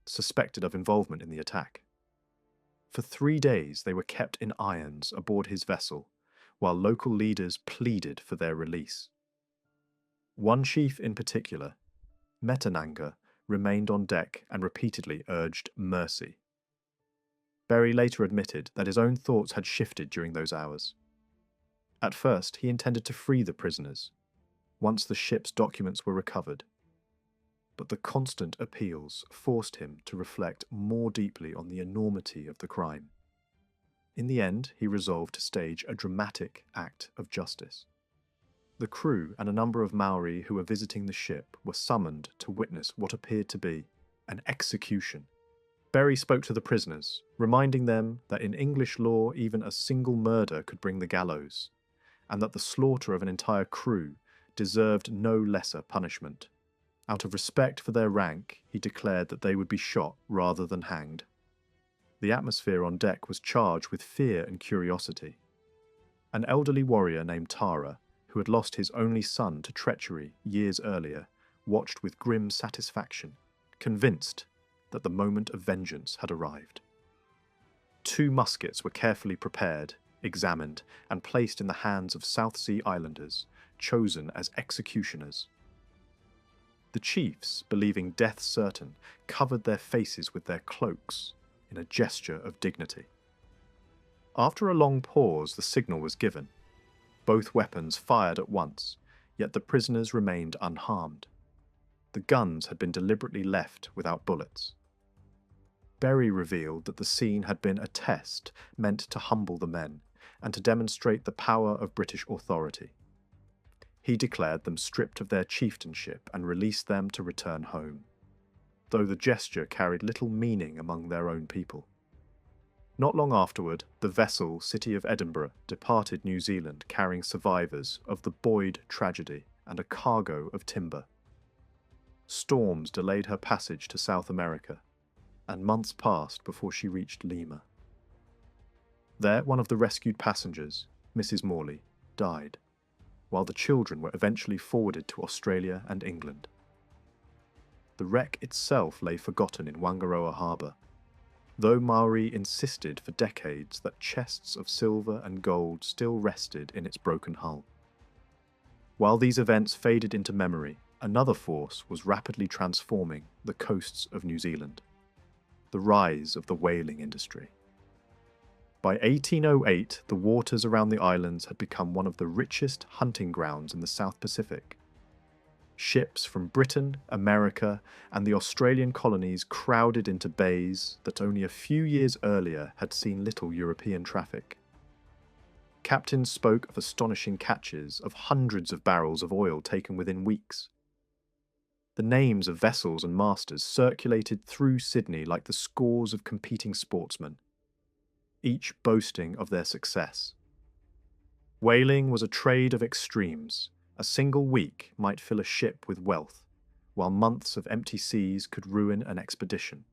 suspected of involvement in the attack. For 3 days they were kept in irons aboard his vessel, while local leaders pleaded for their release. One chief in particular, Metananga, remained on deck and repeatedly urged mercy. Berry later admitted that his own thoughts had shifted during those hours. At first, he intended to free the prisoners, once the ship's documents were recovered, but the constant appeals forced him to reflect more deeply on the enormity of the crime. In the end, he resolved to stage a dramatic act of justice. The crew and a number of Maori who were visiting the ship were summoned to witness what appeared to be an execution. Berry spoke to the prisoners, reminding them that in English law even a single murder could bring the gallows, and that the slaughter of an entire crew deserved no lesser punishment. Out of respect for their rank, he declared that they would be shot rather than hanged. The atmosphere on deck was charged with fear and curiosity. An elderly warrior named Tara, who had lost his only son to treachery years earlier, watched with grim satisfaction, convinced that the moment of vengeance had arrived. 2 muskets were carefully prepared, examined, and placed in the hands of South Sea Islanders, chosen as executioners. The chiefs, believing death certain, covered their faces with their cloaks in a gesture of dignity. After a long pause, the signal was given. Both weapons fired at once, yet the prisoners remained unharmed. The guns had been deliberately left without bullets. Berry revealed that the scene had been a test meant to humble the men and to demonstrate the power of British authority. He declared them stripped of their chieftainship and released them to return home, though the gesture carried little meaning among their own people. Not long afterward, the vessel City of Edinburgh departed New Zealand carrying survivors of the Boyd tragedy and a cargo of timber. Storms delayed her passage to South America, and months passed before she reached Lima. There, one of the rescued passengers, Mrs. Morley, died, while the children were eventually forwarded to Australia and England. The wreck itself lay forgotten in Whangaroa harbour, though Maori insisted for decades that chests of silver and gold still rested in its broken hull. While these events faded into memory, another force was rapidly transforming the coasts of New Zealand: the rise of the whaling industry. By 1808, the waters around the islands had become one of the richest hunting grounds in the South Pacific. Ships from Britain, America, and the Australian colonies crowded into bays that only a few years earlier had seen little European traffic. Captains spoke of astonishing catches of hundreds of barrels of oil taken within weeks. The names of vessels and masters circulated through Sydney like the scores of competing sportsmen, each boasting of their success. Whaling was a trade of extremes. A single week might fill a ship with wealth, while months of empty seas could ruin an expedition.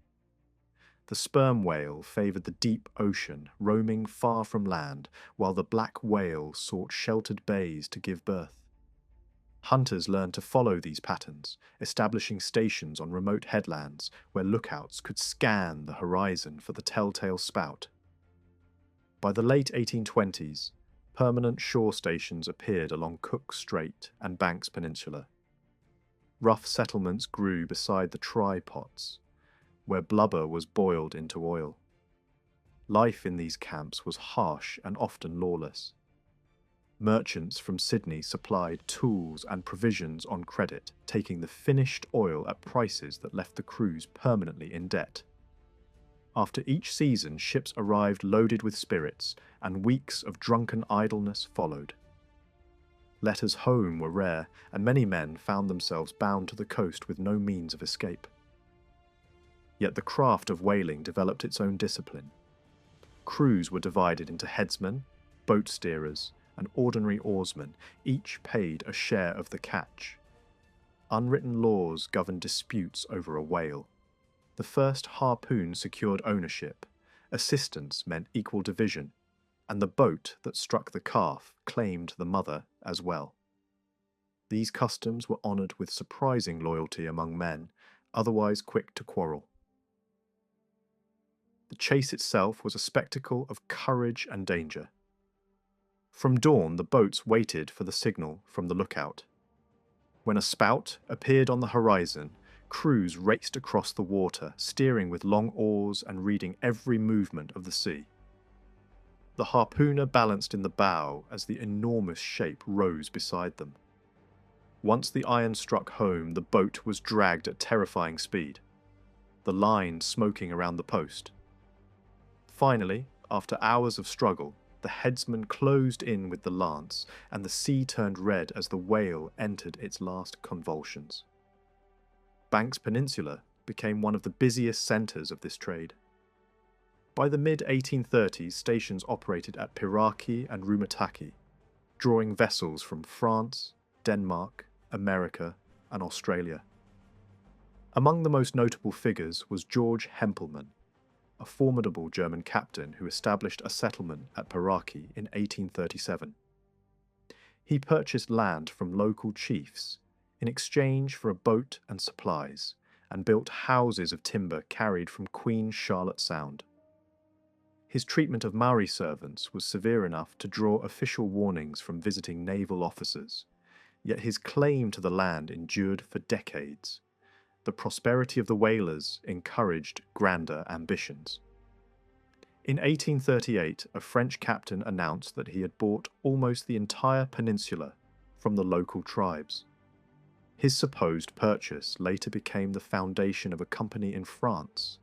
The sperm whale favoured the deep ocean, roaming far from land, while the black whale sought sheltered bays to give birth. Hunters learned to follow these patterns, establishing stations on remote headlands where lookouts could scan the horizon for the telltale spout. By the late 1820s, permanent shore stations appeared along Cook Strait and Banks Peninsula. Rough settlements grew beside the try-pots, where blubber was boiled into oil. Life in these camps was harsh and often lawless. Merchants from Sydney supplied tools and provisions on credit, taking the finished oil at prices that left the crews permanently in debt. After each season, ships arrived loaded with spirits, and weeks of drunken idleness followed. Letters home were rare, and many men found themselves bound to the coast with no means of escape. Yet the craft of whaling developed its own discipline. Crews were divided into headsmen, boat steerers, and ordinary oarsmen, each paid a share of the catch. Unwritten laws governed disputes over a whale. The first harpoon secured ownership, assistance meant equal division, and the boat that struck the calf claimed the mother as well. These customs were honoured with surprising loyalty among men, otherwise quick to quarrel. The chase itself was a spectacle of courage and danger. From dawn, the boats waited for the signal from the lookout. When a spout appeared on the horizon, crews raced across the water, steering with long oars and reading every movement of the sea. The harpooner balanced in the bow as the enormous shape rose beside them. Once the iron struck home, the boat was dragged at terrifying speed, the line smoking around the post. Finally, after hours of struggle, the headsman closed in with the lance, and the sea turned red as the whale entered its last convulsions. Banks Peninsula became one of the busiest centres of this trade. By the mid-1830s, stations operated at Piraki and Rumataki, drawing vessels from France, Denmark, America, and Australia. Among the most notable figures was George Hempelmann, a formidable German captain who established a settlement at Piraki in 1837. He purchased land from local chiefs in exchange for a boat and supplies, and built houses of timber carried from Queen Charlotte Sound. His treatment of Maori servants was severe enough to draw official warnings from visiting naval officers, yet his claim to the land endured for decades. The prosperity of the whalers encouraged grander ambitions. In 1838, a French captain announced that he had bought almost the entire peninsula from the local tribes. His supposed purchase later became the foundation of a company in France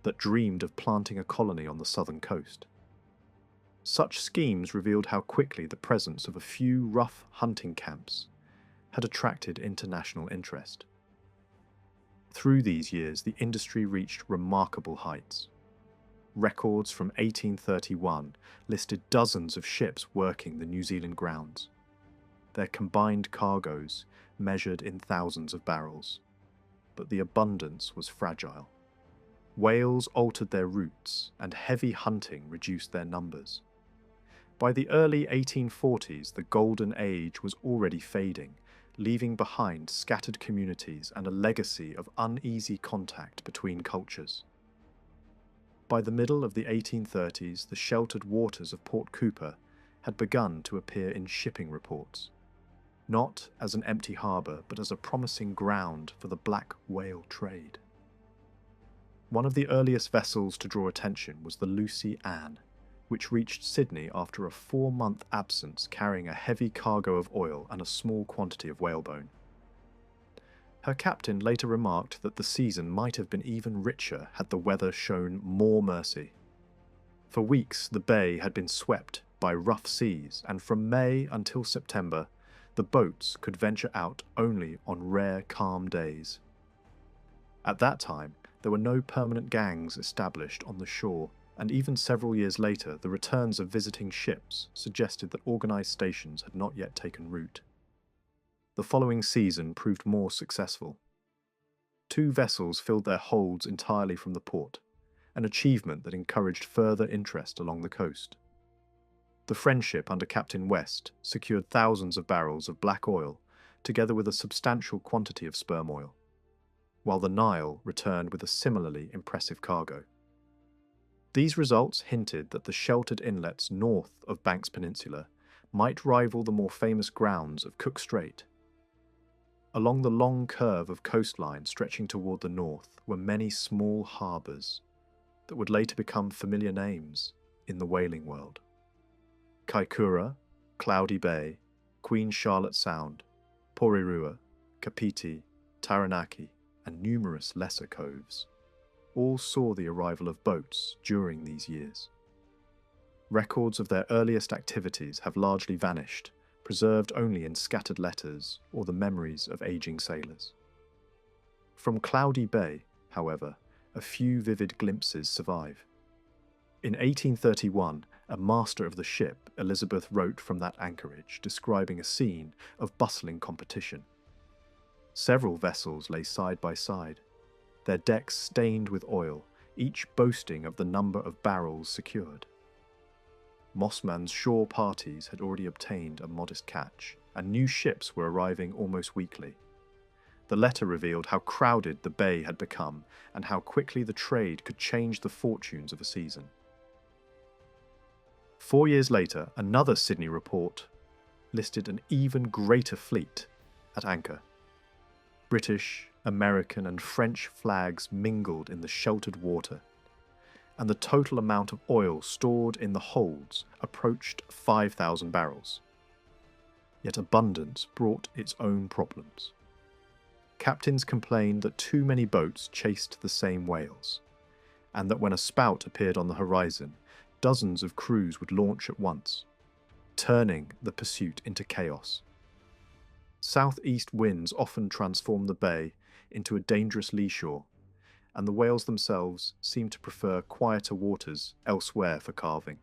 that dreamed of planting a colony on the southern coast. Such schemes revealed how quickly the presence of a few rough hunting camps had attracted international interest. Through these years, the industry reached remarkable heights. Records from 1831 listed dozens of ships working the New Zealand grounds. Their combined cargoes measured in thousands of barrels. But the abundance was fragile. Whales altered their routes, and heavy hunting reduced their numbers. By the early 1840s, the golden age was already fading, leaving behind scattered communities and a legacy of uneasy contact between cultures. By the middle of the 1830s, the sheltered waters of Port Cooper had begun to appear in shipping reports, not as an empty harbour, but as a promising ground for the black whale trade. One of the earliest vessels to draw attention was the Lucy Anne, which reached Sydney after a 4-month absence carrying a heavy cargo of oil and a small quantity of whalebone. Her captain later remarked that the season might have been even richer had the weather shown more mercy. For weeks the bay had been swept by rough seas, and from May until September the boats could venture out only on rare calm days. At that time there were no permanent gangs established on the shore, and even several years later the returns of visiting ships suggested that organised stations had not yet taken root. The following season proved more successful. 2 vessels filled their holds entirely from the port, an achievement that encouraged further interest along the coast. The Friendship under Captain West secured thousands of barrels of black oil, together with a substantial quantity of sperm oil, while the Nile returned with a similarly impressive cargo. These results hinted that the sheltered inlets north of Banks Peninsula might rival the more famous grounds of Cook Strait. Along the long curve of coastline stretching toward the north were many small harbours that would later become familiar names in the whaling world. Kaikoura, Cloudy Bay, Queen Charlotte Sound, Porirua, Kapiti, Taranaki, and numerous lesser coves all saw the arrival of boats during these years. Records of their earliest activities have largely vanished, preserved only in scattered letters or the memories of aging sailors. From Cloudy Bay, however, a few vivid glimpses survive. In 1831, a master of the ship, Elizabeth, wrote from that anchorage, describing a scene of bustling competition. Several vessels lay side by side, their decks stained with oil, each boasting of the number of barrels secured. Mossman's shore parties had already obtained a modest catch, and new ships were arriving almost weekly. The letter revealed how crowded the bay had become and how quickly the trade could change the fortunes of a season. 4 years later, another Sydney report listed an even greater fleet at anchor. British, American, and French flags mingled in the sheltered water, and the total amount of oil stored in the holds approached 5,000 barrels. Yet abundance brought its own problems. Captains complained that too many boats chased the same whales, and that when a spout appeared on the horizon, dozens of crews would launch at once, turning the pursuit into chaos. Southeast winds often transformed the bay into a dangerous lee shore, and the whales themselves seemed to prefer quieter waters elsewhere for calving.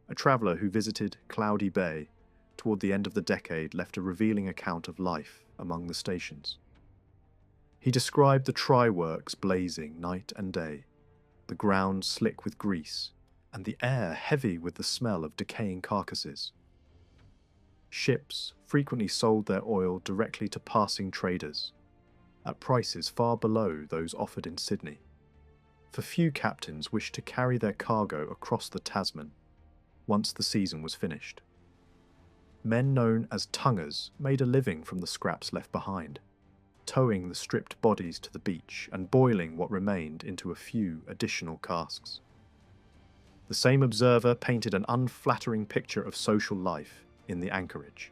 A traveller who visited Cloudy Bay toward the end of the decade left a revealing account of life among the stations. He described the try-works blazing night and day, the ground slick with grease, and the air heavy with the smell of decaying carcasses. Ships frequently sold their oil directly to passing traders, at prices far below those offered in Sydney, for few captains wished to carry their cargo across the Tasman once the season was finished. Men known as tungers made a living from the scraps left behind, towing the stripped bodies to the beach and boiling what remained into a few additional casks. The same observer painted an unflattering picture of social life in the anchorage.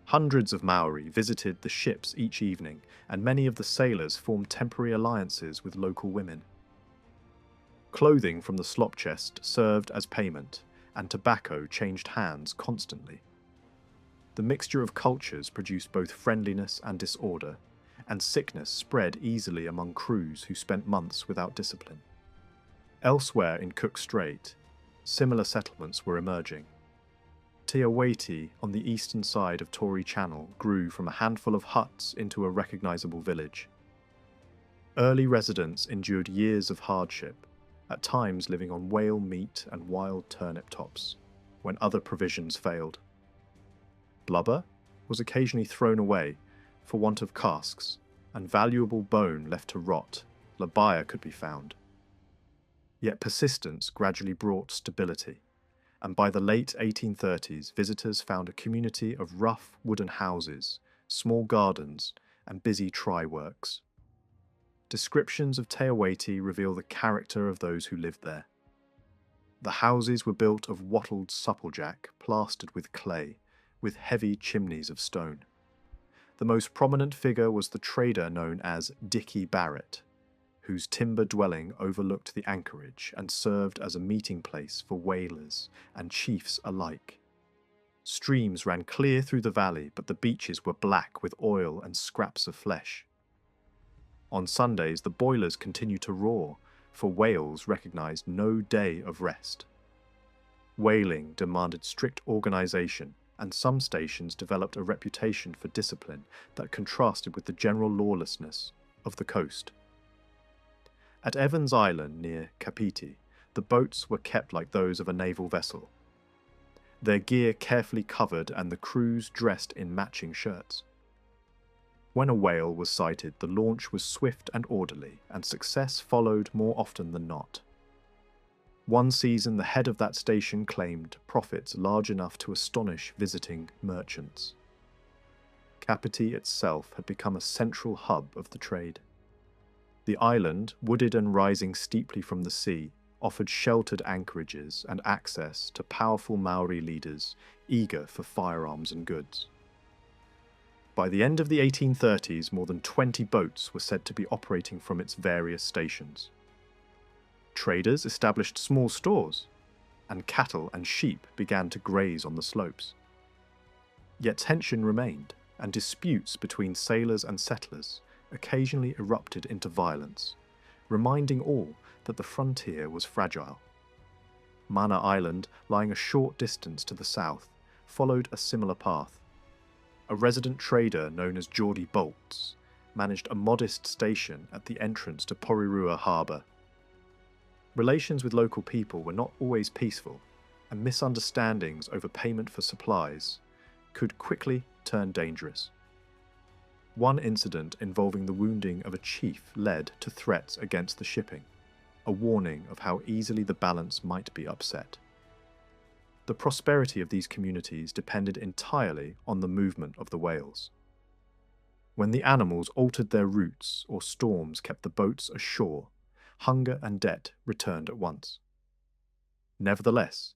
Hundreds of Maori visited the ships each evening, and many of the sailors formed temporary alliances with local women. Clothing from the slop chest served as payment, and tobacco changed hands constantly. The mixture of cultures produced both friendliness and disorder, and sickness spread easily among crews who spent months without discipline. Elsewhere in Cook Strait, similar settlements were emerging. Tiawaiti on the eastern side of Tory Channel grew from a handful of huts into a recognisable village. Early residents endured years of hardship, at times living on whale meat and wild turnip tops, when other provisions failed. Blubber was occasionally thrown away for want of casks, and valuable bone left to rot, a buyer could be found. Yet persistence gradually brought stability, and by the late 1830s visitors found a community of rough wooden houses, small gardens, and busy try works. Descriptions of Tiawaiti reveal the character of those who lived there. The houses were built of wattled supplejack plastered with clay, with heavy chimneys of stone. The most prominent figure was the trader known as Dickie Barrett, whose timber dwelling overlooked the anchorage and served as a meeting place for whalers and chiefs alike. Streams ran clear through the valley, but the beaches were black with oil and scraps of flesh. On Sundays, the boilers continued to roar, for whales recognised no day of rest. Whaling demanded strict organisation, and some stations developed a reputation for discipline that contrasted with the general lawlessness of the coast. At Evans Island near Kapiti, the boats were kept like those of a naval vessel, their gear carefully covered and the crews dressed in matching shirts. When a whale was sighted, the launch was swift and orderly, and success followed more often than not. One season, the head of that station claimed profits large enough to astonish visiting merchants. Kapiti itself had become a central hub of the trade. The island, wooded and rising steeply from the sea, offered sheltered anchorages and access to powerful Maori leaders eager for firearms and goods. By the end of the 1830s, more than 20 boats were said to be operating from its various stations. Traders established small stores, and cattle and sheep began to graze on the slopes. Yet tension remained, and disputes between sailors and settlers occasionally erupted into violence, reminding all that the frontier was fragile. Mana Island, lying a short distance to the south, followed a similar path. A resident trader known as Geordie Bolts managed a modest station at the entrance to Porirua Harbour. Relations with local people were not always peaceful, and misunderstandings over payment for supplies could quickly turn dangerous. One incident involving the wounding of a chief led to threats against the shipping, a warning of how easily the balance might be upset. The prosperity of these communities depended entirely on the movement of the whales. When the animals altered their routes or storms kept the boats ashore, hunger and debt returned at once. Nevertheless,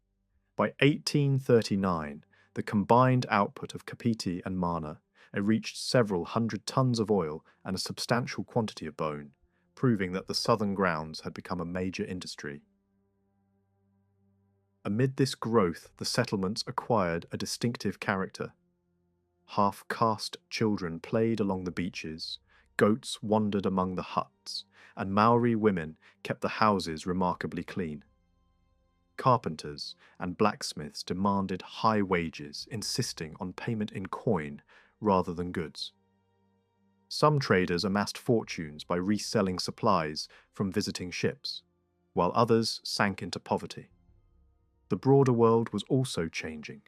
by 1839, the combined output of Kapiti and Mana reached several hundred tons of oil and a substantial quantity of bone, proving that the southern grounds had become a major industry. Amid this growth, the settlements acquired a distinctive character. Half-caste children played along the beaches, goats wandered among the huts, and Maori women kept the houses remarkably clean. Carpenters and blacksmiths demanded high wages, insisting on payment in coin rather than goods. Some traders amassed fortunes by reselling supplies from visiting ships, while others sank into poverty. The broader world was also changing.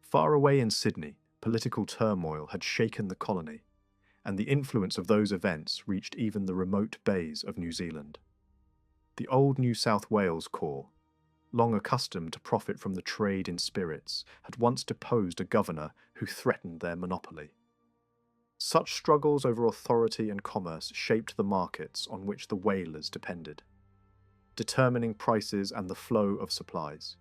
Far away in Sydney, political turmoil had shaken the colony, and the influence of those events reached even the remote bays of New Zealand. The old New South Wales Corps, long accustomed to profit from the trade in spirits, had once deposed a governor who threatened their monopoly. Such struggles over authority and commerce shaped the markets on which the whalers depended, determining prices and the flow of supplies.